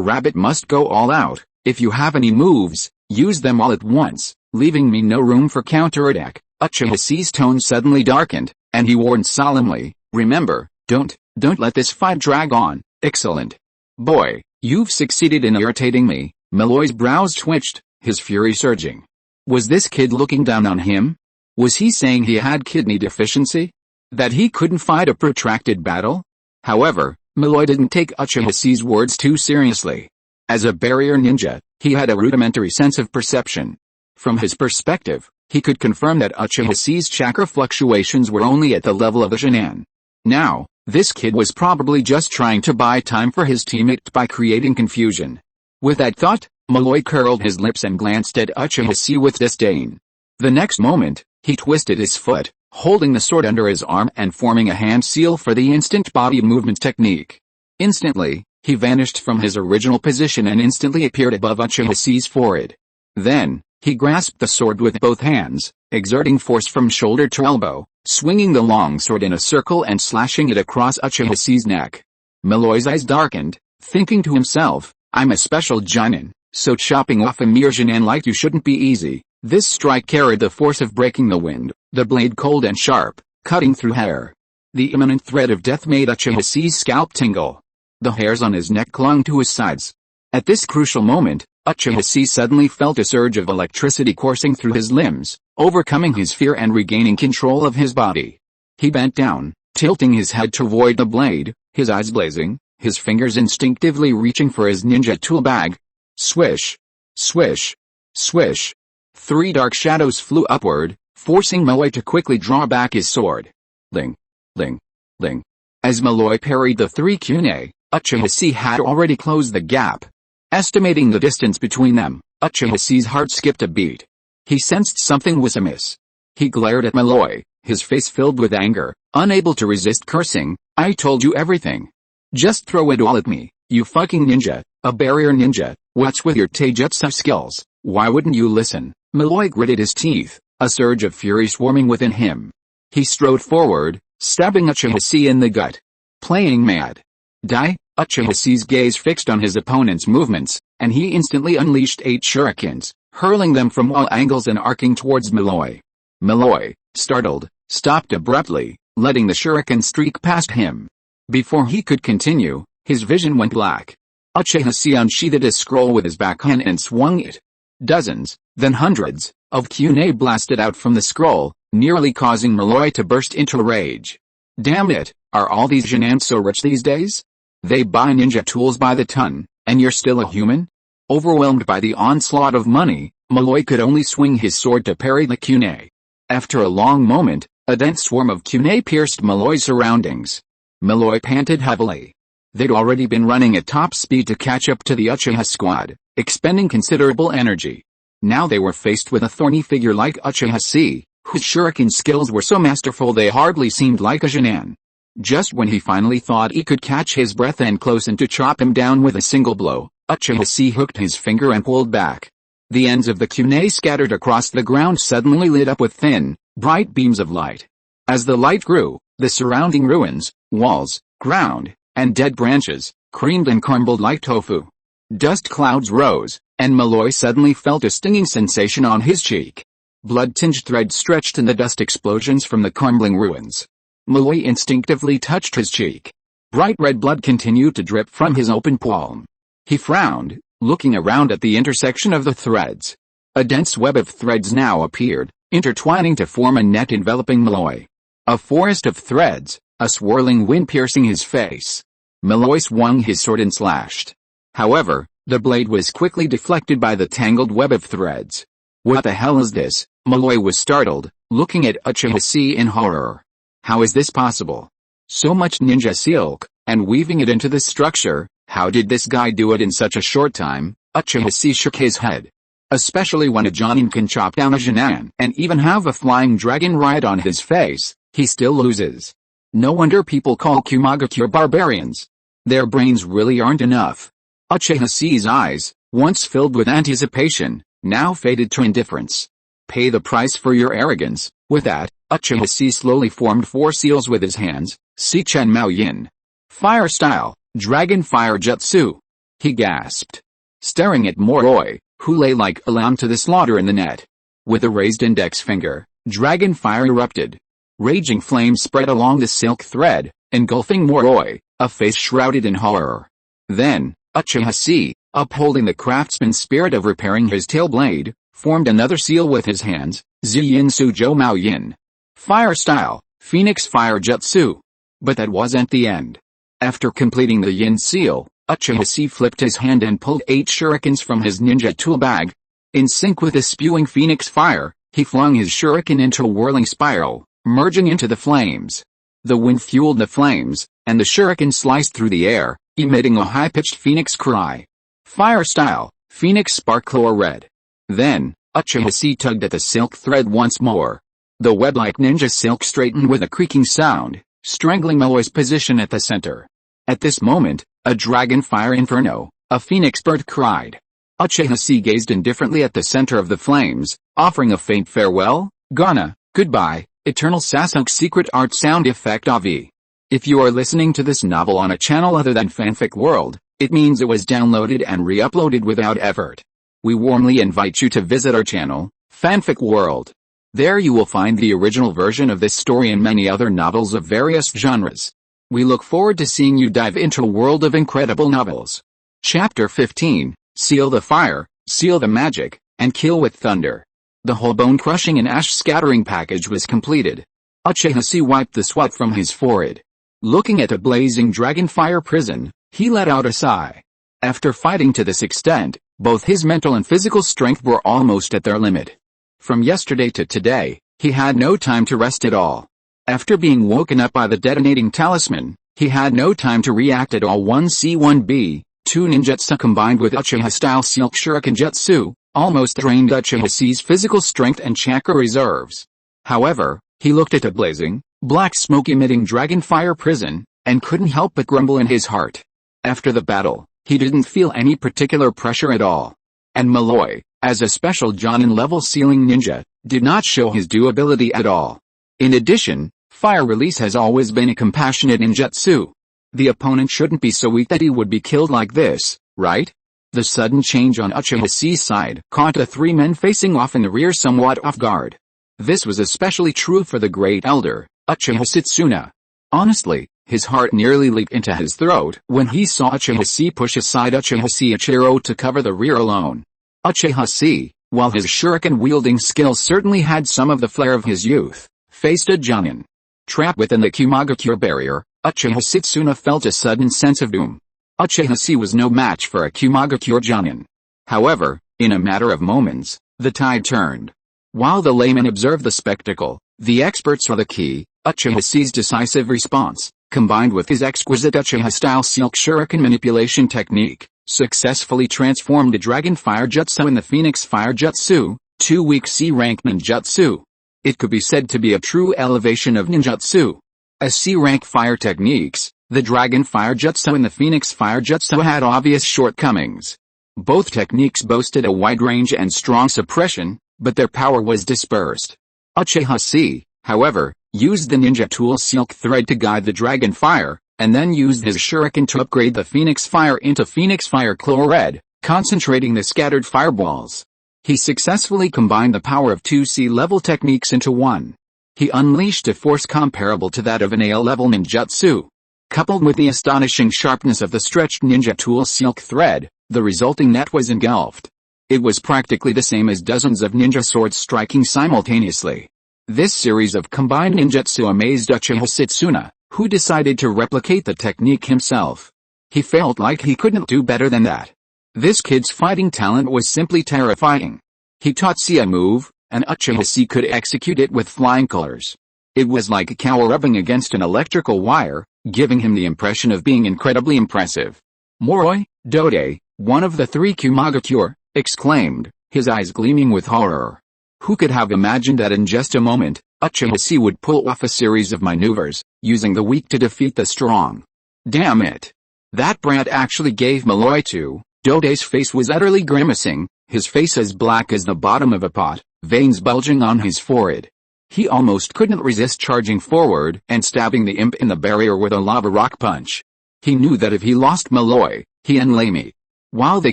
rabbit must go all out. If you have any moves, use them all at once, leaving me no room for counterattack. Uchiha Chi's tone suddenly darkened, and he warned solemnly, remember, don't let this fight drag on. Excellent. Boy, you've succeeded in irritating me. Malloy's brows twitched, his fury surging. Was this kid looking down on him? Was he saying he had kidney deficiency? That he couldn't fight a protracted battle? However, Malloy didn't take Uchiha Chi's words too seriously. As a barrier ninja, he had a rudimentary sense of perception. From his perspective, he could confirm that Uchiha Chi's chakra fluctuations were only at the level of a genin. Now, this kid was probably just trying to buy time for his teammate by creating confusion. With that thought, Malloy curled his lips and glanced at Uchiha Chi with disdain. The next moment, he twisted his foot, holding the sword under his arm and forming a hand seal for the instant body movement technique. Instantly, he vanished from his original position and instantly appeared above Uchiha Chi's forehead. Then, he grasped the sword with both hands, exerting force from shoulder to elbow, swinging the long sword in a circle and slashing it across Uchiha Chi's neck. Malloy's eyes darkened, thinking to himself, I'm a special genin, so chopping off a mere genin like you shouldn't be easy. This strike carried the force of breaking the wind, the blade cold and sharp, cutting through hair. The imminent threat of death made Uchiha Chi's scalp tingle. The hairs on his neck clung to his sides. At this crucial moment, Uchiha Chi suddenly felt a surge of electricity coursing through his limbs, overcoming his fear and regaining control of his body. He bent down, tilting his head to avoid the blade, his eyes blazing, his fingers instinctively reaching for his ninja tool bag. Swish! Swish! Swish! 3 dark shadows flew upward, forcing Malloy to quickly draw back his sword. Ling! Ling! Ling! As Malloy parried the 3 kunai, Uchiha Chi had already closed the gap. Estimating the distance between them, Uchiha Chi's heart skipped a beat. He sensed something was amiss. He glared at Malloy, his face filled with anger, unable to resist cursing. I told you everything. Just throw it all at me, you fucking ninja, a barrier ninja. What's with your taijutsu skills? Why wouldn't you listen? Malloy gritted his teeth, a surge of fury swarming within him. He strode forward, stabbing Uchiha Chi in the gut. Playing mad. Die? Uchiha Chi's gaze fixed on his opponent's movements, and he instantly unleashed 8 shurikens, hurling them from all angles and arcing towards Malloy. Malloy, startled, stopped abruptly, letting the shuriken streak past him. Before he could continue, his vision went black. Uchiha Chi unsheathed a scroll with his backhand and swung it. Dozens, then hundreds, of kunai blasted out from the scroll, nearly causing Malloy to burst into rage. Damn it, are all these genin so rich these days? They buy ninja tools by the ton, and you're still a human? Overwhelmed by the onslaught of money, Malloy could only swing his sword to parry the kunai. After a long moment, a dense swarm of kunai pierced Malloy's surroundings. Malloy panted heavily. They'd already been running at top speed to catch up to the Uchiha squad, expending considerable energy. Now they were faced with a thorny figure like Uchiha Chi, whose shuriken skills were so masterful they hardly seemed like a genin. Just when he finally thought he could catch his breath and close in to chop him down with a single blow, Uchiha Chi hooked his finger and pulled back. The ends of the kunai scattered across the ground suddenly lit up with thin, bright beams of light. As the light grew, the surrounding ruins, walls, ground, and dead branches, creamed and crumbled like tofu. Dust clouds rose, and Malloy suddenly felt a stinging sensation on his cheek. Blood-tinged threads stretched in the dust explosions from the crumbling ruins. Malloy instinctively touched his cheek. Bright red blood continued to drip from his open palm. He frowned, looking around at the intersection of the threads. A dense web of threads now appeared, intertwining to form a net enveloping Malloy. A forest of threads, a swirling wind piercing his face. Malloy swung his sword and slashed. However, the blade was quickly deflected by the tangled web of threads. What the hell is this? Malloy was startled, looking at Uchiha Chi in horror. How is this possible? So much ninja silk, and weaving it into the structure, how did this guy do it in such a short time? Uchiha Chi shook his head. Especially when a jonin can chop down a genin and even have a flying dragon ride on his face, he still loses. No wonder people call Kumagakure barbarians. Their brains really aren't enough. Uchiha Chi's eyes, once filled with anticipation, now faded to indifference. Pay the price for your arrogance. With that, Uchiha Chi slowly formed 4 seals with his hands, Si Chen Mao Yin. Fire style, dragon fire jutsu. He gasped. Staring at Moroi, who lay like a lamb to the slaughter in the net. With a raised index finger, dragon fire erupted. Raging flames spread along the silk thread, engulfing Moroi, a face shrouded in horror. Then, Uchiha Chi, upholding the craftsman's spirit of repairing his tail blade, formed another seal with his hands, Ziyin Suzhou Mao Yin. Fire style, Phoenix Fire Jutsu. But that wasn't the end. After completing the Yin seal, Uchiha Chi flipped his hand and pulled 8 shurikens from his ninja tool bag. In sync with the spewing phoenix fire, he flung his shuriken into a whirling spiral, merging into the flames. The wind fueled the flames, and the shuriken sliced through the air, emitting a high-pitched phoenix cry. Fire style, Phoenix Sparkler Red. Then, Uchiha Chi tugged at the silk thread once more. The web-like ninja silk straightened with a creaking sound, strangling Malloy's position at the center. At this moment, a dragon fire inferno, a phoenix bird cried. Uchiha Chi gazed indifferently at the center of the flames, offering a faint farewell, Gana, goodbye, eternal Sasuke secret art sound effect AV. If you are listening to this novel on a channel other than Fanfic World, it means it was downloaded and re-uploaded without effort. We warmly invite you to visit our channel, Fanfic World. There you will find the original version of this story and many other novels of various genres. We look forward to seeing you dive into a world of incredible novels. Chapter 15, Seal the Fire, Seal the Magic, and Kill with Thunder. The whole bone-crushing and ash-scattering package was completed. Uchiha Chi wiped the sweat from his forehead. Looking at a blazing dragon fire prison, he let out a sigh. After fighting to this extent, both his mental and physical strength were almost at their limit. From yesterday to today, he had no time to rest at all. After being woken up by the detonating talisman, he had no time to react at all. 1C1B, 2 ninjutsu combined with Uchiha-style silk shuriken jutsu, almost drained Uchiha Chi's physical strength and chakra reserves. However, he looked at a blazing, black smoke-emitting dragon fire prison, and couldn't help but grumble in his heart. After the battle, he didn't feel any particular pressure at all. And Malloy, as a special Jonin level sealing ninja, did not show his due ability at all. In addition, fire release has always been a compassionate ninjutsu. The opponent shouldn't be so weak that he would be killed like this, right? The sudden change on Uchiha Chi's side caught the three men facing off in the rear somewhat off guard. This was especially true for the great elder, Uchiha Setsuna. Honestly, his heart nearly leaped into his throat when he saw Uchiha Chi push aside Uchiha Ichiro to cover the rear alone. Uchiha Chi, while his shuriken-wielding skills certainly had some of the flair of his youth, faced a genin. Trapped within the Kumagakure barrier, Uchiha Setsuna felt a sudden sense of doom. Uchiha Chi was no match for a Kumagakure genin. However, in a matter of moments, the tide turned. While the layman observed the spectacle, the experts saw the key. Uchiha Chi's decisive response, combined with his exquisite Uchiha-style silk shuriken manipulation technique, successfully transformed a dragon fire jutsu in the phoenix fire jutsu, 2 weak C-rank ninjutsu. It could be said to be a true elevation of ninjutsu. As C-rank fire techniques, the dragon fire jutsu and the phoenix fire jutsu had obvious shortcomings. Both techniques boasted a wide range and strong suppression, but their power was dispersed. Uchiha Chi, however, used the ninja tool silk thread to guide the dragon fire, and then used his shuriken to upgrade the phoenix fire into phoenix fire claw red, concentrating the scattered fireballs. He successfully combined the power of 2 C-level techniques into one. He unleashed a force comparable to that of an A-level ninjutsu. Coupled with the astonishing sharpness of the stretched ninja tool silk thread, the resulting net was engulfed. It was practically the same as dozens of ninja swords striking simultaneously. This series of combined ninjutsu amazed Uchiha Setsuna, who decided to replicate the technique himself. He felt like he couldn't do better than that. This kid's fighting talent was simply terrifying. He taught Chi a move, and Uchiha Chi could execute it with flying colors. It was like a cow rubbing against an electrical wire, giving him the impression of being incredibly impressive. Moroi, Dode, one of the three Kumagakure, exclaimed, his eyes gleaming with horror. Who could have imagined that in just a moment, Uchiha Chi would pull off a series of maneuvers, using the weak to defeat the strong? Damn it! That brat actually gave Malloy to. Dode's face was utterly grimacing, his face as black as the bottom of a pot, veins bulging on his forehead. He almost couldn't resist charging forward and stabbing the imp in the barrier with a lava rock punch. He knew that if he lost Malloy, he and Lamy, while they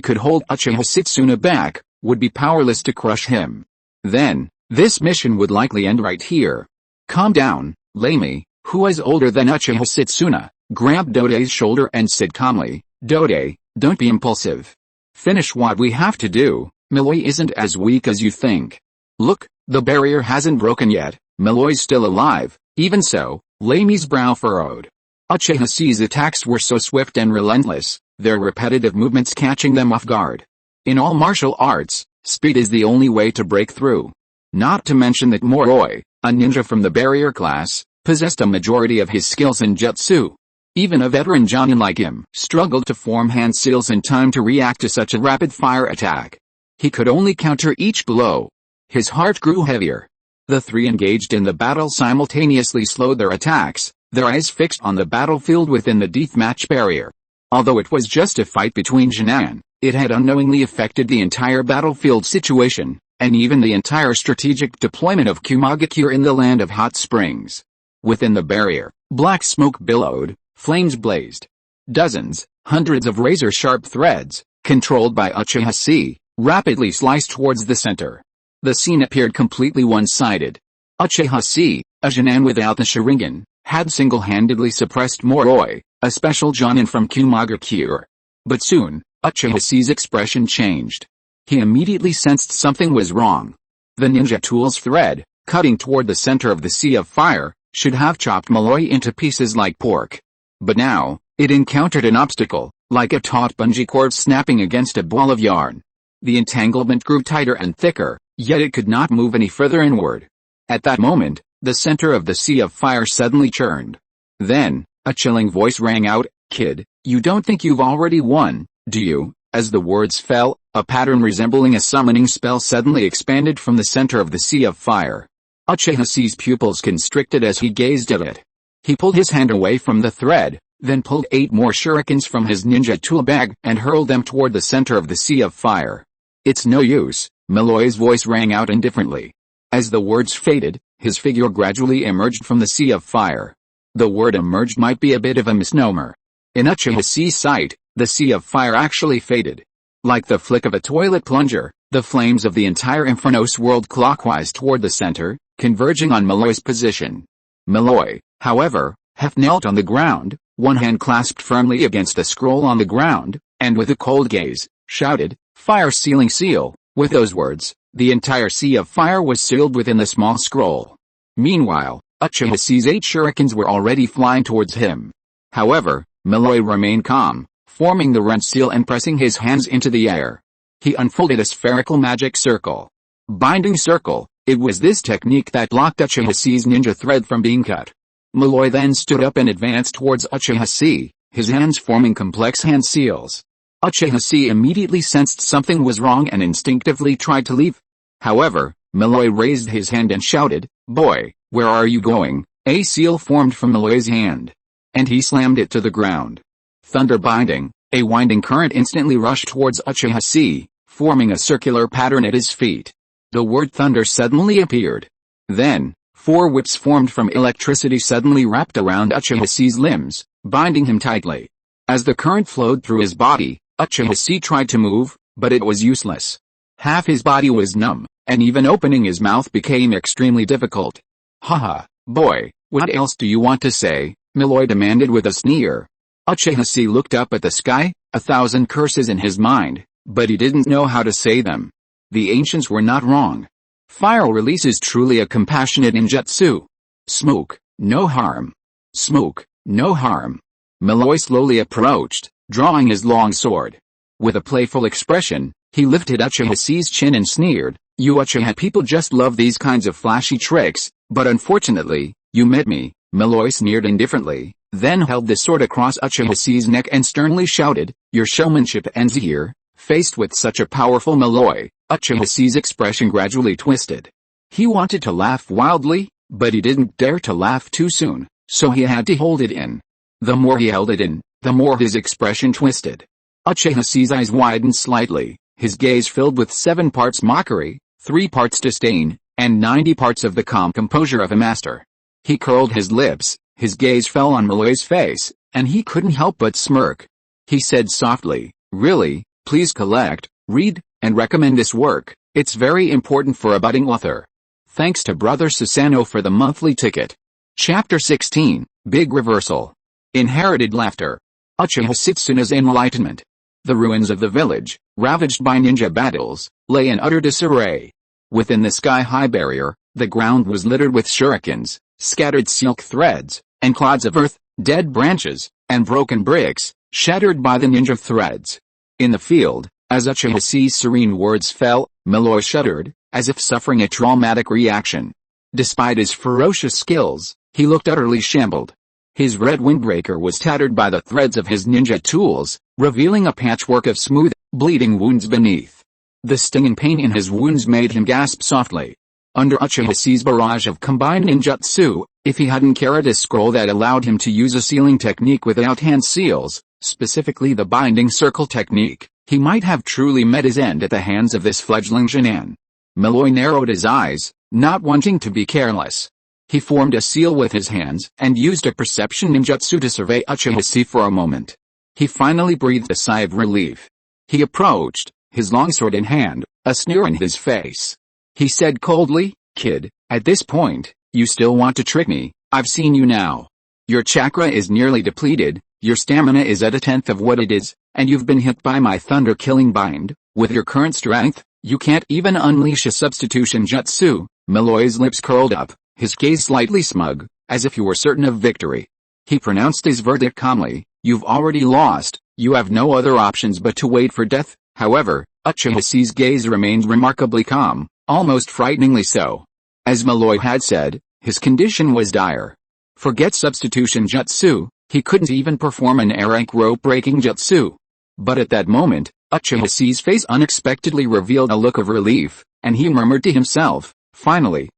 could hold Uchiha Setsuna back, would be powerless to crush him. Then, this mission would likely end right here. Calm down, Lamy, who was older than Uchiha Setsuna, grabbed Dode's shoulder and said calmly, Dode, don't be impulsive. Finish what we have to do. Malloy isn't as weak as you think. Look, the barrier hasn't broken yet, Malloy's still alive. Even so, Lamy's brow furrowed. Uchiha Chi's attacks were so swift and relentless, their repetitive movements catching them off guard. In all martial arts, speed is the only way to break through. Not to mention that Moroi, a ninja from the barrier class, possessed a majority of his skills in jutsu. Even a veteran jonin like him struggled to form hand seals in time to react to such a rapid-fire attack. He could only counter each blow. His heart grew heavier. The three engaged in the battle simultaneously slowed their attacks, their eyes fixed on the battlefield within the deathmatch barrier. Although it was just a fight between genin, it had unknowingly affected the entire battlefield situation, and even the entire strategic deployment of Kumagakure in the land of hot springs. Within the barrier, black smoke billowed, flames blazed. Dozens, hundreds of razor-sharp threads, controlled by Uchiha Chi, rapidly sliced towards the center. The scene appeared completely one-sided. Uchiha Chi, a genin without the Sharingan, had single-handedly suppressed Moroi, a special jonin from Kumagakure. But soon, Uchiha Chi's expression changed. He immediately sensed something was wrong. The ninja tool's thread, cutting toward the center of the sea of fire, should have chopped Malloy into pieces like pork. But now, it encountered an obstacle, like a taut bungee cord snapping against a ball of yarn. The entanglement grew tighter and thicker, yet it could not move any further inward. At that moment, the center of the sea of fire suddenly churned. Then, a chilling voice rang out, "Kid, you don't think you've already won, do you?" As the words fell, a pattern resembling a summoning spell suddenly expanded from the center of the sea of fire. Uchiha Chi's pupils constricted as he gazed at it. He pulled his hand away from the thread, then pulled 8 more shurikens from his ninja tool bag and hurled them toward the center of the sea of fire. "It's no use," Malloy's voice rang out indifferently. As the words faded, his figure gradually emerged from the sea of fire. The word emerged might be a bit of a misnomer. In Uchiha Chi's sight, the sea of fire actually faded. Like the flick of a toilet plunger, the flames of the entire Inferno swirled clockwise toward the center, converging on Malloy's position. Malloy, however, half knelt on the ground, one hand clasped firmly against the scroll on the ground, and with a cold gaze, shouted, "Fire sealing seal." With those words, the entire sea of fire was sealed within the small scroll. Meanwhile, Uchiha Chi's 8 shurikens were already flying towards him. However, Malloy remained calm, forming the rent seal and pressing his hands into the air. He unfolded a spherical magic circle. Binding circle, it was this technique that blocked Uchiha Chi's ninja thread from being cut. Malloy then stood up and advanced towards Uchiha Chi, his hands forming complex hand seals. Uchiha Chi immediately sensed something was wrong and instinctively tried to leave. However, Malloy raised his hand and shouted, "Boy, where are you going?" A seal formed from Malloy's hand, and he slammed it to the ground. Thunder binding, a winding current instantly rushed towards Uchiha Chi, forming a circular pattern at his feet. The word thunder suddenly appeared. Then, 4 whips formed from electricity suddenly wrapped around Uchiha Chi's limbs, binding him tightly. As the current flowed through his body, Uchiha Chi tried to move, but it was useless. Half his body was numb, and even opening his mouth became extremely difficult. "Haha, boy, what else do you want to say?" Malloy demanded with a sneer. Uchiha Chi looked up at the sky, 1,000 curses in his mind, but he didn't know how to say them. The ancients were not wrong. Fire release is truly a compassionate ninjutsu. Smoke, no harm. Smoke, no harm. Malloy slowly approached, drawing his long sword. With a playful expression, he lifted Uchiha Chi's chin and sneered, "You Uchiha people just love these kinds of flashy tricks, but unfortunately, you met me." Malloy sneered indifferently, then held the sword across Uchiha Chi's neck and sternly shouted, "Your showmanship ends here." Faced with such a powerful Malloy, Uchiha Chi's expression gradually twisted. He wanted to laugh wildly, but he didn't dare to laugh too soon, so he had to hold it in. The more he held it in, the more his expression twisted. Uchiha Chi's eyes widened slightly, his gaze filled with 7 parts mockery, 3 parts disdain, and 90 parts of the calm composure of a master. He curled his lips, his gaze fell on Malloy's face, and he couldn't help but smirk. He said softly, "Really, please collect, read, and recommend this work. It's very important for a budding author. Thanks to Brother Susano for the monthly ticket." Chapter 16, Big Reversal. Inherited Laughter. Uchiha Setsuna's Enlightenment. The ruins of the village, ravaged by ninja battles, lay in utter disarray. Within the sky-high barrier, the ground was littered with shurikens, scattered silk threads, and clods of earth, dead branches, and broken bricks, shattered by the ninja threads. In the field, as Uchiha Chi's serene words fell, Malloy shuddered, as if suffering a traumatic reaction. Despite his ferocious skills, he looked utterly shambled. His red windbreaker was tattered by the threads of his ninja tools, revealing a patchwork of smooth, bleeding wounds beneath. The stinging pain in his wounds made him gasp softly. Under Uchiha Chi's barrage of combined ninjutsu, if he hadn't carried a scroll that allowed him to use a sealing technique without hand seals, specifically the binding circle technique, he might have truly met his end at the hands of this fledgling genin. Malloy narrowed his eyes, not wanting to be careless. He formed a seal with his hands and used a perception ninjutsu to survey Uchiha Chi for a moment. He finally breathed a sigh of relief. He approached, his longsword in hand, a sneer in his face. He said coldly, "Kid, at this point, you still want to trick me? I've seen you now. Your chakra is nearly depleted, your stamina is at 1/10 of what it is, and you've been hit by my thunder-killing bind. With your current strength, you can't even unleash a substitution jutsu." Malloy's lips curled up, his gaze slightly smug, as if he were certain of victory. He pronounced his verdict calmly, "You've already lost, you have no other options but to wait for death." However, Uchiha Chi's gaze remained remarkably calm, almost frighteningly so. As Malloy had said, his condition was dire. Forget substitution jutsu, he couldn't even perform an A-rank rope-breaking jutsu. But at that moment, Uchiha Chi's face unexpectedly revealed a look of relief, and he murmured to himself, Finally,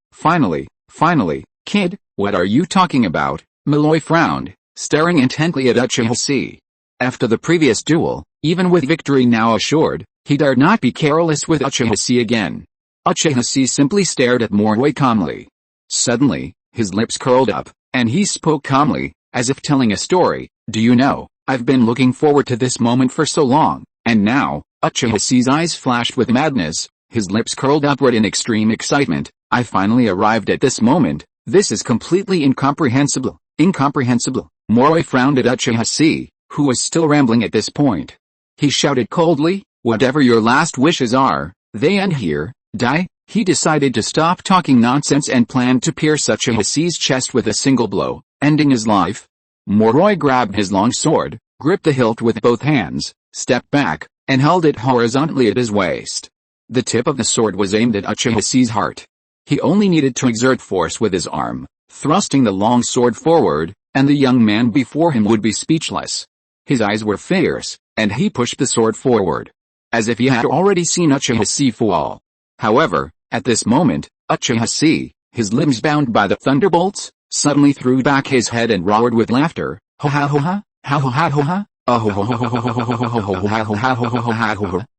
kid, what are you talking about?" Malloy frowned, staring intently at Uchiha Chi. After the previous duel, even with victory now assured, he dared not be careless with Uchiha Chi again. Uchiha Chi simply stared at Malloy calmly. Suddenly, his lips curled up, and he spoke calmly, as if telling a story. Do you know, I've been looking forward to this moment for so long, and now, Uchiha's eyes flashed with madness, his lips curled upward in extreme excitement. I finally arrived at this moment. This is completely incomprehensible. Incomprehensible. Moroi frowned at Uchiha, who was still rambling at this point. He shouted coldly, whatever your last wishes are, they end here. Die. He decided to stop talking nonsense and planned to pierce Uchiha's chest with a single blow, ending his life. Moroi grabbed his long sword, gripped the hilt with both hands, stepped back, and held it horizontally at his waist. The tip of the sword was aimed at Uchiha's heart. He only needed to exert force with his arm, thrusting the long sword forward, and the young man before him would be speechless. His eyes were fierce, and he pushed the sword forward, as if he had already seen Uchiha fall. However, at this moment, Uchiha, his limbs bound by the thunderbolts, suddenly threw back his head and roared with laughter. Ha ha ha ha, ha ha ha ha, ha.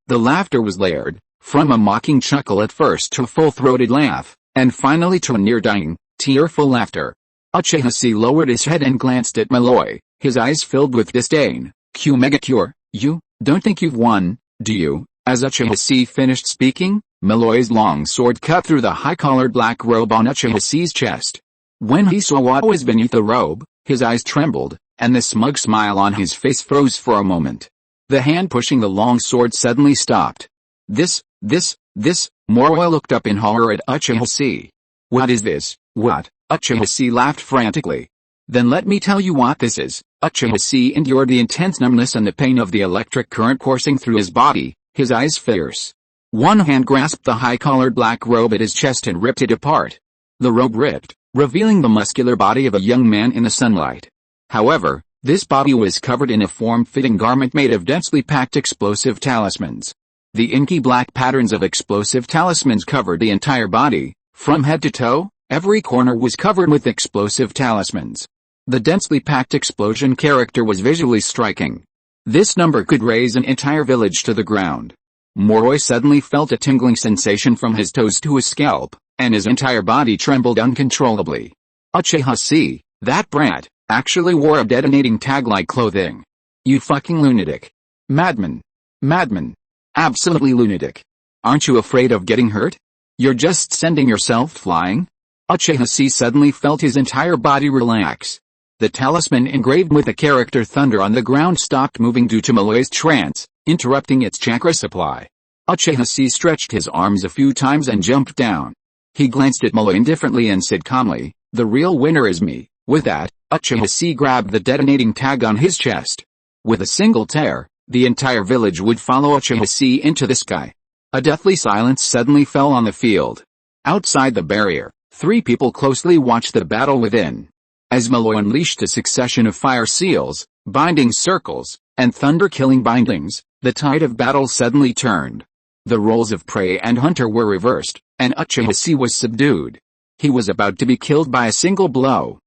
The laughter was layered, from a mocking chuckle at first to a full-throated laugh, and finally to a near-dying, tearful laughter. Uchiha lowered his head and glanced at Moroi, his eyes filled with disdain. Q Megacure, you don't think you've won, do you? As Uchiha finished speaking, Moroi's long sword cut through the high-collared black robe on Uchiha's chest. When he saw what was beneath the robe, his eyes trembled, and the smug smile on his face froze for a moment. The hand pushing the long sword suddenly stopped. This, Moroi looked up in horror at Uchiha. What is this? What? Uchiha laughed frantically. Then let me tell you what this is. Uchiha endured the intense numbness and the pain of the electric current coursing through his body, his eyes fierce. One hand grasped the high-collared black robe at his chest and ripped it apart. The robe ripped, revealing the muscular body of a young man in the sunlight. However, this body was covered in a form-fitting garment made of densely packed explosive talismans. The inky black patterns of explosive talismans covered the entire body, from head to toe. Every corner was covered with explosive talismans. The densely packed explosion character was visually striking. This number could raise an entire village to the ground. Moroi suddenly felt a tingling sensation from his toes to his scalp, and his entire body trembled uncontrollably. Uchiha, that brat, actually wore a detonating tag like clothing. You fucking lunatic. Madman. Madman. Absolutely lunatic. Aren't you afraid of getting hurt? You're just sending yourself flying? Uchiha suddenly felt his entire body relax. The talisman engraved with the character thunder on the ground stopped moving due to Moroi's trance, interrupting its chakra supply. Uchiha stretched his arms a few times and jumped down. He glanced at Moroi indifferently and said calmly, the real winner is me. With that, Uchiha grabbed the detonating tag on his chest. With a single tear, the entire village would follow Uchiha into the sky. A deathly silence suddenly fell on the field. Outside the barrier, 3 people closely watched the battle within. As Moroi unleashed a succession of fire seals, binding circles, and thunder-killing bindings, the tide of battle suddenly turned. The roles of prey and hunter were reversed, and Uchiha was subdued. He was about to be killed by a single blow.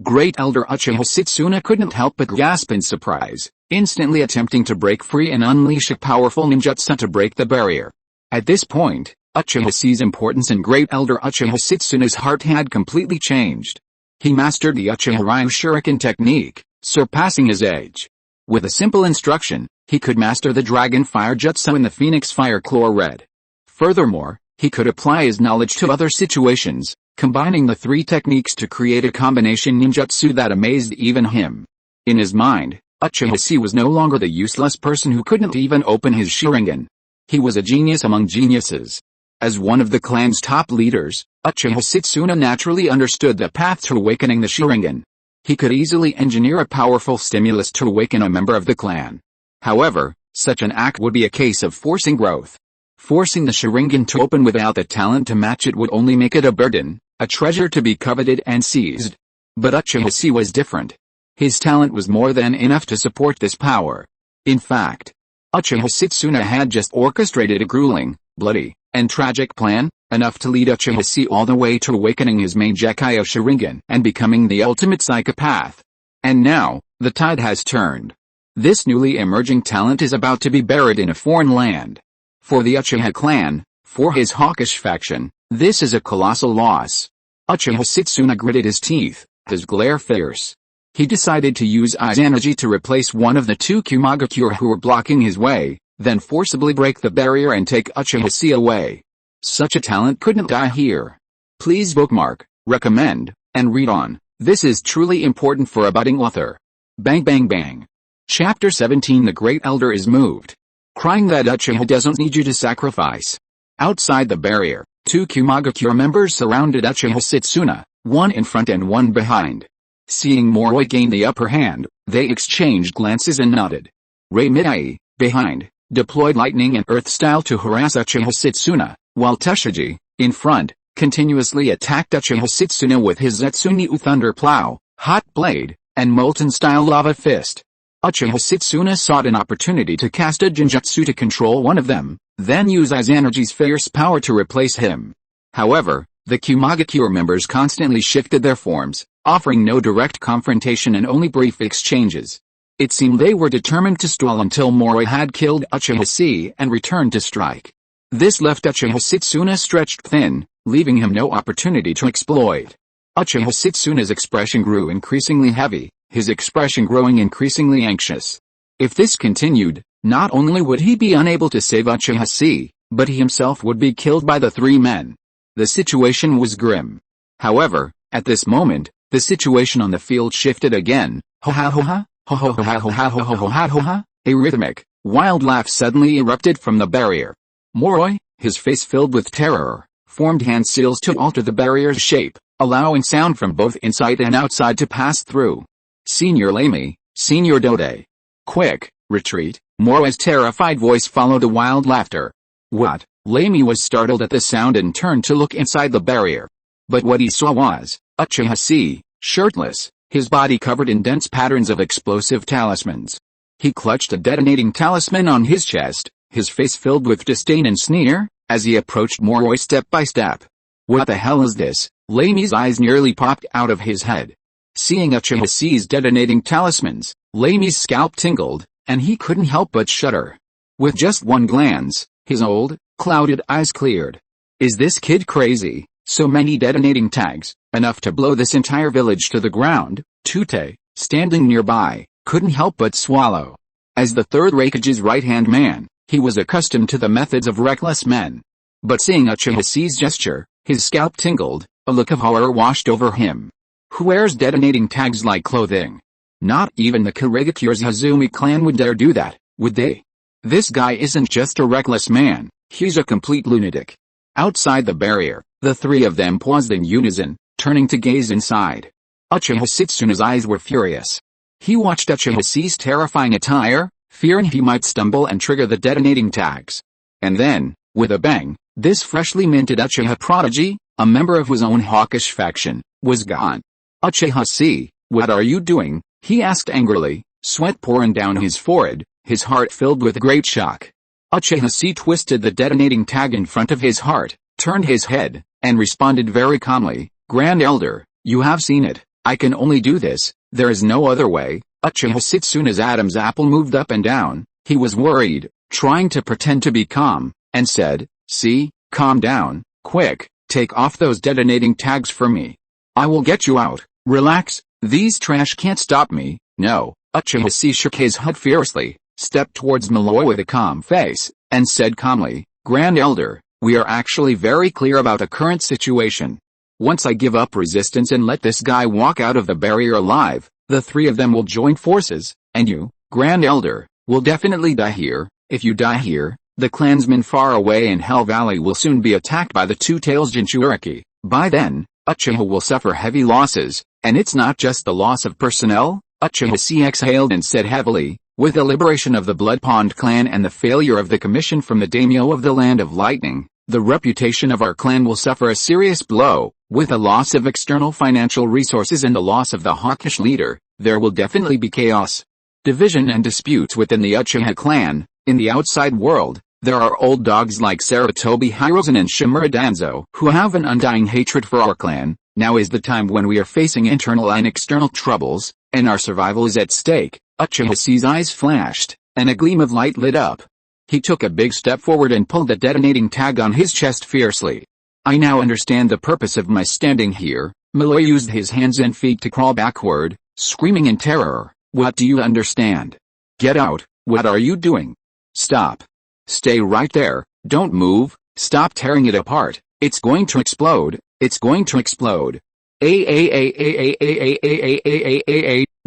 Great Elder Uchiha Setsuna couldn't help but gasp in surprise, instantly attempting to break free and unleash a powerful ninjutsu to break the barrier. At this point, Uchiha's importance in Great Elder Uchiha Setsuna's heart had completely changed. He mastered the Uchiha Ryu Shuriken technique, surpassing his age. With a simple instruction, he could master the Dragon Fire Jutsu and the Phoenix Fire Claw Red. Furthermore, he could apply his knowledge to other situations, combining the 3 techniques to create a combination ninjutsu that amazed even him. In his mind, Uchiha was no longer the useless person who couldn't even open his Sharingan. He was a genius among geniuses. As one of the clan's top leaders, Uchiha Setsuna naturally understood the path to awakening the Sharingan. He could easily engineer a powerful stimulus to awaken a member of the clan. However, such an act would be a case of forcing growth. Forcing the Sharingan to open without the talent to match it would only make it a burden, a treasure to be coveted and seized. But Uchiha was different. His talent was more than enough to support this power. In fact, Uchiha Setsuna had just orchestrated a grueling, bloody, and tragic plan, enough to lead Uchiha all the way to awakening his main Gekyo Sharingan and becoming the ultimate psychopath. And now, the tide has turned. This newly emerging talent is about to be buried in a foreign land. For the Uchiha clan, for his Hokage faction, this is a colossal loss. Uchiha Setsuna gritted his teeth, his glare fierce. He decided to use I's energy to replace one of the two Kumagakure who were blocking his way, then forcibly break the barrier and take Uchiha Chi away. Such a talent couldn't die here. Please bookmark, recommend, and read on. This is truly important for a budding author. Bang bang bang. Chapter 17. The Great Elder is moved. Crying that Uchiha doesn't need you to sacrifice. Outside the barrier, two Kumagakure members surrounded Uchiha Setsuna, one in front and one behind. Seeing Moroi gain the upper hand, they exchanged glances and nodded. Rei Midai, behind, deployed lightning and earth style to harass Uchiha Setsuna, while Tsushiji, in front, continuously attacked Uchiha Setsuna with his Zetsunyu Thunder Plow, Hot Blade, and Molten Style Lava Fist. Uchiha Setsuna sought an opportunity to cast a Genjutsu to control one of them, then use Izanagi's fierce power to replace him. However, the Kumagakure members constantly shifted their forms, offering no direct confrontation and only brief exchanges. It seemed they were determined to stall until Moroi had killed Uchiha Chi and returned to strike. This left Uchiha Setsuna stretched thin, leaving him no opportunity to exploit. Uchiha Setsuna's expression grew increasingly heavy, his expression growing increasingly anxious. If this continued, not only would he be unable to save Uchiha Chi, but he himself would be killed by the three men. The situation was grim. However, at this moment, the situation on the field shifted again. Ho ha ho ha, ho ho ho ha ho ha ho ho ho ha ho ha. A rhythmic, wild laugh suddenly erupted from the barrier. Moroi, his face filled with terror, formed hand seals to alter the barrier's shape, allowing sound from both inside and outside to pass through. Senior Lamy, Senior Dode. Quick, retreat. Moroi's terrified voice followed the wild laughter. What? Lamy was startled at the sound and turned to look inside the barrier. But what he saw was Uchiha Chi, shirtless, his body covered in dense patterns of explosive talismans. He clutched a detonating talisman on his chest, his face filled with disdain and sneer, as he approached Moroi step by step. What the hell is this? Lamy's eyes nearly popped out of his head. Seeing Uchiha Chi's detonating talismans, Lamy's scalp tingled, and he couldn't help but shudder. With just one glance, his old, clouded eyes cleared. Is this kid crazy? So many detonating tags, enough to blow this entire village to the ground. Tute, standing nearby, couldn't help but swallow. As the third Hokage's right-hand man, he was accustomed to the methods of reckless men. But seeing Uchiha Chi's gesture, his scalp tingled, a look of horror washed over him. Who wears detonating tags like clothing? Not even the Kirigakure's Hazumi clan would dare do that, would they? This guy isn't just a reckless man, he's a complete lunatic. Outside the barrier, the three of them paused in unison, turning to gaze inside. Uchiha Setsuna's eyes were furious. He watched Uchiha Chi's terrifying attire, fearing he might stumble and trigger the detonating tags. And then, with a bang, this freshly minted Uchiha prodigy, a member of his own hawkish faction, was gone. Uchiha Chi, what are you doing? He asked angrily, sweat pouring down his forehead, his heart filled with great shock. Uchiha Chi twisted the detonating tag in front of his heart, turned his head, and responded very calmly, Grand Elder, you have seen it, I can only do this, there is no other way. Uchiha Setsuna's Adam's apple moved up and down, he was worried, trying to pretend to be calm, and said, see, calm down, quick, take off those detonating tags for me. I will get you out, relax, these trash can't stop me, no. Uchiha Chi shook his head fiercely, stepped towards Moroi with a calm face, and said calmly, Grand Elder, we are actually very clear about the current situation. Once I give up resistance and let this guy walk out of the barrier alive, the three of them will join forces, and you, Grand Elder, will definitely die here. If you die here, the clansmen far away in Hell Valley will soon be attacked by the Two-Tails Jinchuriki. By then, Uchiha will suffer heavy losses, and it's not just the loss of personnel. Uchiha Chi exhaled and said heavily, with the liberation of the Blood Pond clan and the failure of the commission from the daimyo of the Land of Lightning, the reputation of our clan will suffer a serious blow. With the loss of external financial resources and the loss of the hawkish leader, there will definitely be chaos, division and disputes within the Uchiha clan. In the outside world, there are old dogs like Sarutobi Hirozen and Shimura Danzo who have an undying hatred for our clan. Now is the time when we are facing internal and external troubles, and our survival is at stake. Uchiha Chi's eyes flashed, and a gleam of light lit up. He took a big step forward and pulled the detonating tag on his chest fiercely. I now understand the purpose of my standing here. Malloy used his hands and feet to crawl backward, screaming in terror. What do you understand? Get out, what are you doing? Stop. Stay right there, don't move, stop tearing it apart, it's going to explode, it's going to explode.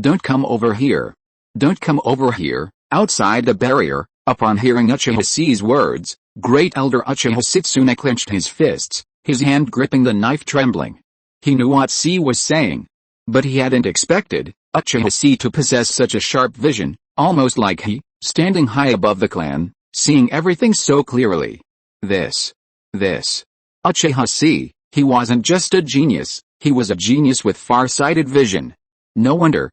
Don't come over here. Don't come over here. Outside the barrier, upon hearing Uchiha Chi's words, Great Elder Uchiha Setsuna clenched his fists, his hand gripping the knife trembling. He knew what Chi was saying. But he hadn't expected Uchiha Chi to possess such a sharp vision, almost like he, standing high above the clan, seeing everything so clearly. This. Uchiha Chi, he wasn't just a genius, he was a genius with far-sighted vision. No wonder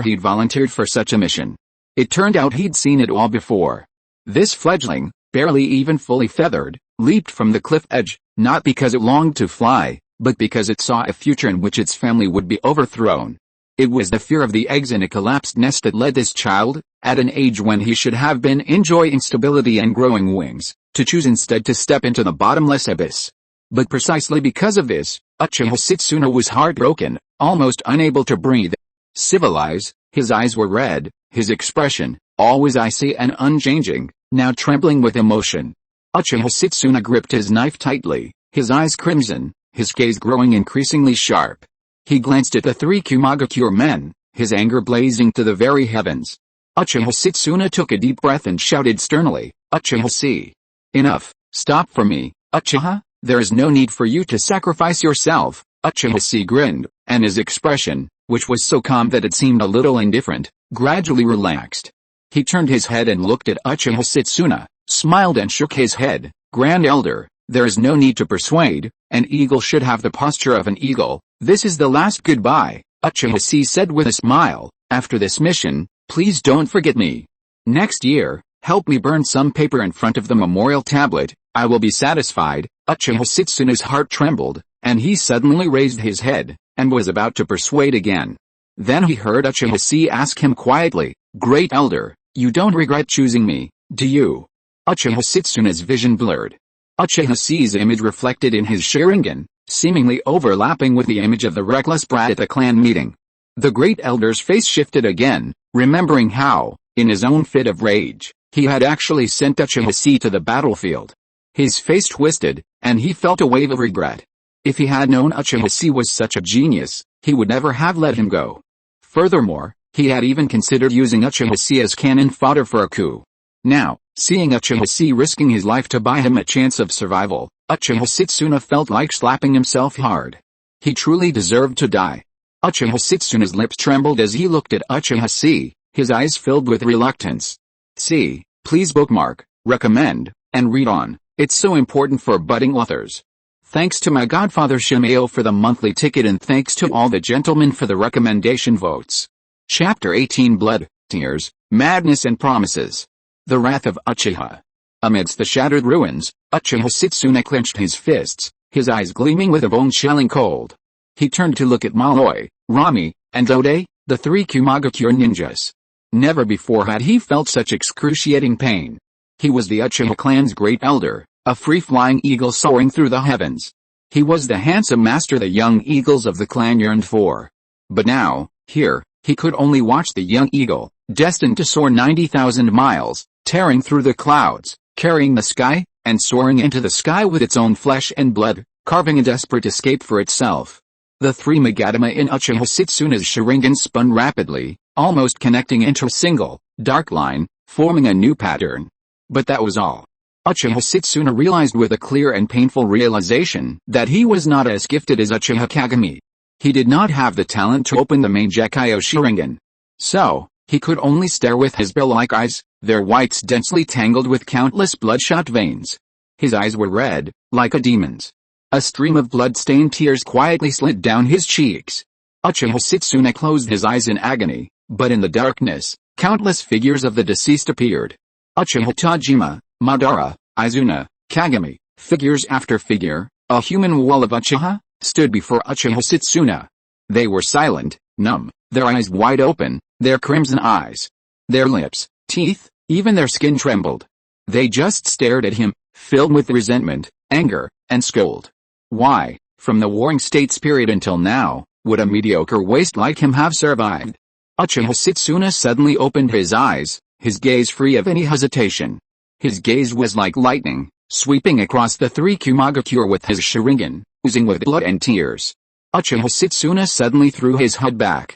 he'd volunteered for such a mission. It turned out he'd seen it all before. This fledgling, barely even fully feathered, leaped from the cliff edge, not because it longed to fly, but because it saw a future in which its family would be overthrown. It was the fear of the eggs in a collapsed nest that led this child, at an age when he should have been enjoying stability and growing wings, to choose instead to step into the bottomless abyss. But precisely because of this, Uchiha Setsuna was heartbroken, almost unable to breathe. Civilize, his eyes were red, his expression, always icy and unchanging, now trembling with emotion. Uchiha Setsuna gripped his knife tightly, his eyes crimson, his gaze growing increasingly sharp. He glanced at the three Kumagakure men, his anger blazing to the very heavens. Uchiha Setsuna took a deep breath and shouted sternly, Uchiha Chi. Enough, stop for me, Uchiha, there is no need for you to sacrifice yourself. Uchiha Chi grinned, and his expression, which was so calm that it seemed a little indifferent, gradually relaxed. He turned his head and looked at Uchiha Setsuna, smiled and shook his head. Grand Elder, there is no need to persuade, an eagle should have the posture of an eagle. This is the last goodbye, Uchiha Chi said with a smile. After this mission, please don't forget me. Next year, help me burn some paper in front of the memorial tablet, I will be satisfied. Uchiha Setsuna's heart trembled, and he suddenly raised his head, and was about to persuade again. Then he heard Uchiha Chi ask him quietly, Great Elder, you don't regret choosing me, do you? Uchiha Setsuna's vision blurred. Uchiha Chi's image reflected in his Sharingan, seemingly overlapping with the image of the reckless brat at the clan meeting. The Great Elder's face shifted again, remembering how, in his own fit of rage, he had actually sent Uchiha Chi to the battlefield. His face twisted, and he felt a wave of regret. If he had known Uchiha Chi was such a genius, he would never have let him go. Furthermore, he had even considered using Uchiha Chi as cannon fodder for a coup. Now, seeing Uchiha Chi risking his life to buy him a chance of survival, Uchiha Setsuna felt like slapping himself hard. He truly deserved to die. Uchiha Setsuna's lips trembled as he looked at Uchiha Chi, his eyes filled with reluctance. Chi, please bookmark, recommend, and read on. It's so important for budding authors. Thanks to my godfather Shimeo for the monthly ticket and thanks to all the gentlemen for the recommendation votes. Chapter 18 Blood, Tears, Madness and Promises. The Wrath of Uchiha. Amidst the shattered ruins, Uchiha Setsuna clenched his fists, his eyes gleaming with a bone-chilling cold. He turned to look at Malloy, Rami, and Ode, the three Kumagakure ninjas. Never before had he felt such excruciating pain. He was the Uchiha clan's great elder, a free-flying eagle soaring through the heavens. He was the handsome master the young eagles of the clan yearned for. But now, here, he could only watch the young eagle, destined to soar 90,000 miles, tearing through the clouds, carrying the sky, and soaring into the sky with its own flesh and blood, carving a desperate escape for itself. The three Magatama in Uchiha Setsuna's Sharingan spun rapidly, almost connecting into a single, dark line, forming a new pattern. But that was all. Uchiha Setsuna realized with a clear and painful realization that he was not as gifted as Uchiha Kagami. He did not have the talent to open the main Gekyo Sharingan. So, he could only stare with his bell-like eyes, their whites densely tangled with countless bloodshot veins. His eyes were red, like a demon's. A stream of blood-stained tears quietly slid down his cheeks. Uchiha Setsuna closed his eyes in agony, but in the darkness, countless figures of the deceased appeared. Uchiha Tajima, Madara, Izuna, Kagami, figures after figure, a human wall of Uchiha, stood before Uchiha Setsuna. They were silent, numb, their eyes wide open, their crimson eyes. Their lips, teeth, even their skin trembled. They just stared at him, filled with resentment, anger, and scold. Why, from the Warring States period until now, would a mediocre waste like him have survived? Uchiha Setsuna suddenly opened his eyes, his gaze free of any hesitation. His gaze was like lightning, sweeping across the three Kumagakure with his Sharingan, oozing with blood and tears. Uchiha Setsuna suddenly threw his head back.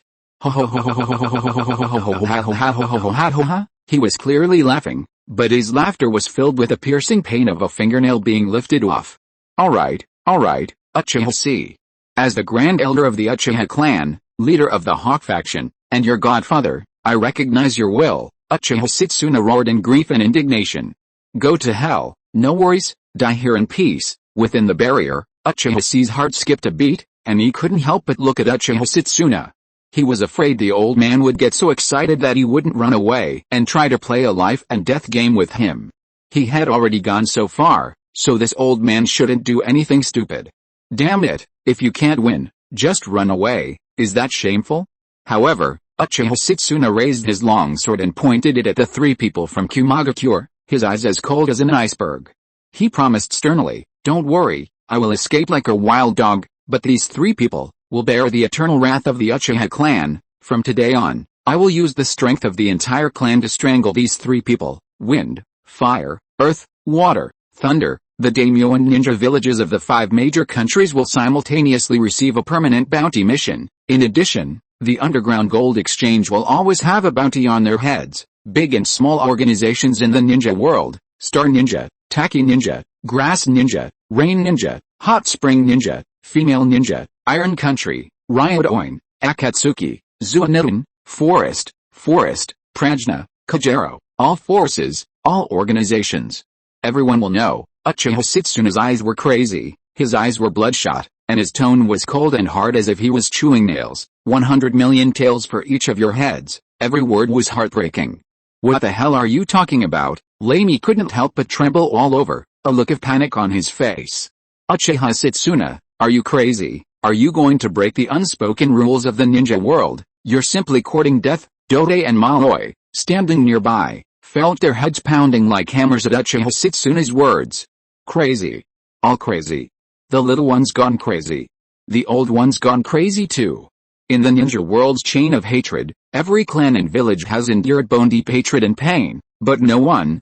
He was clearly laughing, but his laughter was filled with the piercing pain of a fingernail being lifted off. Alright, Uchiha C. As the Grand Elder of the Uchiha clan, leader of the Hawk faction, and your godfather, I recognize your will, Uchiha Setsuna roared in grief and indignation. Go to hell, no worries, die here in peace. Within the barrier, Uchiha C's heart skipped a beat, and he couldn't help but look at Uchiha Setsuna. He was afraid the old man would get so excited that he wouldn't run away and try to play a life and death game with him. He had already gone so far, so this old man shouldn't do anything stupid. Damn it, if you can't win, just run away, is that shameful? However, Uchiha Setsuna raised his long sword and pointed it at the three people from Kumagakure, his eyes as cold as an iceberg. He promised sternly, don't worry, I will escape like a wild dog, but these three people will bear the eternal wrath of the Uchiha clan. From today on, I will use the strength of the entire clan to strangle these three people. Wind, fire, earth, water, thunder. The daimyo and ninja villages of the 5 major countries will simultaneously receive a permanent bounty mission. In addition, the underground gold exchange will always have a bounty on their heads. Big and small organizations in the ninja world, Star Ninja, Taki Ninja, Grass Ninja, Rain Ninja, Hot Spring Ninja, Female Ninja, Iron Country, Ryodoin, Akatsuki, Zuonin, Forest, Prajna, Kajero, all forces, all organizations. Everyone will know, Uchiha Setsuna's eyes were crazy, his eyes were bloodshot, and his tone was cold and hard as if he was chewing nails. 100 million tails for each of your heads. Every word was heartbreaking. What the hell are you talking about? Lamy couldn't help but tremble all over, a look of panic on his face. Uchiha Setsuna, are you crazy? Are you going to break the unspoken rules of the ninja world? You're simply courting death. Dode and Malloy, standing nearby, felt their heads pounding like hammers at Uchiha Setsuna's words. Crazy. All crazy. The little one's gone crazy. The old one's gone crazy too. In the ninja world's chain of hatred, every clan and village has endured bone-deep hatred and pain, but no one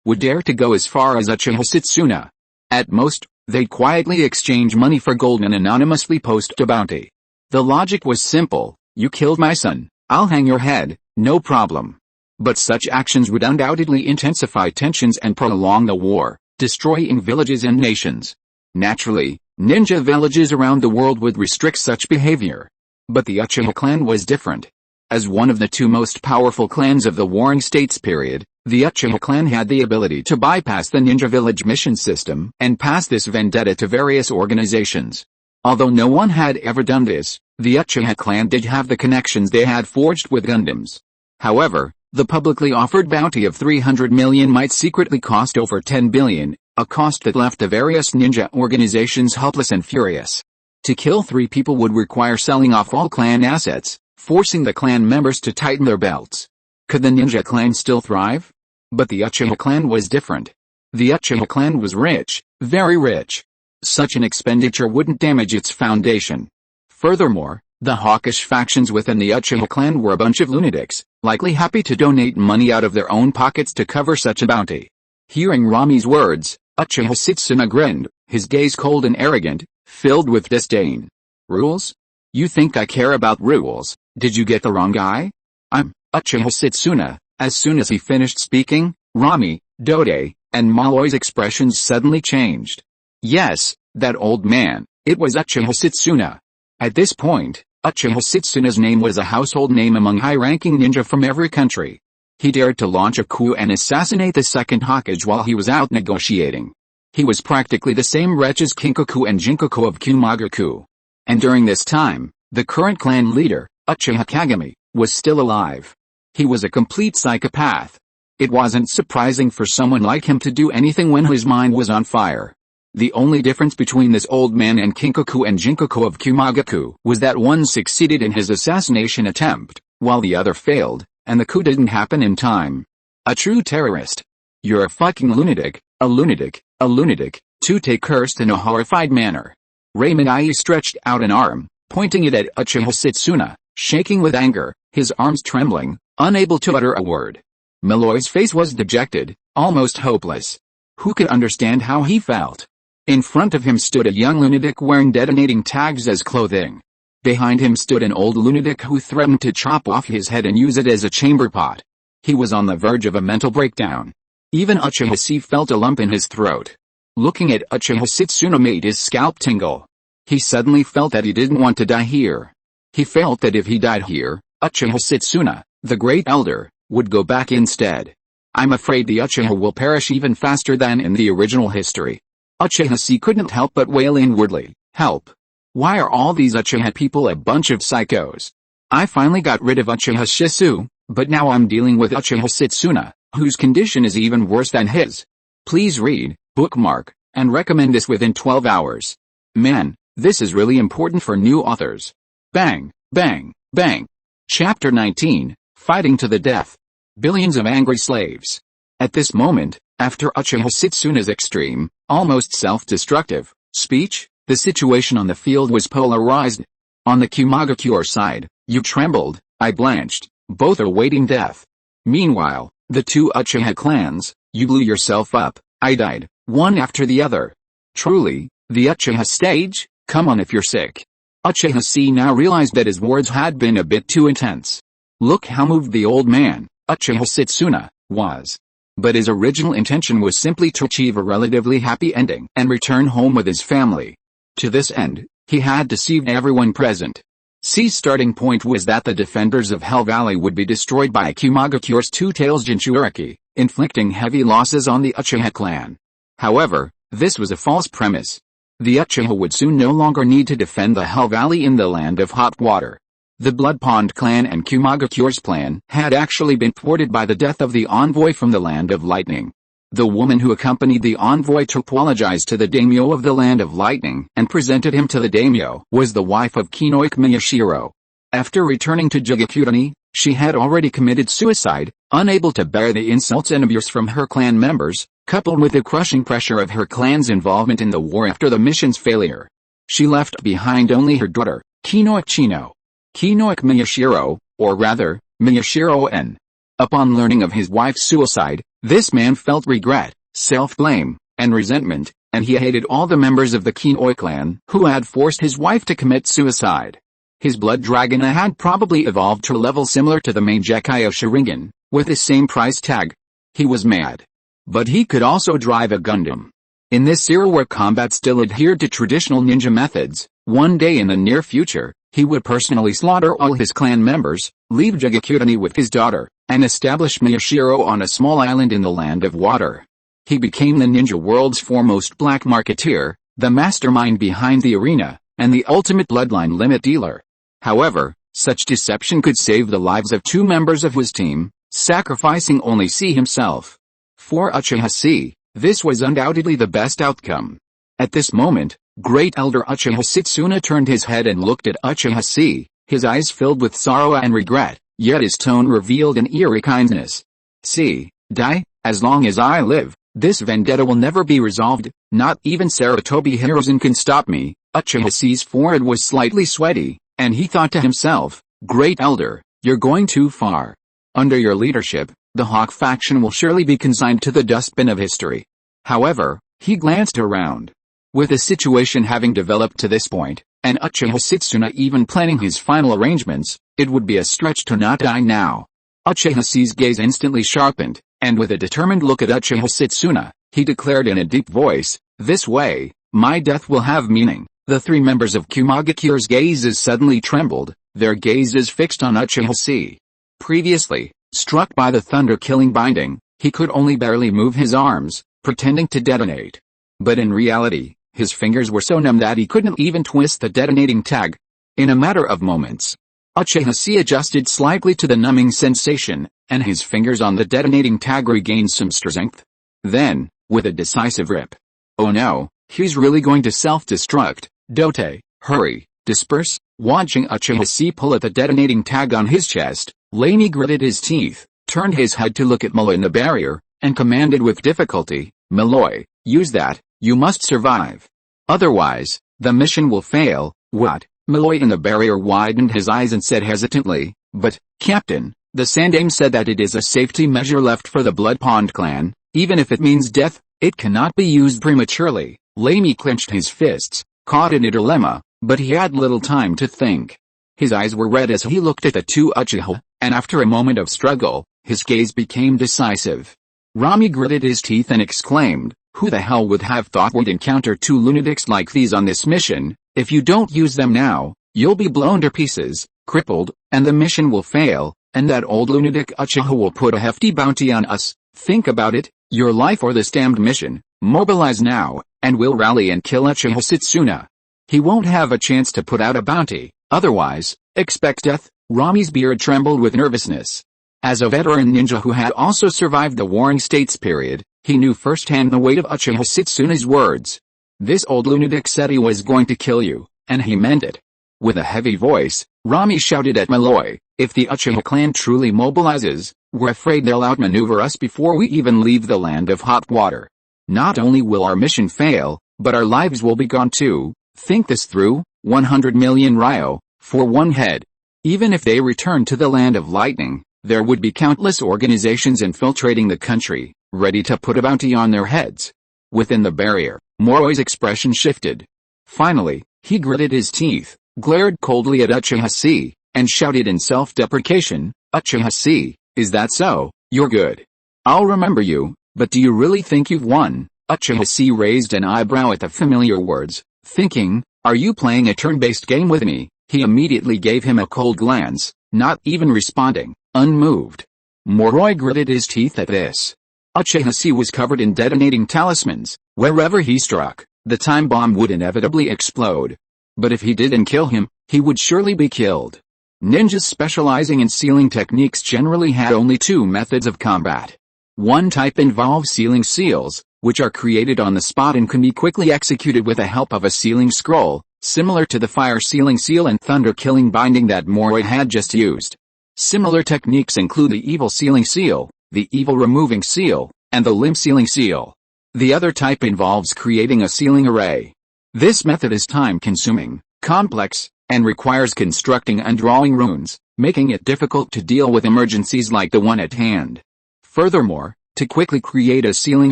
would dare to go as far as Uchiha Setsuna. At most, they'd quietly exchange money for gold and anonymously post a bounty. The logic was simple, you killed my son, I'll hang your head, no problem. But such actions would undoubtedly intensify tensions and prolong the war, destroying villages and nations. Naturally, ninja villages around the world would restrict such behavior. But the Uchiha clan was different. As one of the 2 most powerful clans of the Warring States period, the Uchiha clan had the ability to bypass the ninja village mission system and pass this vendetta to various organizations. Although no one had ever done this, the Uchiha clan did have the connections they had forged with Gundams. However, the publicly offered bounty of 300 million might secretly cost over 10 billion, a cost that left the various ninja organizations helpless and furious. To kill 3 people would require selling off all clan assets, forcing the clan members to tighten their belts. Could the ninja clan still thrive? But the Uchiha clan was different. The Uchiha clan was rich, very rich. Such an expenditure wouldn't damage its foundation. Furthermore, the hawkish factions within the Uchiha clan were a bunch of lunatics, likely happy to donate money out of their own pockets to cover such a bounty. Hearing Rami's words, Uchiha Setsuna grinned, his gaze cold and arrogant, filled with disdain. Rules? You think I care about rules? Did you get the wrong guy? I'm Uchiha Setsuna. As soon as he finished speaking, Rami, Dode, and Malloy's expressions suddenly changed. Yes, that old man, it was Uchiha Setsuna. At this point, Uchiha Setsuna's name was a household name among high-ranking ninja from every country. He dared to launch a coup and assassinate the second Hokage while he was out negotiating. He was practically the same wretch as Kinkaku and Jinkaku of Kumagaku. And during this time, the current clan leader, Uchiha Kagami, was still alive. He was a complete psychopath. It wasn't surprising for someone like him to do anything when his mind was on fire. The only difference between this old man and Kinkaku and Jinkaku of Kumagaku was that one succeeded in his assassination attempt, while the other failed, and the coup didn't happen in time. A true terrorist. You're a fucking lunatic, a lunatic, a lunatic, Tute cursed in a horrified manner. Raimon stretched out an arm, pointing it at Uchiha Setsuna, shaking with anger, his arms trembling, unable to utter a word. Malloy's face was dejected, almost hopeless. Who could understand how he felt? In front of him stood a young lunatic wearing detonating tags as clothing. Behind him stood an old lunatic who threatened to chop off his head and use it as a chamber pot. He was on the verge of a mental breakdown. Even Uchiha Chi felt a lump in his throat. Looking at Uchiha Setsuna made his scalp tingle. He suddenly felt that he didn't want to die here. He felt that if he died here, Uchiha Setsuna, the great elder, would go back instead. I'm afraid the Uchiha will perish even faster than in the original history. Uchiha Chi couldn't help but wail inwardly, help. Why are all these Uchiha people a bunch of psychos? I finally got rid of Uchiha Shisui, but now I'm dealing with Uchiha Setsuna, whose condition is even worse than his. Please read, bookmark, and recommend this within 12 hours. Man, this is really important for new authors. Bang, bang, bang. Chapter 19, Fighting to the Death. Billions of angry slaves. At this moment, after Uchiha Setsuna's extreme, almost self-destructive, speech, the situation on the field was polarized. On the Kumagakure side, you trembled, I blanched, both are waiting death. Meanwhile, the two Uchiha clans, you blew yourself up, I died, one after the other. Truly, the Uchiha stage, come on if you're sick. Uchiha Chi now realized that his words had been a bit too intense. Look how moved the old man, Uchiha Setsuna, was. But his original intention was simply to achieve a relatively happy ending and return home with his family. To this end, he had deceived everyone present. C's starting point was that the defenders of Hell Valley would be destroyed by Kumagakure's two-tails Jinchuriki, inflicting heavy losses on the Uchiha clan. However, this was a false premise. The Uchiha would soon no longer need to defend the Hell Valley in the land of hot water. The Blood Pond clan and Kumagakure's plan had actually been thwarted by the death of the envoy from the land of lightning. The woman who accompanied the envoy to apologize to the daimyo of the land of lightning and presented him to the daimyo was the wife of Kinoik Miyashiro. After returning to Jigakudani, she had already committed suicide, unable to bear the insults and abuse from her clan members, coupled with the crushing pressure of her clan's involvement in the war after the mission's failure. She left behind only her daughter, Kinoik Chino. Kinoik Miyashiro, or rather, Miyashiro-en. Upon learning of his wife's suicide, this man felt regret, self-blame, and resentment, and he hated all the members of the Kinoik clan who had forced his wife to commit suicide. His blood dragon had probably evolved to a level similar to the Mangekyo Sharingan, with the same price tag. He was mad. But he could also drive a Gundam. In this era where combat still adhered to traditional ninja methods, one day in the near future, he would personally slaughter all his clan members, leave Jigakudani with his daughter, and establish Miyashiro on a small island in the land of water. He became the ninja world's foremost black marketeer, the mastermind behind the arena, and the ultimate bloodline limit dealer. However, such deception could save the lives of two members of his team, sacrificing only C himself. For Uchiha Chi, this was undoubtedly the best outcome. At this moment, Great Elder Uchiha Setsuna turned his head and looked at Uchiha Chi, his eyes filled with sorrow and regret, yet his tone revealed an eerie kindness. See, die, as long as I live, this vendetta will never be resolved, not even Saratobi Hiruzen can stop me. Uchiha Chi's forehead was slightly sweaty, and he thought to himself, Great Elder, you're going too far. Under your leadership, the Hawk faction will surely be consigned to the dustbin of history. However, he glanced around. With the situation having developed to this point, and Uchiha Setsuna even planning his final arrangements, it would be a stretch to not die now. Uchiha Chi's gaze instantly sharpened, and with a determined look at Uchiha Setsuna, he declared in a deep voice, this way, my death will have meaning. The three members of Kumagakure's gazes suddenly trembled, their gazes fixed on Uchiha Chi. Previously, struck by the thunder-killing binding, he could only barely move his arms, pretending to detonate. But in reality, his fingers were so numb that he couldn't even twist the detonating tag. In a matter of moments, Uchiha Chi adjusted slightly to the numbing sensation, and his fingers on the detonating tag regained some strength. Then, with a decisive rip. Oh no, he's really going to self-destruct. Dote, hurry, disperse. Watching Uchiha Chi pull at the detonating tag on his chest, Laney gritted his teeth, turned his head to look at Malloy in the barrier, and commanded with difficulty, Malloy, use that You must survive. Otherwise, the mission will fail. What? Malloy in the barrier widened his eyes and said hesitantly, but, Captain, the Sandaime said that it is a safety measure left for the Blood Pond clan, even if it means death, it cannot be used prematurely. Lamy clenched his fists, caught in a dilemma, but he had little time to think. His eyes were red as he looked at the two Uchiha, and after a moment of struggle, his gaze became decisive. Rami gritted his teeth and exclaimed, who the hell would have thought we'd encounter two lunatics like these on this mission? If you don't use them now, you'll be blown to pieces, crippled, and the mission will fail, and that old lunatic Uchiha will put a hefty bounty on us. Think about it, your life or this damned mission. Mobilize now, and we'll rally and kill Uchiha Setsuna. He won't have a chance to put out a bounty, otherwise, expect death. Rami's beard trembled with nervousness. As a veteran ninja who had also survived the Warring States period, he knew firsthand the weight of Uchiha Setsuna's words. This old lunatic said he was going to kill you, and he meant it. With a heavy voice, Rami shouted at Malloy, if the Uchiha clan truly mobilizes, we're afraid they'll outmaneuver us before we even leave the land of hot water. Not only will our mission fail, but our lives will be gone too. Think this through, 100 million ryo, for one head. Even if they return to the land of lightning, there would be countless organizations infiltrating the country, ready to put a bounty on their heads. Within the barrier, Moroi's expression shifted. Finally, he gritted his teeth, glared coldly at Uchiha Chi, and shouted in self-deprecation, Uchiha Chi, is that so? You're good. I'll remember you, but do you really think you've won? Uchiha Chi raised an eyebrow at the familiar words, thinking, are you playing a turn-based game with me? He immediately gave him a cold glance, not even responding, unmoved. Moroi gritted his teeth at this. Uchiha Chi was covered in detonating talismans. Wherever he struck, the time bomb would inevitably explode. But if he didn't kill him, he would surely be killed. Ninjas specializing in sealing techniques generally had only two methods of combat. One type involves sealing seals, which are created on the spot and can be quickly executed with the help of a sealing scroll, similar to the fire sealing seal and thunder killing binding that Moroi had just used. Similar techniques include the evil sealing seal, the evil removing seal, and the limb sealing seal. The other type involves creating a sealing array. This method is time-consuming, complex, and requires constructing and drawing runes, making it difficult to deal with emergencies like the one at hand. Furthermore, to quickly create a sealing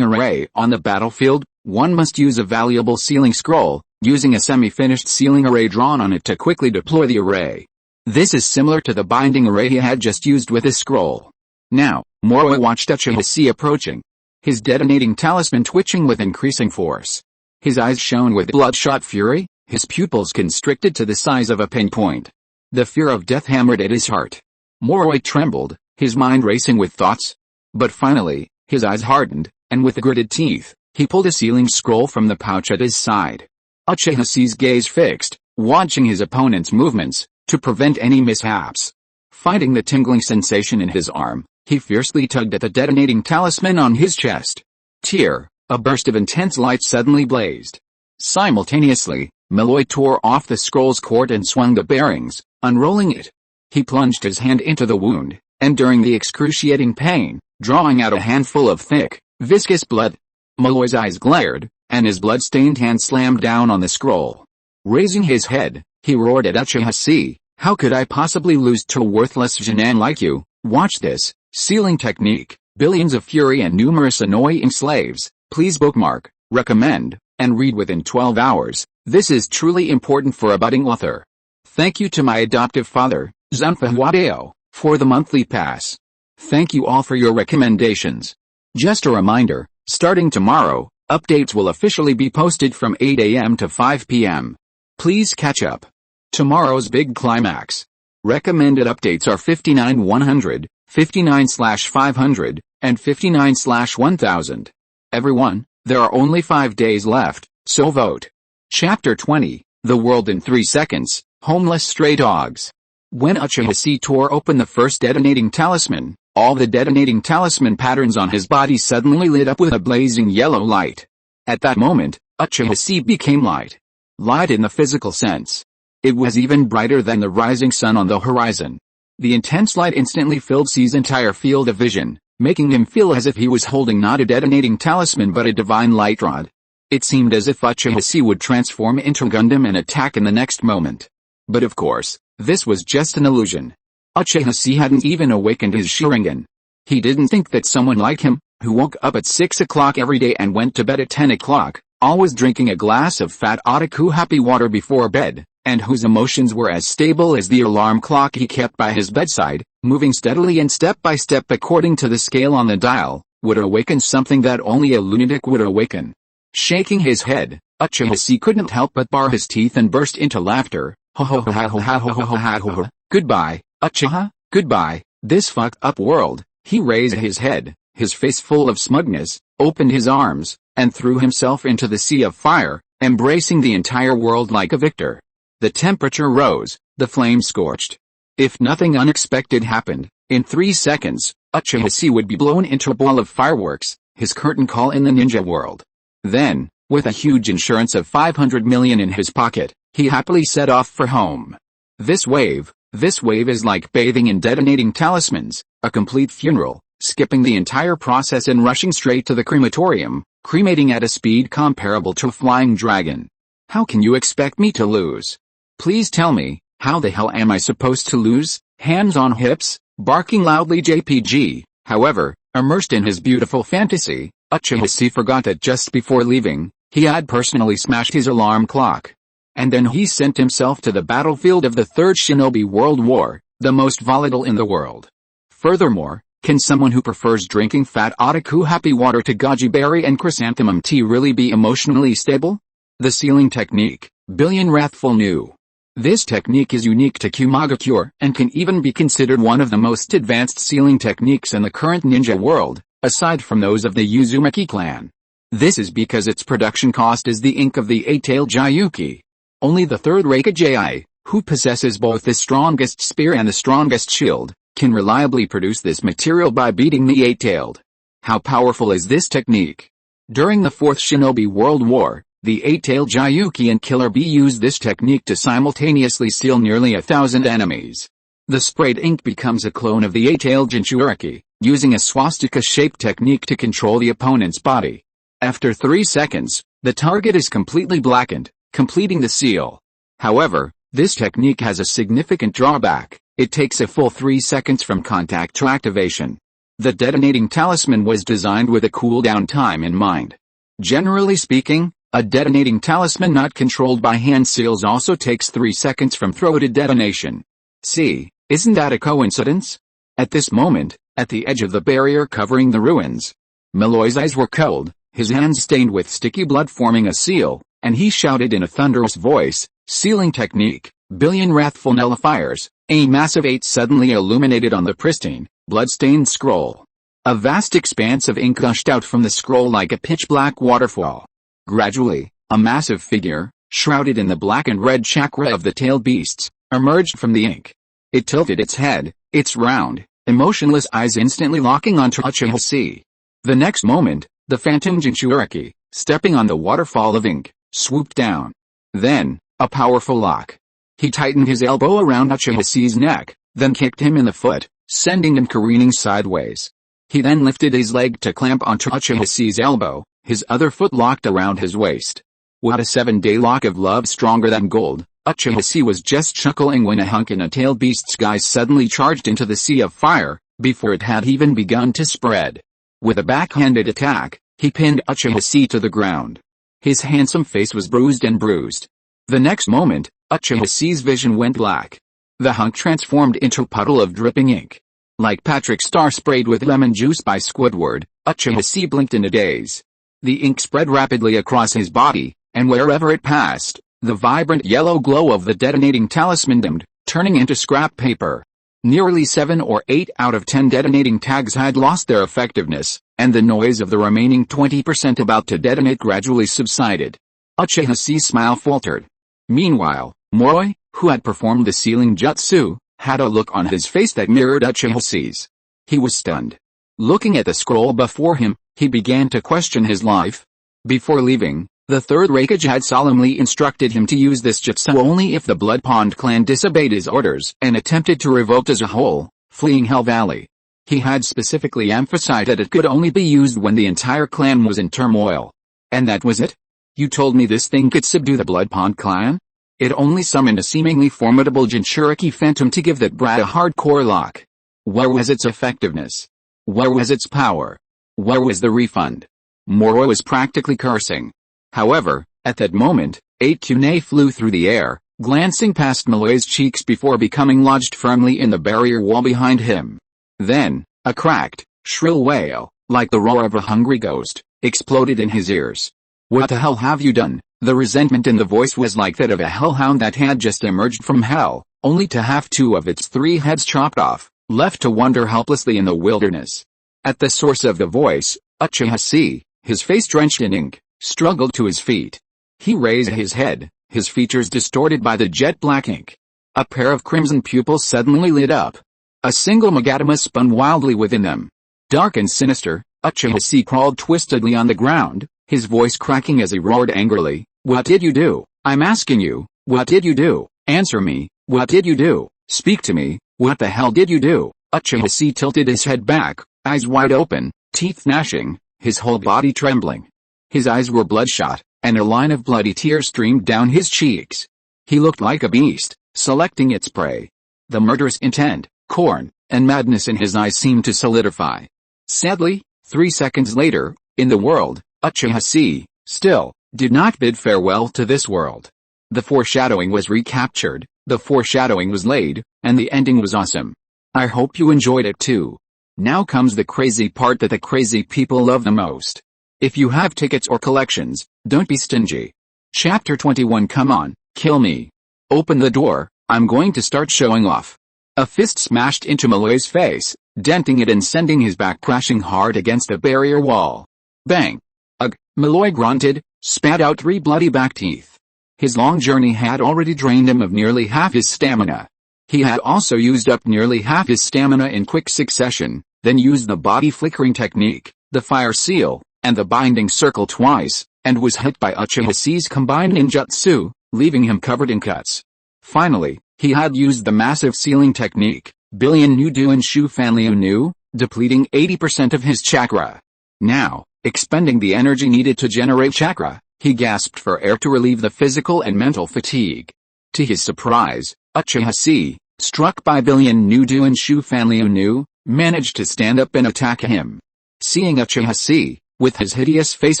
array on the battlefield, one must use a valuable sealing scroll, using a semi-finished sealing array drawn on it to quickly deploy the array. This is similar to the binding array he had just used with his scroll. Now, Moroi watched Uchiha Chi approaching, his detonating talisman twitching with increasing force. His eyes shone with bloodshot fury, his pupils constricted to the size of a pinpoint. The fear of death hammered at his heart. Moroi trembled, his mind racing with thoughts. But finally, his eyes hardened, and with gritted teeth, he pulled a sealing scroll from the pouch at his side. Uchiha Chi's gaze fixed, watching his opponent's movements, to prevent any mishaps. Finding the tingling sensation in his arm, he fiercely tugged at the detonating talisman on his chest. Tear, a burst of intense light suddenly blazed. Simultaneously, Malloy tore off the scroll's cord and swung the bearings, unrolling it. He plunged his hand into the wound, and during the excruciating pain, drawing out a handful of thick, viscous blood. Malloy's eyes glared, and his blood-stained hand slammed down on the scroll. Raising his head, he roared at Uchiha Chi, how could I possibly lose to a worthless genin like you? Watch this, sealing technique, billions of fury and numerous annoying slaves. Please bookmark, recommend, and read within 12 hours. This is truly important for a budding author. Thank you to my adoptive father, Zanfa Huadeo, for the monthly pass. Thank you all for your recommendations. Just a reminder, starting tomorrow, updates will officially be posted from 8 a.m. to 5 p.m. Please catch up. Tomorrow's big climax. Recommended updates are 59-100, 59/500, and 59/1000. Everyone, there are only 5 days left, so vote. Chapter 20, The World in 3 Seconds, Homeless Stray Dogs. When Uchiha Chi tore open the first detonating talisman, all the detonating talisman patterns on his body suddenly lit up with a blazing yellow light. At that moment, Uchiha Chi became light. Light in the physical sense. It was even brighter than the rising sun on the horizon. The intense light instantly filled Chi's entire field of vision, making him feel as if he was holding not a detonating talisman but a divine light rod. It seemed as if Uchiha Chi would transform into Gundam and attack in the next moment. But of course, this was just an illusion. Uchiha Chi hadn't even awakened his Sharingan. He didn't think that someone like him, who woke up at 6 o'clock every day and went to bed at 10 o'clock, always drinking a glass of fat otaku happy water before bed, and whose emotions were as stable as the alarm clock he kept by his bedside, moving steadily and step by step according to the scale on the dial, would awaken something that only a lunatic would awaken. Shaking his head, Uchiha Chi couldn't help but bar his teeth and burst into laughter. Ho ho ho ho ho ho ho ho ho ho. Goodbye, Uchiha, goodbye, this fucked up world. He raised his head, his face full of smugness, opened his arms, and threw himself into the sea of fire, embracing the entire world like a victor. The temperature rose, the flames scorched. If nothing unexpected happened, in 3 seconds, Uchiha Chi would be blown into a ball of fireworks, his curtain call in the ninja world. Then, with a huge insurance of 500 million in his pocket, he happily set off for home. This wave is like bathing in detonating talismans, a complete funeral, skipping the entire process and rushing straight to the crematorium, cremating at a speed comparable to a flying dragon. How can you expect me to lose? Please tell me, how the hell am I supposed to lose? Hands on hips, barking loudly JPG. However, immersed in his beautiful fantasy, Uchiha Chi forgot that just before leaving, he had personally smashed his alarm clock. And then he sent himself to the battlefield of the Third Shinobi World War, the most volatile in the world. Furthermore, can someone who prefers drinking fat otaku happy water to goji berry and chrysanthemum tea really be emotionally stable? The sealing technique, Billion Wrathful knew. This technique is unique to Kumagakure and can even be considered one of the most advanced sealing techniques in the current ninja world, aside from those of the Uzumaki clan. This is because its production cost is the ink of the eight-tailed Gyuki. Only the third Hokage, who possesses both the strongest spear and the strongest shield, can reliably produce this material by beating the eight-tailed. How powerful is this technique? During the Fourth Shinobi World War, the eight-tailed Gyuki and Killer Bee used this technique to simultaneously seal nearly 1,000 enemies. The sprayed ink becomes a clone of the eight-tailed Jinchuriki, using a swastika-shaped technique to control the opponent's body. After 3 seconds, the target is completely blackened, completing the seal. However, this technique has a significant drawback. It takes a full 3 seconds from contact to activation. The detonating talisman was designed with a cooldown time in mind. Generally speaking, a detonating talisman not controlled by hand seals also takes 3 seconds from throw to detonation. See, isn't that a coincidence? At this moment, at the edge of the barrier covering the ruins, Malloy's eyes were cold, his hands stained with sticky blood forming a seal, and he shouted in a thunderous voice, "Sealing technique, Billion Wrathful Nullifiers." A massive 8 suddenly illuminated on the pristine, blood-stained scroll. A vast expanse of ink gushed out from the scroll like a pitch-black waterfall. Gradually, a massive figure, shrouded in the black and red chakra of the tailed beasts, emerged from the ink. It tilted its head, its round, emotionless eyes instantly locking onto Uchiha Chi. The next moment, the phantom Jinchuriki, stepping on the waterfall of ink, swooped down. Then, a powerful lock. He tightened his elbow around Uchiha Chi's neck, then kicked him in the foot, sending him careening sideways. He then lifted his leg to clamp onto Uchiha Chi's elbow, his other foot locked around his waist. What a 7-day lock of love stronger than gold. Uchiha Chi was just chuckling when a hunk in a tailed beast's guise suddenly charged into the sea of fire, before it had even begun to spread. With a backhanded attack, he pinned Uchiha Chi to the ground. His handsome face was bruised and bruised. The next moment, Uchiha Chi's vision went black. The hunk transformed into a puddle of dripping ink. Like Patrick Star sprayed with lemon juice by Squidward, Uchiha Chi blinked in a daze. The ink spread rapidly across his body, and wherever it passed, the vibrant yellow glow of the detonating talisman dimmed, turning into scrap paper. Nearly 7 or 8 out of 10 detonating tags had lost their effectiveness, and the noise of the remaining 20% about to detonate gradually subsided. Uchiha Chi's smile faltered. Meanwhile, Moroi, who had performed the sealing jutsu, had a look on his face that mirrored Uchiha Chi's. He was stunned. Looking at the scroll before him, he began to question his life. Before leaving, the third Hokage had solemnly instructed him to use this jutsu only if the Blood Pond clan disobeyed his orders and attempted to revolt as a whole, fleeing Hell Valley. He had specifically emphasized that it could only be used when the entire clan was in turmoil. And that was it? You told me this thing could subdue the Blood Pond clan? It only summoned a seemingly formidable Jinchuriki phantom to give that brat a hardcore lock. Where was its effectiveness? Where was its power? Where was the refund? Moroi was practically cursing. However, at that moment, 8 kunai flew through the air, glancing past Maloi's cheeks before becoming lodged firmly in the barrier wall behind him. Then, a cracked, shrill wail, like the roar of a hungry ghost, exploded in his ears. What the hell have you done? The resentment in the voice was like that of a hellhound that had just emerged from hell, only to have 2 of its 3 heads chopped off, left to wander helplessly in the wilderness. At the source of the voice, Uchiha Chi, his face drenched in ink, struggled to his feet. He raised his head, his features distorted by the jet-black ink. A pair of crimson pupils suddenly lit up. A single magatama spun wildly within them. Dark and sinister, Uchiha Chi crawled twistedly on the ground, his voice cracking as he roared angrily. What did you do? I'm asking you, what did you do? Answer me, what did you do? Speak to me, what the hell did you do? Uchiha Chi tilted his head back, eyes wide open, teeth gnashing, his whole body trembling. His eyes were bloodshot, and a line of bloody tears streamed down his cheeks. He looked like a beast, selecting its prey. The murderous intent, scorn, and madness in his eyes seemed to solidify. Sadly, 3 seconds later, in the world, Uchiha Chi, still, did not bid farewell to this world. The foreshadowing was recaptured, the foreshadowing was laid, and the ending was awesome. I hope you enjoyed it too. Now comes the crazy part that the crazy people love the most. If you have tickets or collections, don't be stingy. Chapter 21. Come on, kill me. Open the door, I'm going to start showing off. A fist smashed into Maloi's face, denting it and sending his back crashing hard against the barrier wall. Bang! Ugh! Malloy grunted, spat out 3 bloody back teeth. His long journey had already drained him of nearly half his stamina. He had also used up nearly half his stamina in quick succession, then used the body flickering technique, the fire seal, and the binding circle twice, and was hit by Uchiha Chi's combined ninjutsu, leaving him covered in cuts. Finally, he had used the massive sealing technique, Billion Nu Du and Shu Fanliu Nu, depleting 80% of his chakra. Now, expending the energy needed to generate chakra, he gasped for air to relieve the physical and mental fatigue. To his surprise, Uchiha Chi, struck by Billion Nu Du and Shu Fanliu Nu, managed to stand up and attack him. Seeing Uchiha Chi, with his hideous face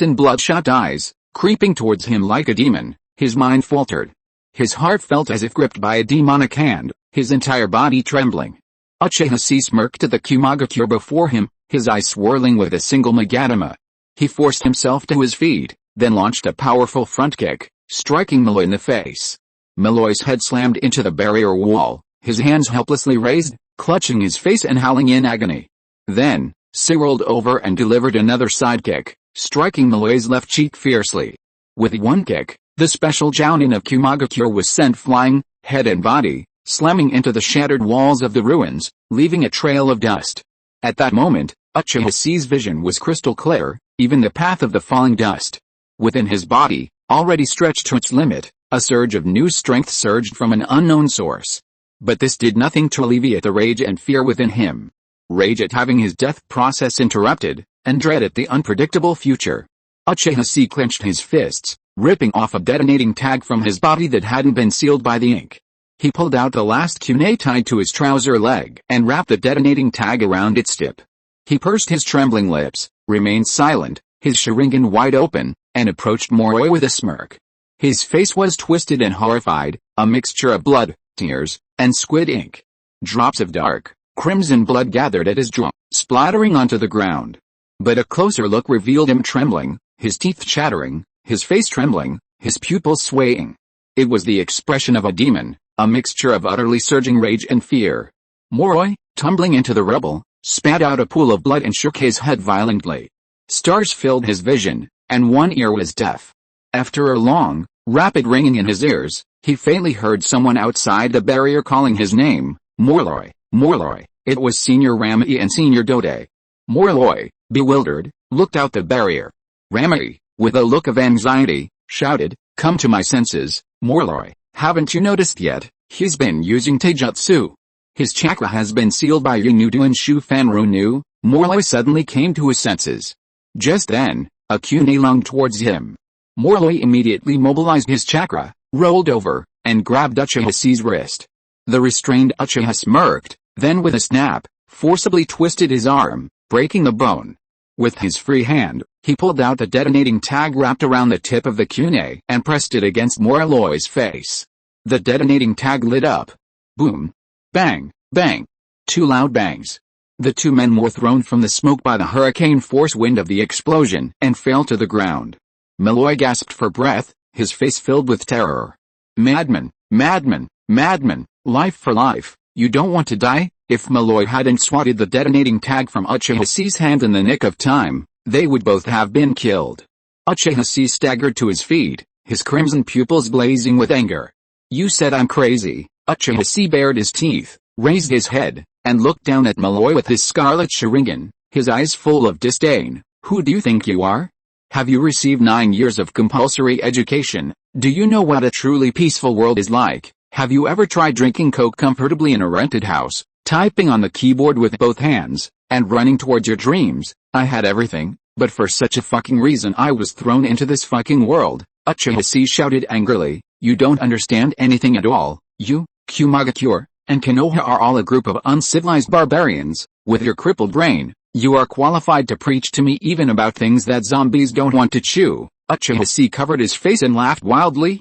and bloodshot eyes, creeping towards him like a demon, his mind faltered. His heart felt as if gripped by a demonic hand, his entire body trembling. Uchiha Chi smirked at the Kumagakure before him, his eyes swirling with a single magatama. He forced himself to his feet, then launched a powerful front kick, striking Malloy in the face. Malloy's head slammed into the barrier wall, his hands helplessly raised, clutching his face and howling in agony. Then, Chi rolled over and delivered another sidekick, striking Malloy's left cheek fiercely. With one kick, the special Jounin of Kumagakure was sent flying, head and body, slamming into the shattered walls of the ruins, leaving a trail of dust. At that moment, Uchiha Chi's vision was crystal clear, even the path of the falling dust. Within his body, already stretched to its limit, a surge of new strength surged from an unknown source. But this did nothing to alleviate the rage and fear within him. Rage at having his death process interrupted, and dread at the unpredictable future. Uchiha Chi clenched his fists, ripping off a detonating tag from his body that hadn't been sealed by the ink. He pulled out the last kunai tied to his trouser leg and wrapped the detonating tag around its tip. He pursed his trembling lips, remained silent, his Sharingan wide open, and approached Moroi with a smirk. His face was twisted and horrified, a mixture of blood, tears, and squid ink. Drops of dark, crimson blood gathered at his jaw, splattering onto the ground. But a closer look revealed him trembling, his teeth chattering, his face trembling, his pupils swaying. It was the expression of a demon, a mixture of utterly surging rage and fear. Moroi, tumbling into the rubble, spat out a pool of blood and shook his head violently. Stars filled his vision, and one ear was deaf. After a long, rapid ringing in his ears, he faintly heard someone outside the barrier calling his name, Morloi, Morloi. It was Senior Ramai and Senior Dode. Morloi, bewildered, looked out the barrier. Ramai, with a look of anxiety, shouted, "Come to my senses, Morloi, haven't you noticed yet? He's been using taijutsu. His chakra has been sealed by Yunudu and Shu Fanru Nu." Morloi suddenly came to his senses. Just then, a kunai lunged towards him. Moroi immediately mobilized his chakra, rolled over, and grabbed Uchiha's wrist. The restrained Uchiha smirked, then with a snap, forcibly twisted his arm, breaking the bone. With his free hand, he pulled out the detonating tag wrapped around the tip of the kunai and pressed it against Moroi's face. The detonating tag lit up. Boom. Bang, bang. 2 loud bangs. The 2 men were thrown from the smoke by the hurricane force wind of the explosion and fell to the ground. Moroi gasped for breath, his face filled with terror. Madman, madman, madman, life for life, you don't want to die? If Moroi hadn't swatted the detonating tag from Uchiha's hand in the nick of time, they would both have been killed. Uchiha staggered to his feet, his crimson pupils blazing with anger. You said I'm crazy. Uchiha bared his teeth, raised his head, and looked down at Moroi with his scarlet Sharingan, his eyes full of disdain. Who do you think you are? Have you received 9 years of compulsory education? Do you know what a truly peaceful world is like? Have you ever tried drinking Coke comfortably in a rented house, typing on the keyboard with both hands, and running towards your dreams? I had everything, but for such a fucking reason I was thrown into this fucking world. Uchiha shouted angrily. You don't understand anything at all. You, Kumagakure, and Konoha are all a group of uncivilized barbarians. With your crippled brain, you are qualified to preach to me even about things that zombies don't want to chew. Uchiha covered his face and laughed wildly.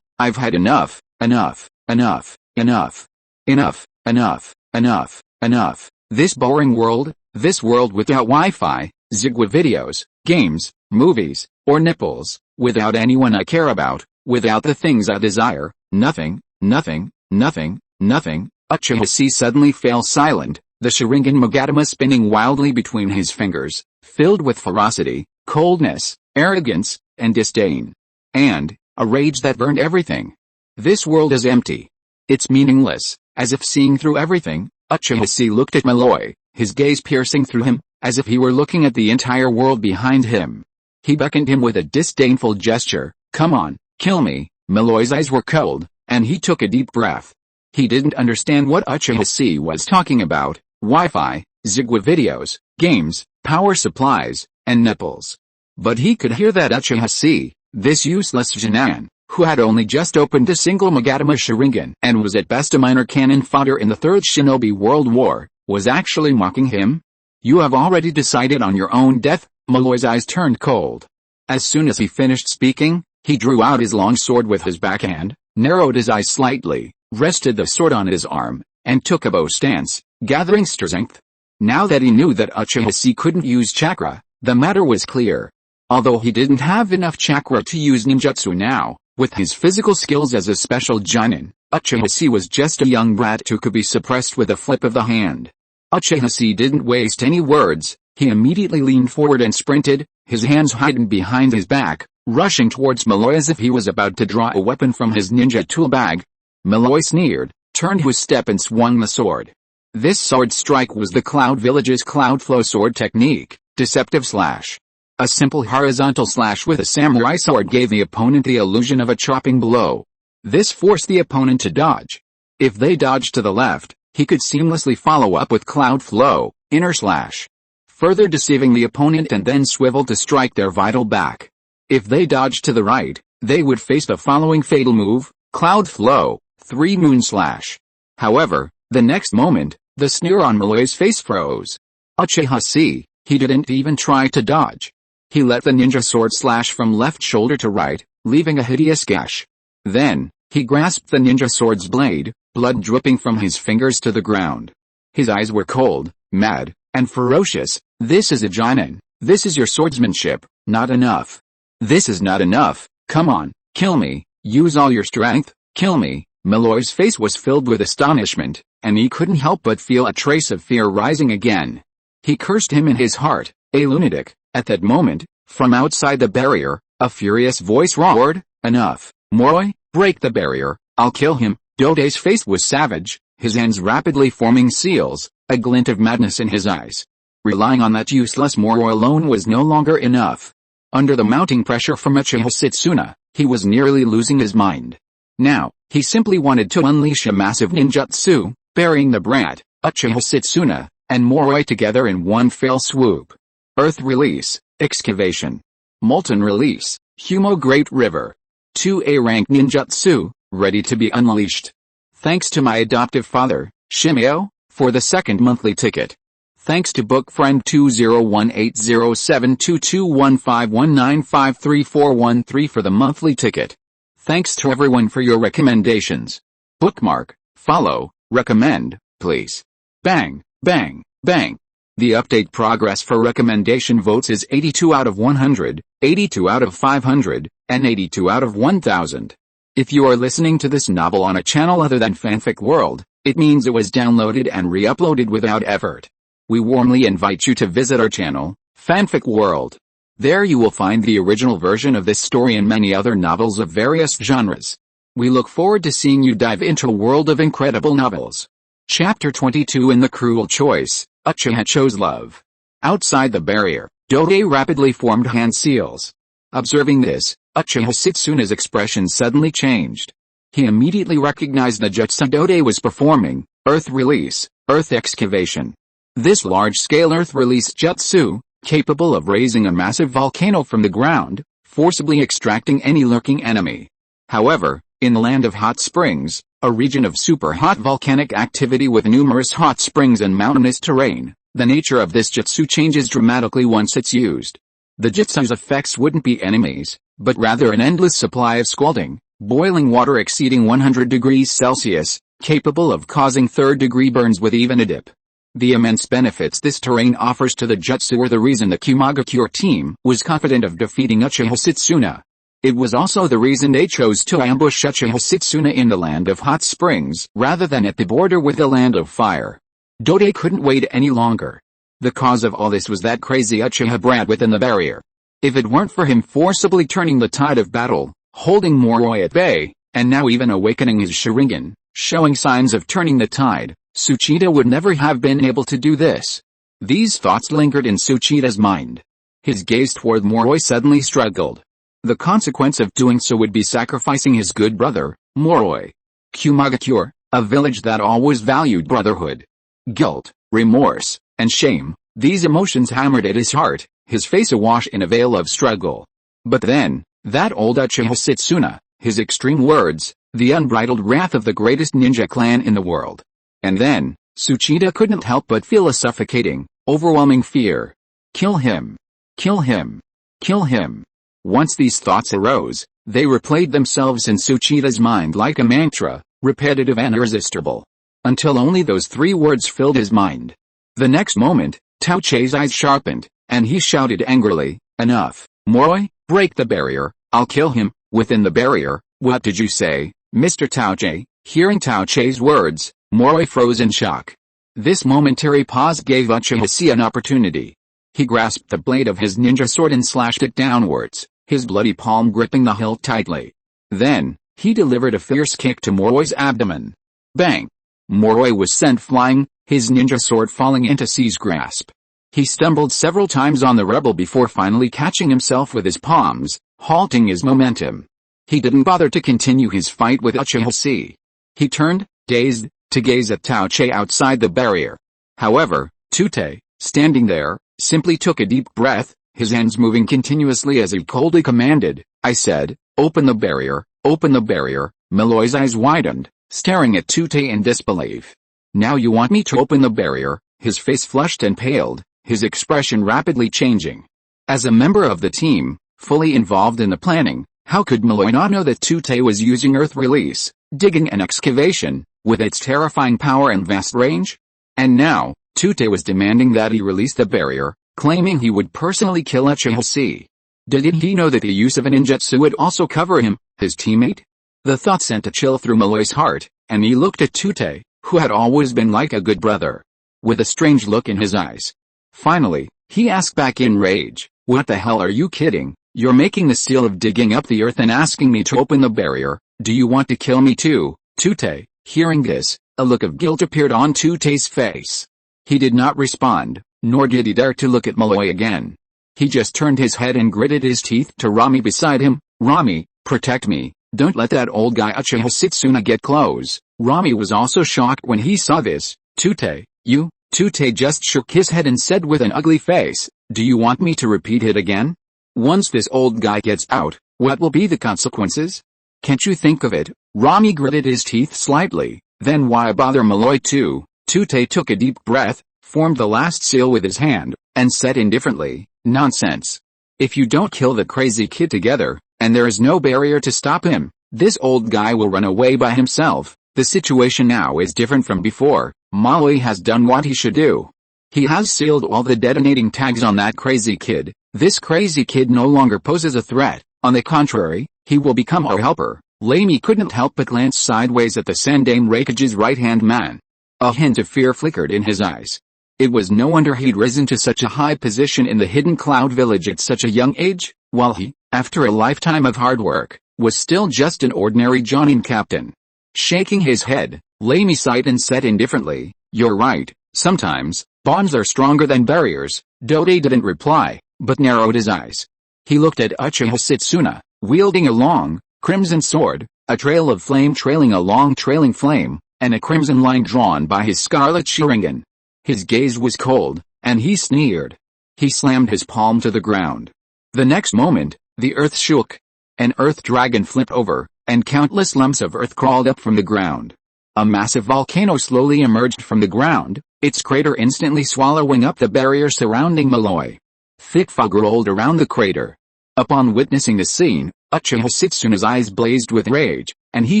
I've had enough, enough, enough, enough, enough, enough, enough, enough. This boring world, this world without Wi-Fi, Zigwa videos, games, movies, or nipples, without anyone I care about, without the things I desire, nothing, nothing, nothing, nothing. Uchiha suddenly fell silent, the Sharingan Magatama spinning wildly between his fingers, filled with ferocity, coldness, arrogance, and disdain. And a rage that burned everything. This world is empty. It's meaningless, as if seeing through everything. Uchiha looked at Moroi, his gaze piercing through him, as if he were looking at the entire world behind him. He beckoned him with a disdainful gesture. Come on, kill me. Moroi's eyes were cold, and he took a deep breath. He didn't understand what Uchiha was talking about. Wi-Fi, Zigwa videos, games, power supplies, and nipples. But he could hear that Uchiha, this useless genin, who had only just opened a single Magatama Sharingan and was at best a minor cannon fodder in the Third Shinobi World War, was actually mocking him. You have already decided on your own death. Moroi's eyes turned cold. As soon as he finished speaking, he drew out his long sword with his backhand, narrowed his eyes slightly, rested the sword on his arm, and took a bow stance, gathering strength. Now that he knew that Uchiha couldn't use chakra, the matter was clear. Although he didn't have enough chakra to use ninjutsu now, with his physical skills as a special genin, Uchiha was just a young brat who could be suppressed with a flip of the hand. Uchiha didn't waste any words. He immediately leaned forward and sprinted, his hands hidden behind his back, rushing towards Moroi as if he was about to draw a weapon from his ninja tool bag. Moroi sneered, turned to a step and swung the sword. This sword strike was the Cloud Village's Cloud Flow sword technique, deceptive slash. A simple horizontal slash with a samurai sword gave the opponent the illusion of a chopping blow. This forced the opponent to dodge. If they dodged to the left, he could seamlessly follow up with Cloud Flow, inner slash, further deceiving the opponent and then swivel to strike their vital back. If they dodged to the right, they would face the following fatal move, Cloud Flow, 3 moon slash. However, the next moment, the sneer on Moroi's face froze. Uchiha, he didn't even try to dodge. He let the ninja sword slash from left shoulder to right, leaving a hideous gash. Then, he grasped the ninja sword's blade, blood dripping from his fingers to the ground. His eyes were cold, mad, and ferocious. This is a genin. This is your swordsmanship. Not enough. This is not enough. Come on, kill me. Use all your strength. Kill me. Moroi's face was filled with astonishment, and he couldn't help but feel a trace of fear rising again. He cursed him in his heart, a lunatic. At that moment, from outside the barrier, a furious voice roared, Enough. Moroi, break the barrier. I'll kill him. Dode's face was savage, his hands rapidly forming seals, a glint of madness in his eyes. Relying on that useless Moroi alone was no longer enough. Under the mounting pressure from Uchiha Setsuna, he was nearly losing his mind. Now, he simply wanted to unleash a massive ninjutsu, burying the brat, Uchiha Setsuna, and Moroi together in one fell swoop. Earth release, excavation. Molten release, Humo Great River. 2A rank ninjutsu, ready to be unleashed. Thanks to my adoptive father, Shimio, for the second monthly ticket. Thanks to book friend 20180722151953413 for the monthly ticket. Thanks to everyone for your recommendations. Bookmark, follow, recommend, please. Bang, bang, bang. The update progress for recommendation votes is 82 out of 100, 82 out of 500, and 82 out of 1000. If you are listening to this novel on a channel other than Fanfic World, it means it was downloaded and re-uploaded without effort. We warmly invite you to visit our channel, Fanfic World. There you will find the original version of this story and many other novels of various genres. We look forward to seeing you dive into a world of incredible novels. Chapter 22 In the Cruel Choice, Uchiha chose love. Outside the barrier, Dode rapidly formed hand seals. Observing this, Uchiha Setsuna's expression suddenly changed. He immediately recognized the jutsu Dode was performing, Earth Release, Earth Excavation. This large-scale Earth Release jutsu, capable of raising a massive volcano from the ground, forcibly extracting any lurking enemy. However, in the land of hot springs, a region of super-hot volcanic activity with numerous hot springs and mountainous terrain, the nature of this jutsu changes dramatically once it's used. The jutsu's effects wouldn't be enemies, but rather an endless supply of scalding, boiling water exceeding 100 degrees Celsius, capable of causing third-degree burns with even a dip. The immense benefits this terrain offers to the jutsu were the reason the Kumagakure team was confident of defeating Uchiha Setsuna. It was also the reason they chose to ambush Uchiha Setsuna in the land of hot springs rather than at the border with the land of fire. Dode couldn't wait any longer. The cause of all this was that crazy Uchiha brat within the barrier. If it weren't for him forcibly turning the tide of battle, holding Moroi at bay, and now even awakening his Sharingan, showing signs of turning the tide, Tsuchida would never have been able to do this. These thoughts lingered in Tsuchida's mind. His gaze toward Moroi suddenly struggled. The consequence of doing so would be sacrificing his good brother, Moroi. Kumagakure, a village that always valued brotherhood. Guilt, remorse, and shame, these emotions hammered at his heart, his face awash in a veil of struggle. But then, that old Uchiha Setsuna, his extreme words, the unbridled wrath of the greatest ninja clan in the world. And then, Tsuchida couldn't help but feel a suffocating, overwhelming fear. Kill him. Kill him. Kill him. Once these thoughts arose, they replayed themselves in Tsuchida's mind like a mantra, repetitive and irresistible. Until only those three words filled his mind. The next moment, Taochei's eyes sharpened, and he shouted angrily, "Enough, Moroi, break the barrier, I'll kill him." Within the barrier, "What did you say, Mr. Taochei?" Hearing Taochei's words, Moroi froze in shock. This momentary pause gave Uchiha an opportunity. He grasped the blade of his ninja sword and slashed it downwards, his bloody palm gripping the hilt tightly. Then, he delivered a fierce kick to Moroi's abdomen. Bang! Moroi was sent flying, his ninja sword falling into C's grasp. He stumbled several times on the rebel before finally catching himself with his palms, halting his momentum. He didn't bother to continue his fight with Uchiha. He turned, dazed, to gaze at Taochei outside the barrier. However, Tute, standing there, simply took a deep breath, his hands moving continuously as he coldly commanded. "I said, open the barrier, open the barrier." Moroi's eyes widened, staring at Tute in disbelief. "Now you want me to open the barrier?" His face flushed and paled, his expression rapidly changing. As a member of the team, fully involved in the planning, how could Moroi not know that Tute was using Earth Release, digging and excavation, with its terrifying power and vast range? And now, Tute was demanding that he release the barrier, claiming he would personally kill Uchiha. Didn't he know that the use of a ninjutsu would also cover him, his teammate? The thought sent a chill through Moroi's heart, and he looked at Tute, who had always been like a good brother, with a strange look in his eyes. Finally, he asked back in rage, "What the hell are you kidding? You're making the seal of digging up the earth and asking me to open the barrier. Do you want to kill me too?" Tute, hearing this, a look of guilt appeared on Tute's face. He did not respond, nor did he dare to look at Moroi again. He just turned his head and gritted his teeth to Rami beside him. "Rami, protect me, don't let that old guy Uchiha Setsuna get close." Rami was also shocked when he saw this. "Tute, you?" Tute just shook his head and said with an ugly face, Do you want me to repeat it again? Once this old guy gets out, what will be the consequences? Can't you think of it? Rami gritted his teeth slightly. Then why bother Malloy too? Tute took a deep breath, formed the last seal with his hand, and said indifferently, nonsense. If you don't kill the crazy kid together, and there is no barrier to stop him, this old guy will run away by himself. The situation now is different from before. Malloy has done what he should do. He has sealed all the detonating tags on that crazy kid. This crazy kid no longer poses a threat. On the contrary, he will become our helper. Lamy couldn't help but glance sideways at the Sendame Raikage's right-hand man. A hint of fear flickered in his eyes. It was no wonder he'd risen to such a high position in the hidden cloud village at such a young age, while he, after a lifetime of hard work, was still just an ordinary Jonin captain. Shaking his head, Lamy sighed and said indifferently, "You're right, sometimes, bonds are stronger than barriers." Dode didn't reply, but narrowed his eyes. He looked at Uchiha Setsuna, wielding a long, crimson sword, a trail of flame trailing a long trailing flame, and a crimson line drawn by his scarlet Sharingan. His gaze was cold, and he sneered. He slammed his palm to the ground. The next moment, the earth shook. An earth dragon flipped over, and countless lumps of earth crawled up from the ground. A massive volcano slowly emerged from the ground, its crater instantly swallowing up the barrier surrounding Malloy. Thick fog rolled around the crater. Upon witnessing the scene, Uchiha Setsuna's eyes blazed with rage, and he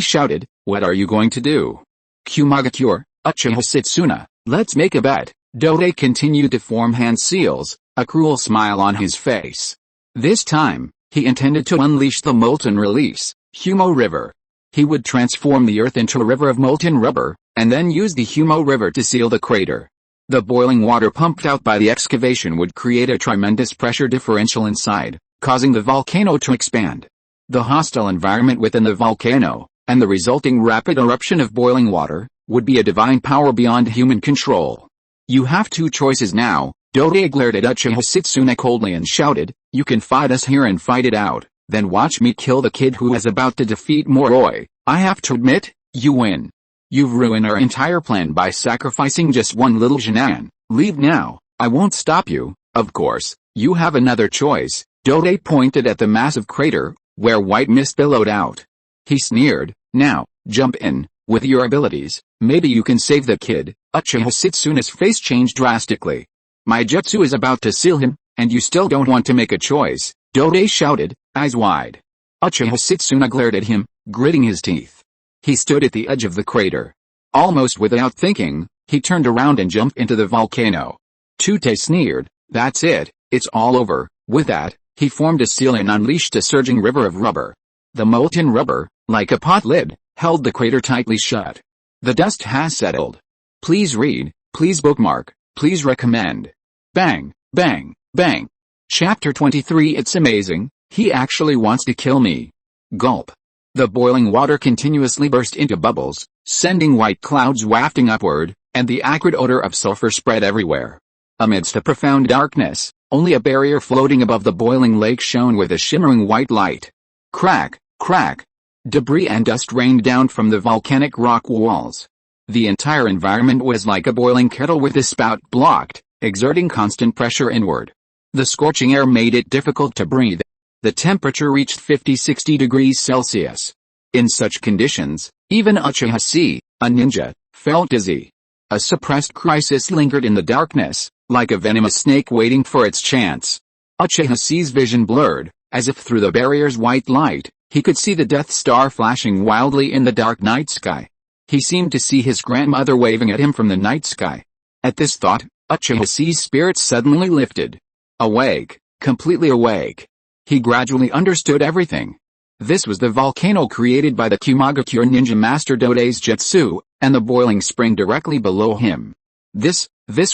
shouted, "What are you going to do?" "Kumagakure, Uchiha Setsuna, let's make a bet." Dode continued to form hand seals, a cruel smile on his face. This time, he intended to unleash the molten release, Humo River. He would transform the earth into a river of molten rubber, and then use the Humo River to seal the crater. The boiling water pumped out by the excavation would create a tremendous pressure differential inside, causing the volcano to expand. The hostile environment within the volcano, and the resulting rapid eruption of boiling water, would be a divine power beyond human control. "You have two choices now." Dode glared at Uchiha Setsuna coldly and shouted, "You can fight us here and fight it out, then watch me kill the kid who is about to defeat Moroi. I have to admit, you win. You've ruined our entire plan by sacrificing just one little genin. Leave now, I won't stop you." "Of course, you have another choice." Dode pointed at the massive crater, where white mist billowed out. He sneered, "Now, jump in, with your abilities, maybe you can save the kid." Uchiha Setsuna's face changed drastically. "My jutsu is about to seal him, and you still don't want to make a choice," Dode shouted, eyes wide. Uchiha Setsuna glared at him, gritting his teeth. He stood at the edge of the crater. Almost without thinking, he turned around and jumped into the volcano. Tute sneered, "That's it, it's all over." With that, he formed a seal and unleashed a surging river of rubber. The molten rubber, like a pot lid, held the crater tightly shut. The dust has settled. Please read, please bookmark, please recommend. Bang, bang, bang. Chapter 23. It's amazing, he actually wants to kill me. Gulp. The boiling water continuously burst into bubbles, sending white clouds wafting upward, and the acrid odor of sulfur spread everywhere. Amidst a profound darkness, only a barrier floating above the boiling lake shone with a shimmering white light. Crack, crack. Debris and dust rained down from the volcanic rock walls. The entire environment was like a boiling kettle with the spout blocked, exerting constant pressure inward. The scorching air made it difficult to breathe. The temperature reached 50-60 degrees Celsius. In such conditions, even Uchiha Chi, a ninja, felt dizzy. A suppressed crisis lingered in the darkness, like a venomous snake waiting for its chance. Uchiha Chi's vision blurred, as if through the barrier's white light, he could see the Death Star flashing wildly in the dark night sky. He seemed to see his grandmother waving at him from the night sky. At this thought, Uchiha Chi's spirits suddenly lifted. Awake, completely awake. He gradually understood everything. This was the volcano created by the Kumagakure ninja master Dode's jutsu, and the boiling spring directly below him. This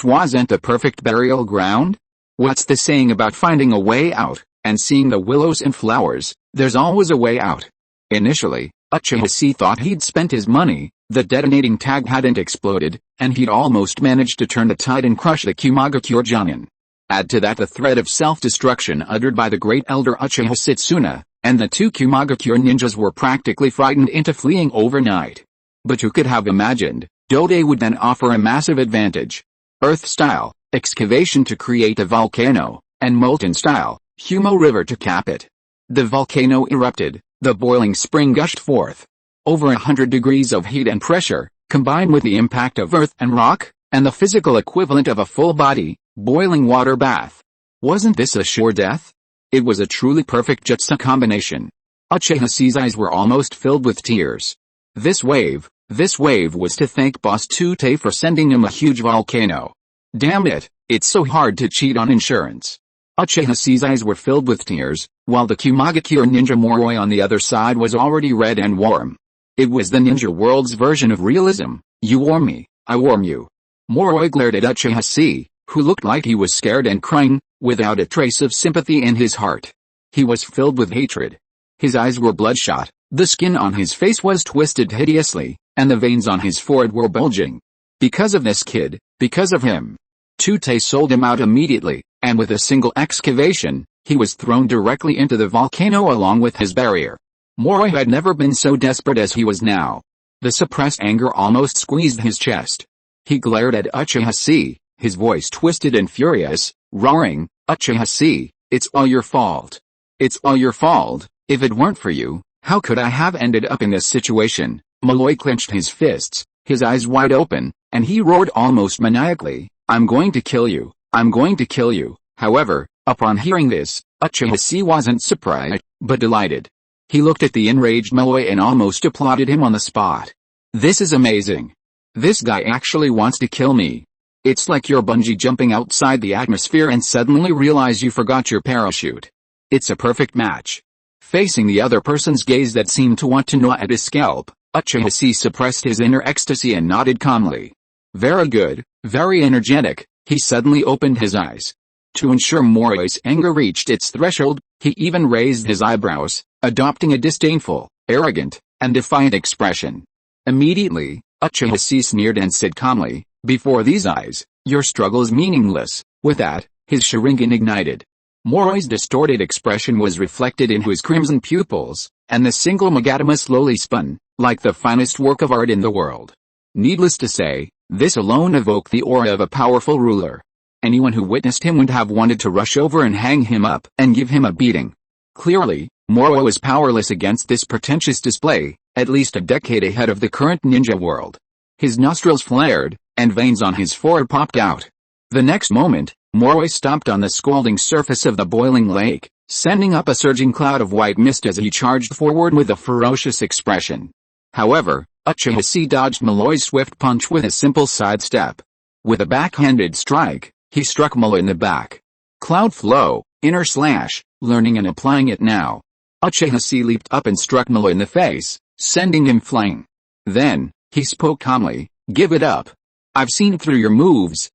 wasn't the perfect burial ground? What's the saying about finding a way out, and seeing the willows and flowers? There's always a way out. Initially, Uchiha Chi thought he'd spent his money, the detonating tag hadn't exploded, and he'd almost managed to turn the tide and crush the Kumagakure Jonin. Add to that the threat of self-destruction uttered by the great elder Uchiha Setsuna, and the two Kumagakure ninjas were practically frightened into fleeing overnight. But who could have imagined, Dode would then offer a massive advantage. Earth-style excavation to create a volcano, and molten style, Humo River to cap it. The volcano erupted, the boiling spring gushed forth. Over 100 degrees of heat and pressure, combined with the impact of earth and rock, and the physical equivalent of a full-body, boiling water bath. Wasn't this a sure death? It was a truly perfect jutsu combination. Uchiha Chi's eyes were almost filled with tears. This wave was to thank Boss Tute for sending him a huge volcano. Damn it, it's so hard to cheat on insurance. Uchiha Chi's eyes were filled with tears, while the Kumagakure ninja Moroi on the other side was already red and warm. It was the ninja world's version of realism. You warm me, I warm you. Moroi glared at Uchiha Chi, who looked like he was scared and crying, without a trace of sympathy in his heart. He was filled with hatred. His eyes were bloodshot, the skin on his face was twisted hideously, and the veins on his forehead were bulging. Because of this kid, because of him. Tute sold him out immediately, and with a single excavation, he was thrown directly into the volcano along with his barrier. Moroi had never been so desperate as he was now. The suppressed anger almost squeezed his chest. He glared at Uchiha Chi, his voice twisted and furious, roaring, Uchiha Chi, it's all your fault. It's all your fault. If it weren't for you, how could I have ended up in this situation? Moroi clenched his fists, his eyes wide open, and he roared almost maniacally, I'm going to kill you, I'm going to kill you. However, upon hearing this, Uchiha Chi wasn't surprised, but delighted. He looked at the enraged Moroi and almost applauded him on the spot. This is amazing. This guy actually wants to kill me. It's like you're bungee jumping outside the atmosphere and suddenly realize you forgot your parachute. It's a perfect match. Facing the other person's gaze that seemed to want to gnaw at his scalp, Uchiha Chi suppressed his inner ecstasy and nodded calmly. Very good, very energetic. He suddenly opened his eyes. To ensure Moroi's anger reached its threshold, he even raised his eyebrows, adopting a disdainful, arrogant, and defiant expression. Immediately, Uchiha Chi sneered and said calmly, before these eyes, your struggle is meaningless. With that, his Sharingan ignited. Moroi's distorted expression was reflected in his crimson pupils, and the single Magatama slowly spun, like the finest work of art in the world. Needless to say, this alone evoked the aura of a powerful ruler. Anyone who witnessed him would have wanted to rush over and hang him up and give him a beating. Clearly, Moroi was powerless against this pretentious display, at least a decade ahead of the current ninja world. His nostrils flared, and veins on his forehead popped out. The next moment, Moroi stomped on the scalding surface of the boiling lake, sending up a surging cloud of white mist as he charged forward with a ferocious expression. However, Uchiha Chi dodged Moroi's swift punch with a simple sidestep. With a backhanded strike, he struck Moroi in the back. Cloud flow, inner slash, learning and applying it now. Uchiha Chi leaped up and struck Moroi in the face, sending him flying. Then, he spoke calmly, give it up. I've seen through your moves.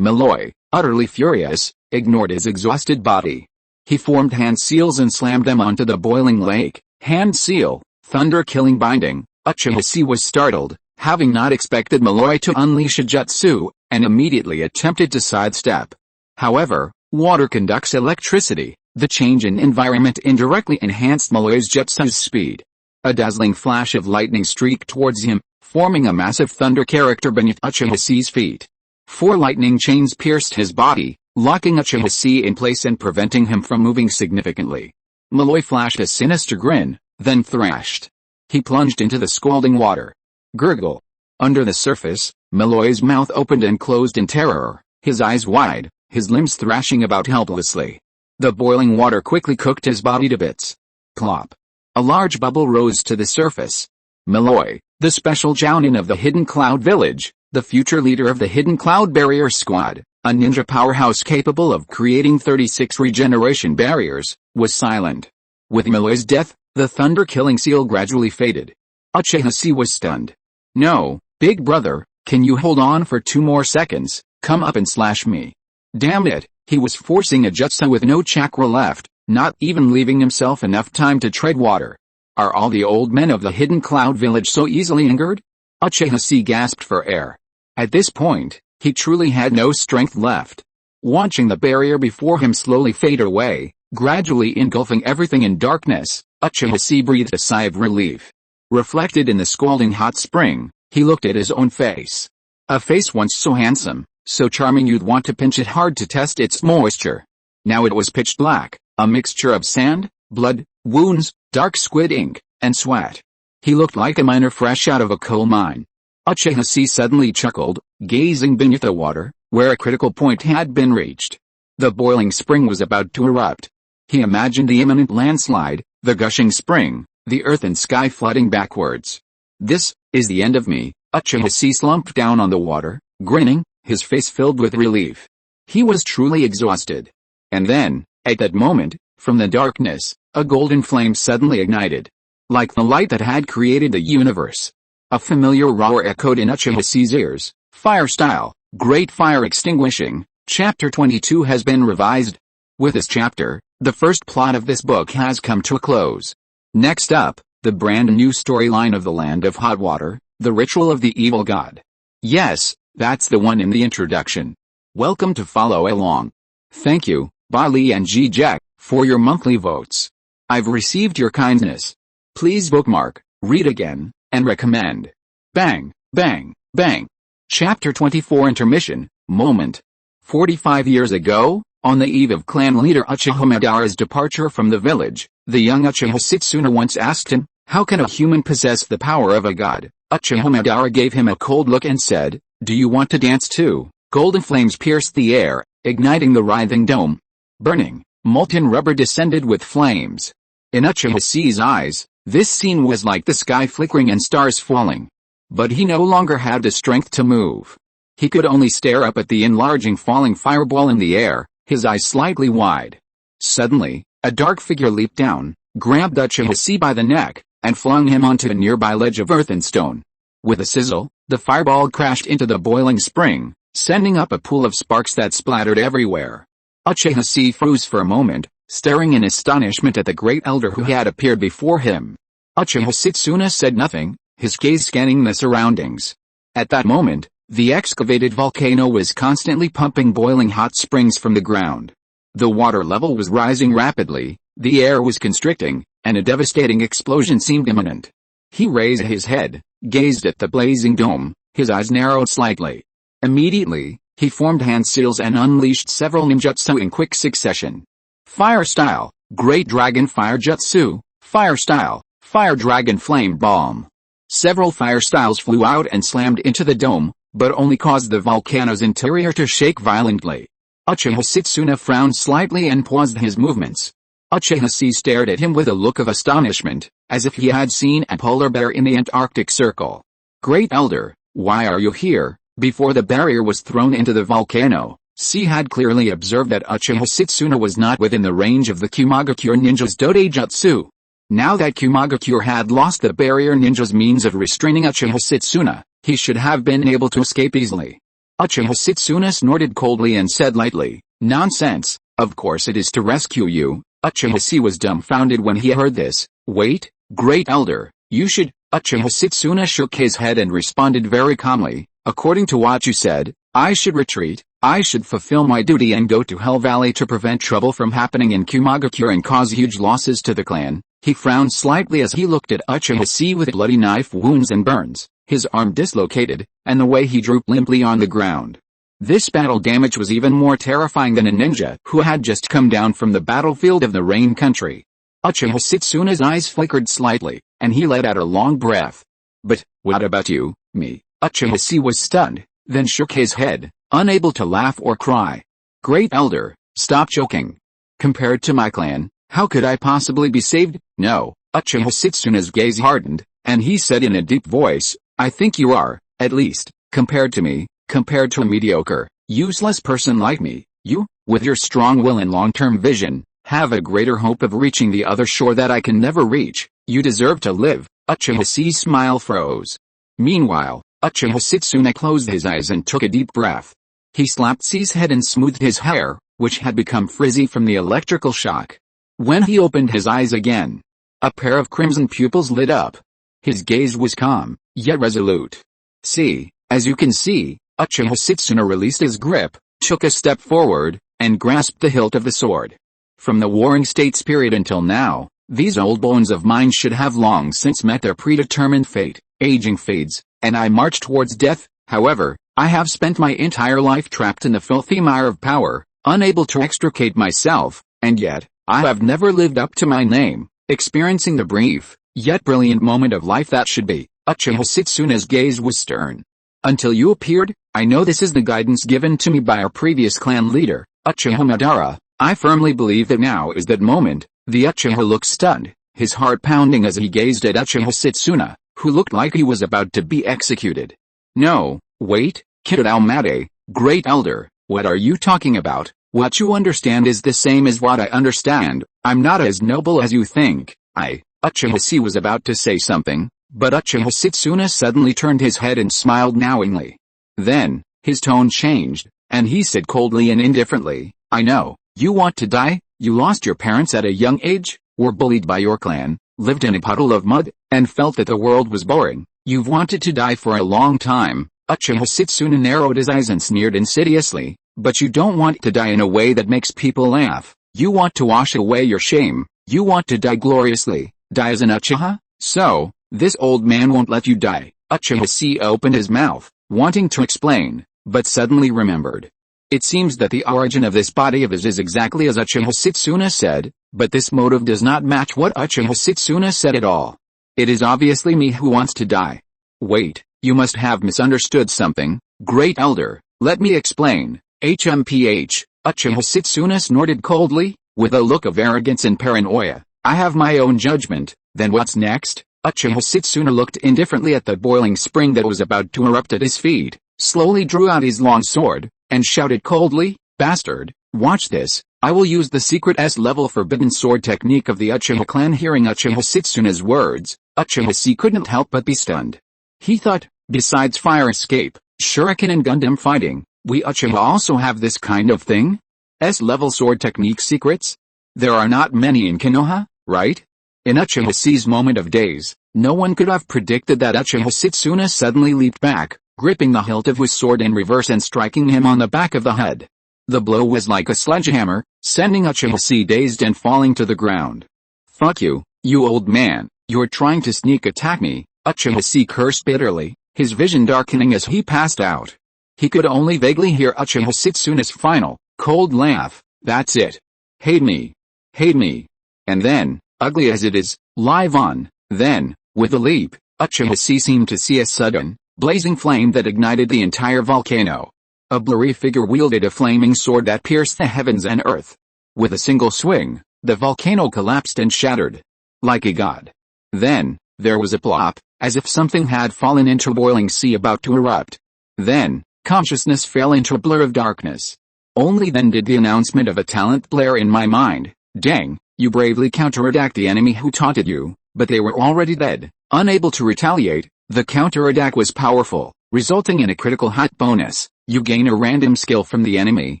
Moroi, utterly furious, ignored his exhausted body. He formed hand seals and slammed them onto the boiling lake. Hand seal, thunder killing binding. Uchiha Chi was startled, having not expected Moroi to unleash a jutsu, and immediately attempted to sidestep. However, water conducts electricity. The change in environment indirectly enhanced Moroi's jutsu's speed. A dazzling flash of lightning streaked towards him, forming a massive thunder character beneath Uchiha Chi's feet. 4 lightning chains pierced his body, locking Uchiha Chi in place and preventing him from moving significantly. Moroi flashed a sinister grin, then thrashed. He plunged into the scalding water. Gurgle. Under the surface, Moroi's mouth opened and closed in terror, his eyes wide, his limbs thrashing about helplessly. The boiling water quickly cooked his body to bits. Plop. A large bubble rose to the surface. Moroi, the special jounin of the Hidden Cloud Village, the future leader of the Hidden Cloud Barrier Squad, a ninja powerhouse capable of creating 36 regeneration barriers, was silent. With Moroi's death, the thunder-killing seal gradually faded. Uchiha Chi was stunned. No, big brother, can you hold on for 2 more seconds? Come up and slash me. Damn it, he was forcing a jutsu with no chakra left, not even leaving himself enough time to tread water. Are all the old men of the Hidden Cloud Village so easily angered? Uchiha Chi gasped for air. At this point, he truly had no strength left. Watching the barrier before him slowly fade away, gradually engulfing everything in darkness, Uchiha Chi breathed a sigh of relief. Reflected in the scalding hot spring, he looked at his own face. A face once so handsome, so charming you'd want to pinch it hard to test its moisture. Now it was pitch black, a mixture of sand, blood, wounds, dark squid ink, and sweat. He looked like a miner fresh out of a coal mine. Uchiha Chi suddenly chuckled, gazing beneath the water, where a critical point had been reached. The boiling spring was about to erupt. He imagined the imminent landslide, the gushing spring, the earth and sky flooding backwards. This is the end of me. Uchiha Chi slumped down on the water, grinning, his face filled with relief. He was truly exhausted. And then, at that moment, from the darkness, a golden flame suddenly ignited. Like the light that had created the universe. A familiar roar echoed in Uchiha Chi's ears. Fire style, great fire extinguishing. Chapter 22 has been revised. With this chapter, the first plot of this book has come to a close. Next up, the brand new storyline of the Land of Hot Water, the ritual of the evil god. Yes, that's the one in the introduction. Welcome to follow along. Thank you, Bali and G Jack, for your monthly votes. I've received your kindness. Please bookmark, read again, and recommend. Bang, bang, bang. Chapter 24 Intermission, Moment. 45 years ago, on the eve of clan leader Uchiha Madara's departure from the village, the young Uchiha Setsuna once asked him, how can a human possess the power of a god? Uchiha Madara gave him a cold look and said, do you want to dance too? Golden flames pierced the air, igniting the writhing dome. Burning, molten rubber descended with flames. In Uchiha Chi's eyes, this scene was like the sky flickering and stars falling. But he no longer had the strength to move. He could only stare up at the enlarging falling fireball in the air, his eyes slightly wide. Suddenly, a dark figure leaped down, grabbed Uchiha Chi by the neck, and flung him onto a nearby ledge of earth and stone. With a sizzle, the fireball crashed into the boiling spring, sending up a pool of sparks that splattered everywhere. Uchiha Chi froze for a moment, staring in astonishment at the great elder who had appeared before him. Uchiha Setsuna said nothing, his gaze scanning the surroundings. At that moment, the excavated volcano was constantly pumping boiling hot springs from the ground. The water level was rising rapidly, the air was constricting, and a devastating explosion seemed imminent. He raised his head, gazed at the blazing dome, his eyes narrowed slightly. Immediately, he formed hand seals and unleashed several ninjutsu in quick succession. Fire style, Great Dragon Fire Jutsu, Fire style, Fire Dragon Flame Bomb. Several fire styles flew out and slammed into the dome, but only caused the volcano's interior to shake violently. Uchiha Setsuna frowned slightly and paused his movements. Uchiha Chi stared at him with a look of astonishment, as if he had seen a polar bear in the Antarctic Circle. Great Elder, why are you here? Before the barrier was thrown into the volcano, Chi had clearly observed that Uchiha Setsuna was not within the range of the Kumagakure ninja's Dode Jutsu. Now that Kumagakure had lost the barrier ninja's means of restraining Uchiha Setsuna, he should have been able to escape easily. Uchiha Setsuna snorted coldly and said lightly, nonsense, of course it is to rescue you. Uchiha Chi was dumbfounded when he heard this. Wait, Great Elder, you should. Uchiha Setsuna shook his head and responded very calmly, according to what you said, I should retreat, I should fulfill my duty and go to Hell Valley to prevent trouble from happening in Kumagakure and cause huge losses to the clan. He frowned slightly as he looked at Uchiha Chi with bloody knife wounds and burns, his arm dislocated, and the way he drooped limply on the ground. This battle damage was even more terrifying than a ninja who had just come down from the battlefield of the Rain Country. Uchiha Setsuna's eyes flickered slightly, and he let out a long breath. But, what about you, me? Uchiha Chi was stunned, then shook his head, unable to laugh or cry. Great Elder, stop joking. Compared to my clan, how could I possibly be saved? No. Uchiha Setsuna's gaze hardened, and he said in a deep voice, I think you are, at least, compared to me, compared to a mediocre, useless person like me, you, with your strong will and long-term vision, have a greater hope of reaching the other shore that I can never reach. You deserve to live. Uchiha Chi's smile froze. Meanwhile, Uchiha Setsuna closed his eyes and took a deep breath. He slapped Chi's head and smoothed his hair, which had become frizzy from the electrical shock. When he opened his eyes again, a pair of crimson pupils lit up. His gaze was calm, yet resolute. See, as you can see, Uchiha Setsuna released his grip, took a step forward, and grasped the hilt of the sword. From the Warring States period until now, these old bones of mine should have long since met their predetermined fate. Aging fades, and I march towards death. However, I have spent my entire life trapped in the filthy mire of power, unable to extricate myself, and yet, I have never lived up to my name, experiencing the brief, yet brilliant moment of life that should be. Uchiha Setsuna's gaze was stern. Until you appeared, I know this is the guidance given to me by our previous clan leader, Uchiha Madara. I firmly believe that now is that moment. The Uchiha looked stunned, his heart pounding as he gazed at Uchiha Setsuna, who looked like he was about to be executed. No, wait, Kid Almade, Great Elder, what are you talking about? What you understand is the same as what I understand. I'm not as noble as you think. Uchiha C was about to say something, but Uchiha Setsuna suddenly turned his head and smiled knowingly. Then, his tone changed, and he said coldly and indifferently, I know, you want to die, you lost your parents at a young age, were bullied by your clan, lived in a puddle of mud, and felt that the world was boring. You've wanted to die for a long time. Uchiha Setsuna narrowed his eyes and sneered insidiously, but you don't want to die in a way that makes people laugh. You want to wash away your shame. You want to die gloriously, die as an Uchiha? So, this old man won't let you die. Uchiha C opened his mouth, wanting to explain, but suddenly remembered. It seems that the origin of this body of his is exactly as Uchiha Setsuna said, but this motive does not match what Uchiha Setsuna said at all. It is obviously me who wants to die. Wait, you must have misunderstood something, Great Elder, let me explain. HMPH, Uchiha Setsuna snorted coldly, with a look of arrogance and paranoia. I have my own judgment, then what's next? Uchiha Setsuna looked indifferently at the boiling spring that was about to erupt at his feet, slowly drew out his long sword, and shouted coldly, Bastard, watch this, I will use the secret S-level forbidden sword technique of the Uchiha clan. Hearing Uchiha Setsuna's words, Uchiha C couldn't help but be stunned. He thought, besides fire escape, shuriken and Gundam fighting, we Uchiha also have this kind of thing? S-level sword technique secrets? There are not many in Konoha, right? In Uchiha C's moment of daze, no one could have predicted that Uchiha Setsuna suddenly leaped back, gripping the hilt of his sword in reverse and striking him on the back of the head. The blow was like a sledgehammer, sending Uchiha C dazed and falling to the ground. Fuck you, you old man, you're trying to sneak attack me, Uchiha C cursed bitterly, his vision darkening as he passed out. He could only vaguely hear Uchiha Setsuna's final, cold laugh, that's it. Hate me. Hate me. And then, ugly as it is, live on, then, with a leap, Uchiha C seemed to see a sudden, blazing flame that ignited the entire volcano. A blurry figure wielded a flaming sword that pierced the heavens and earth. With a single swing, the volcano collapsed and shattered. Like a god. Then, there was a plop, as if something had fallen into a boiling sea about to erupt. Then, consciousness fell into a blur of darkness. Only then did the announcement of a talent blare in my mind. Dang, you bravely counterattacked the enemy who taunted you, but they were already dead. Unable to retaliate, the counterattack was powerful, resulting in a critical hit bonus. You gain a random skill from the enemy,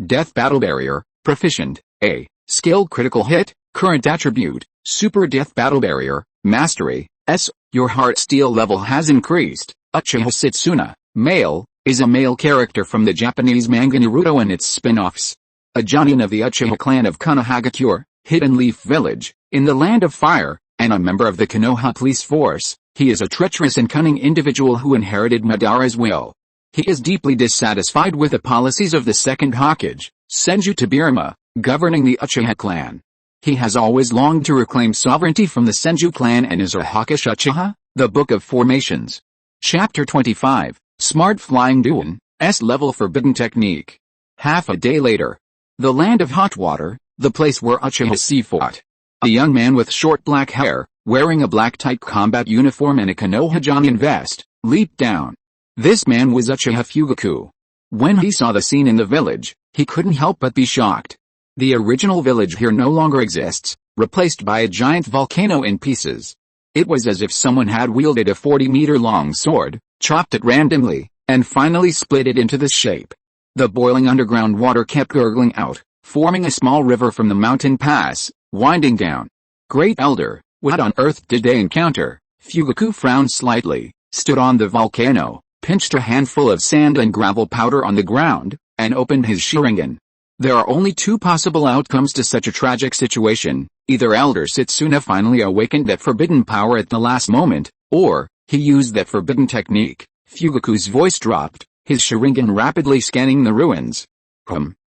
Death Battle Barrier, Proficient, A. Skill Critical Hit, Current Attribute, Super Death Battle Barrier, Mastery, S. Your Heart Steel level has increased. Uchiha Setsuna, male, is a male character from the Japanese manga Naruto and its spin-offs. A genin of the Uchiha clan of Konoha, Hidden Leaf Village, in the Land of Fire, and a member of the Konoha police force, he is a treacherous and cunning individual who inherited Madara's will. He is deeply dissatisfied with the policies of the second Hokage, Senju Tobirama, governing the Uchiha clan. He has always longed to reclaim sovereignty from the Senju clan and is a Hokage Uchiha, the Book of Formations. Chapter 25, Smart Flying Duan, S-Level Forbidden Technique. Half a day later. The Land of Hot Water, the place where Uchiha C fought. A young man with short black hair, wearing a black tight combat uniform and a Konoha genin vest, leaped down. This man was Uchiha Fugaku. When he saw the scene in the village, he couldn't help but be shocked. The original village here no longer exists, replaced by a giant volcano in pieces. It was as if someone had wielded a 40-meter-long sword, chopped it randomly, and finally split it into this shape. The boiling underground water kept gurgling out, forming a small river from the mountain pass, winding down. Great Elder, what on earth did they encounter? Fugaku frowned slightly, stood on the volcano, pinched a handful of sand and gravel powder on the ground, and opened his Sharingan. There are only two possible outcomes to such a tragic situation. Either Elder Setsuna finally awakened that forbidden power at the last moment, or he used that forbidden technique. Fugaku's voice dropped, his Sharingan rapidly scanning the ruins.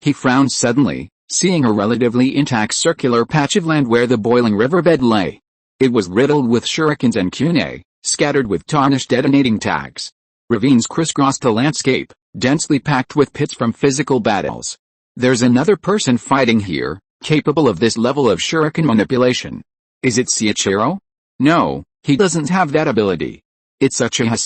He frowned suddenly, seeing a relatively intact circular patch of land where the boiling riverbed lay. It was riddled with shurikens and kunai, scattered with tarnished detonating tags. Ravines crisscrossed the landscape, densely packed with pits from physical battles. There's another person fighting here, capable of this level of shuriken manipulation. Is it Seiichiro? No, he doesn't have that ability. It's Uchiha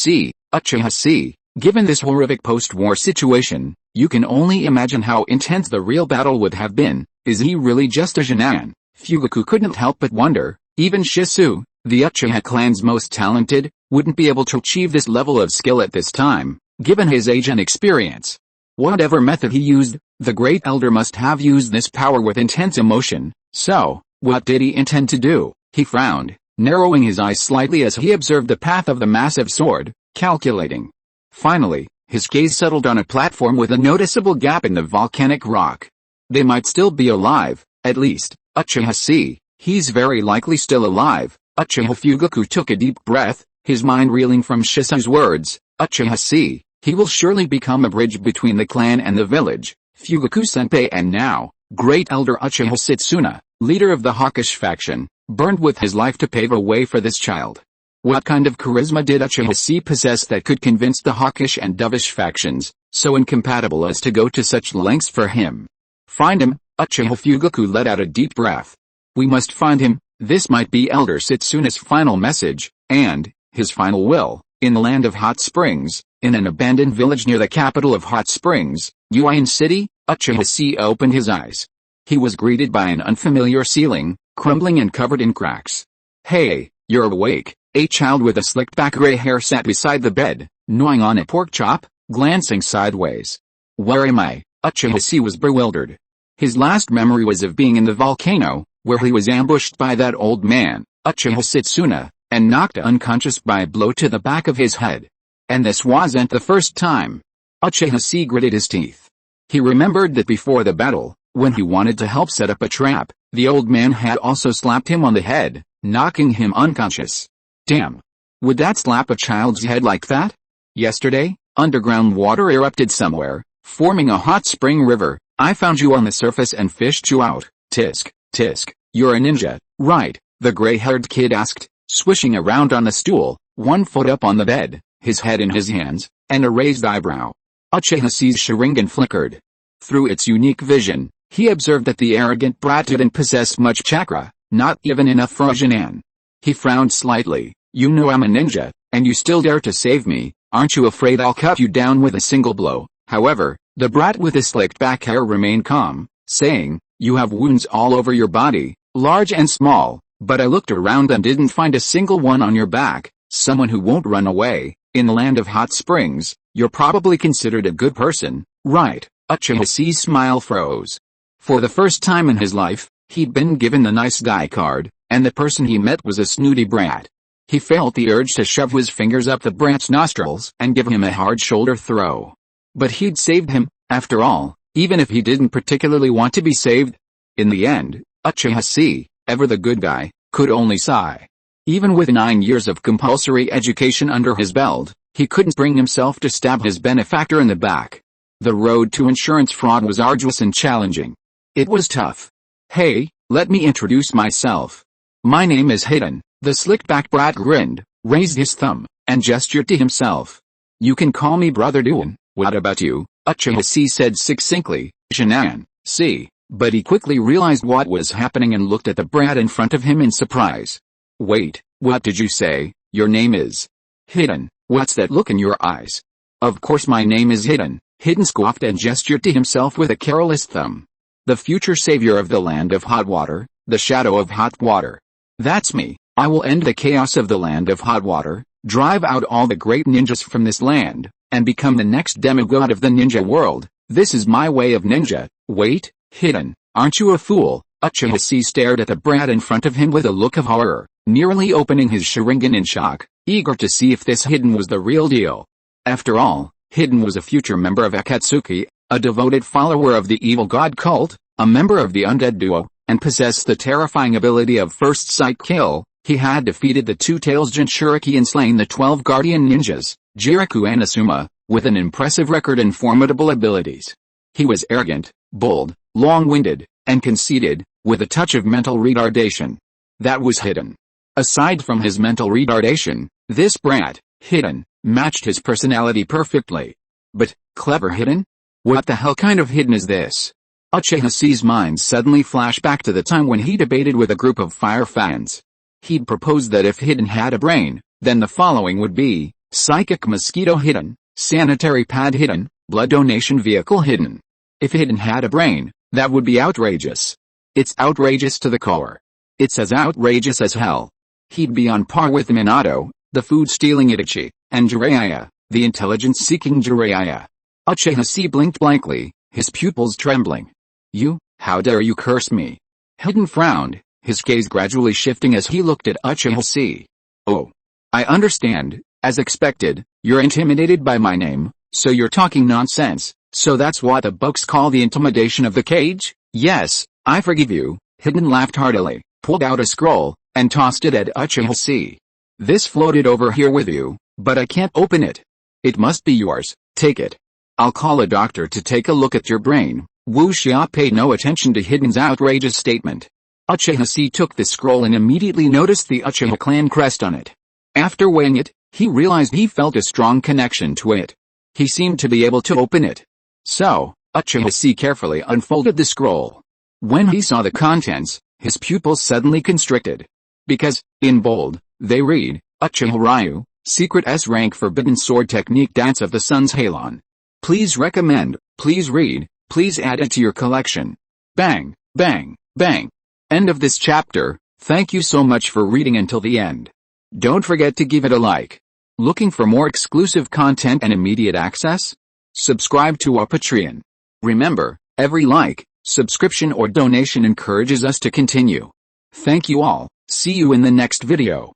Chi. Given this horrific post-war situation, you can only imagine how intense the real battle would have been. Is he really just a genin? Fugaku couldn't help but wonder. Even Shisui, the Uchiha clan's most talented, wouldn't be able to achieve this level of skill at this time, given his age and experience. Whatever method he used, the Great Elder must have used this power with intense emotion. So, what did he intend to do? He frowned, narrowing his eyes slightly as he observed the path of the massive sword, calculating. Finally, his gaze settled on a platform with a noticeable gap in the volcanic rock. They might still be alive, at least, Uchiha Chi. He's very likely still alive. Uchiha Fugaku took a deep breath, his mind reeling from Shisui's words. Uchiha Chi. He will surely become a bridge between the clan and the village. Fugaku-senpai and now, Great Elder Uchiha Setsuna, leader of the Hokage faction, burned with his life to pave a way for this child. What kind of charisma did Uchiha Chi possess that could convince the Hokage and Dovish factions, so incompatible as to go to such lengths for him? Find him, Uchiha Fugaku let out a deep breath. We must find him. This might be Elder Setsuna's final message, and his final will, in the land of hot springs, in an abandoned village near the capital of hot springs, Uin City. Uchiha Chi opened his eyes. He was greeted by an unfamiliar ceiling, crumbling and covered in cracks. Hey, you're awake. A child with a slicked back gray hair sat beside the bed, gnawing on a pork chop, glancing sideways. Where am I? Uchiha Chi was bewildered. His last memory was of being in the volcano, where he was ambushed by that old man, Uchiha Setsuna, and knocked unconscious by a blow to the back of his head. And this wasn't the first time. Uchiha Chi gritted his teeth. He remembered that before the battle, when he wanted to help set up a trap, the old man had also slapped him on the head, knocking him unconscious. Damn. Would that slap a child's head like that? Yesterday, underground water erupted somewhere, forming a hot spring river. I found you on the surface and fished you out. Tisk, tisk, you're a ninja, right? The gray-haired kid asked, swishing around on the stool, 1 foot up on the bed, his head in his hands, and a raised eyebrow. Uchiha Chi's Sharingan flickered. Through its unique vision, he observed that the arrogant brat didn't possess much chakra, not even enough for a genin. He frowned slightly. You know I'm a ninja, and you still dare to save me. Aren't you afraid I'll cut you down with a single blow? However, the brat with the slicked back hair remained calm, saying, you have wounds all over your body, large and small, but I looked around and didn't find a single one on your back. Someone who won't run away. In the land of hot springs, you're probably considered a good person, right? Uchiha Chi's smile froze. For the first time in his life, he'd been given the nice guy card, and the person he met was a snooty brat. He felt the urge to shove his fingers up the brat's nostrils and give him a hard shoulder throw. But he'd saved him, after all, even if he didn't particularly want to be saved. In the end, Uchiha Chi, ever the good guy, could only sigh. Even with 9 years of compulsory education under his belt, he couldn't bring himself to stab his benefactor in the back. The road to insurance fraud was arduous and challenging. It was tough. Hey, let me introduce myself. My name is Hidden. The slicked-back brat grinned, raised his thumb, and gestured to himself. You can call me Brother Duan. What about you? Uchiha Chi said succinctly. Shinan, see. But he quickly realized what was happening and looked at the brat in front of him in surprise. Wait, what did you say? Your name is Hidden. What's that look in your eyes? Of course my name is Hidden. Hidden scoffed and gestured to himself with a careless thumb. The future savior of the land of hot water, the shadow of hot water. That's me. I will end the chaos of the land of hot water, drive out all the great ninjas from this land, and become the next demigod of the ninja world. This is my way of ninja. Wait, Hidden, aren't you a fool? Uchiha Chi stared at the brat in front of him with a look of horror, nearly opening his Sharingan in shock, eager to see if this Hidden was the real deal. After all, Hidden was a future member of Akatsuki, a devoted follower of the evil god cult, a member of the undead duo, and possessed the terrifying ability of first sight kill. He had defeated the Two-Tails Jinchuriki and slain the 12 guardian ninjas, Jiraku and Asuma, with an impressive record and formidable abilities. He was arrogant, bold, long-winded, and conceited, with a touch of mental retardation. That was Hidden. Aside from his mental retardation, this brat, Hidden, matched his personality perfectly. But, clever Hidden? What the hell kind of Hidden is this? Uchiha Chi's mind suddenly flashed back to the time when he debated with a group of fire fans. He'd proposed that if Hidden had a brain, then the following would be: psychic mosquito Hidden, sanitary pad Hidden, blood donation vehicle Hidden. If Hidden had a brain, that would be outrageous. It's outrageous to the core. It's as outrageous as hell. He'd be on par with Minato, the food-stealing Itachi, and Jiraiya, the intelligence-seeking Jiraiya. Uchiha Chi blinked blankly, his pupils trembling. You, how dare you curse me? Hidden frowned, his gaze gradually shifting as he looked at Uchiha Chi. Oh. I understand, as expected, you're intimidated by my name, so you're talking nonsense, so that's what the books call the intimidation of the cage? Yes, I forgive you. Hidden laughed heartily, pulled out a scroll, and tossed it at Uchiha Chi. This floated over here with you, but I can't open it. It must be yours, take it. I'll call a doctor to take a look at your brain. Wuxia paid no attention to Hidden's outrageous statement. Uchiha Chi took the scroll and immediately noticed the Uchiha clan crest on it. After weighing it, he realized he felt a strong connection to it. He seemed to be able to open it. So, Uchiha Chi carefully unfolded the scroll. When he saw the contents, his pupils suddenly constricted. Because, in bold, they read, Uchiha Ryu, Secret S-Rank Forbidden Sword Technique Dance of the Sun's Halon. Please recommend, please read, please add it to your collection. Bang, bang, bang. End of this chapter. Thank you so much for reading until the end. Don't forget to give it a like. Looking for more exclusive content and immediate access? Subscribe to our Patreon. Remember, every like, subscription or donation encourages us to continue. Thank you all. See you in the next video.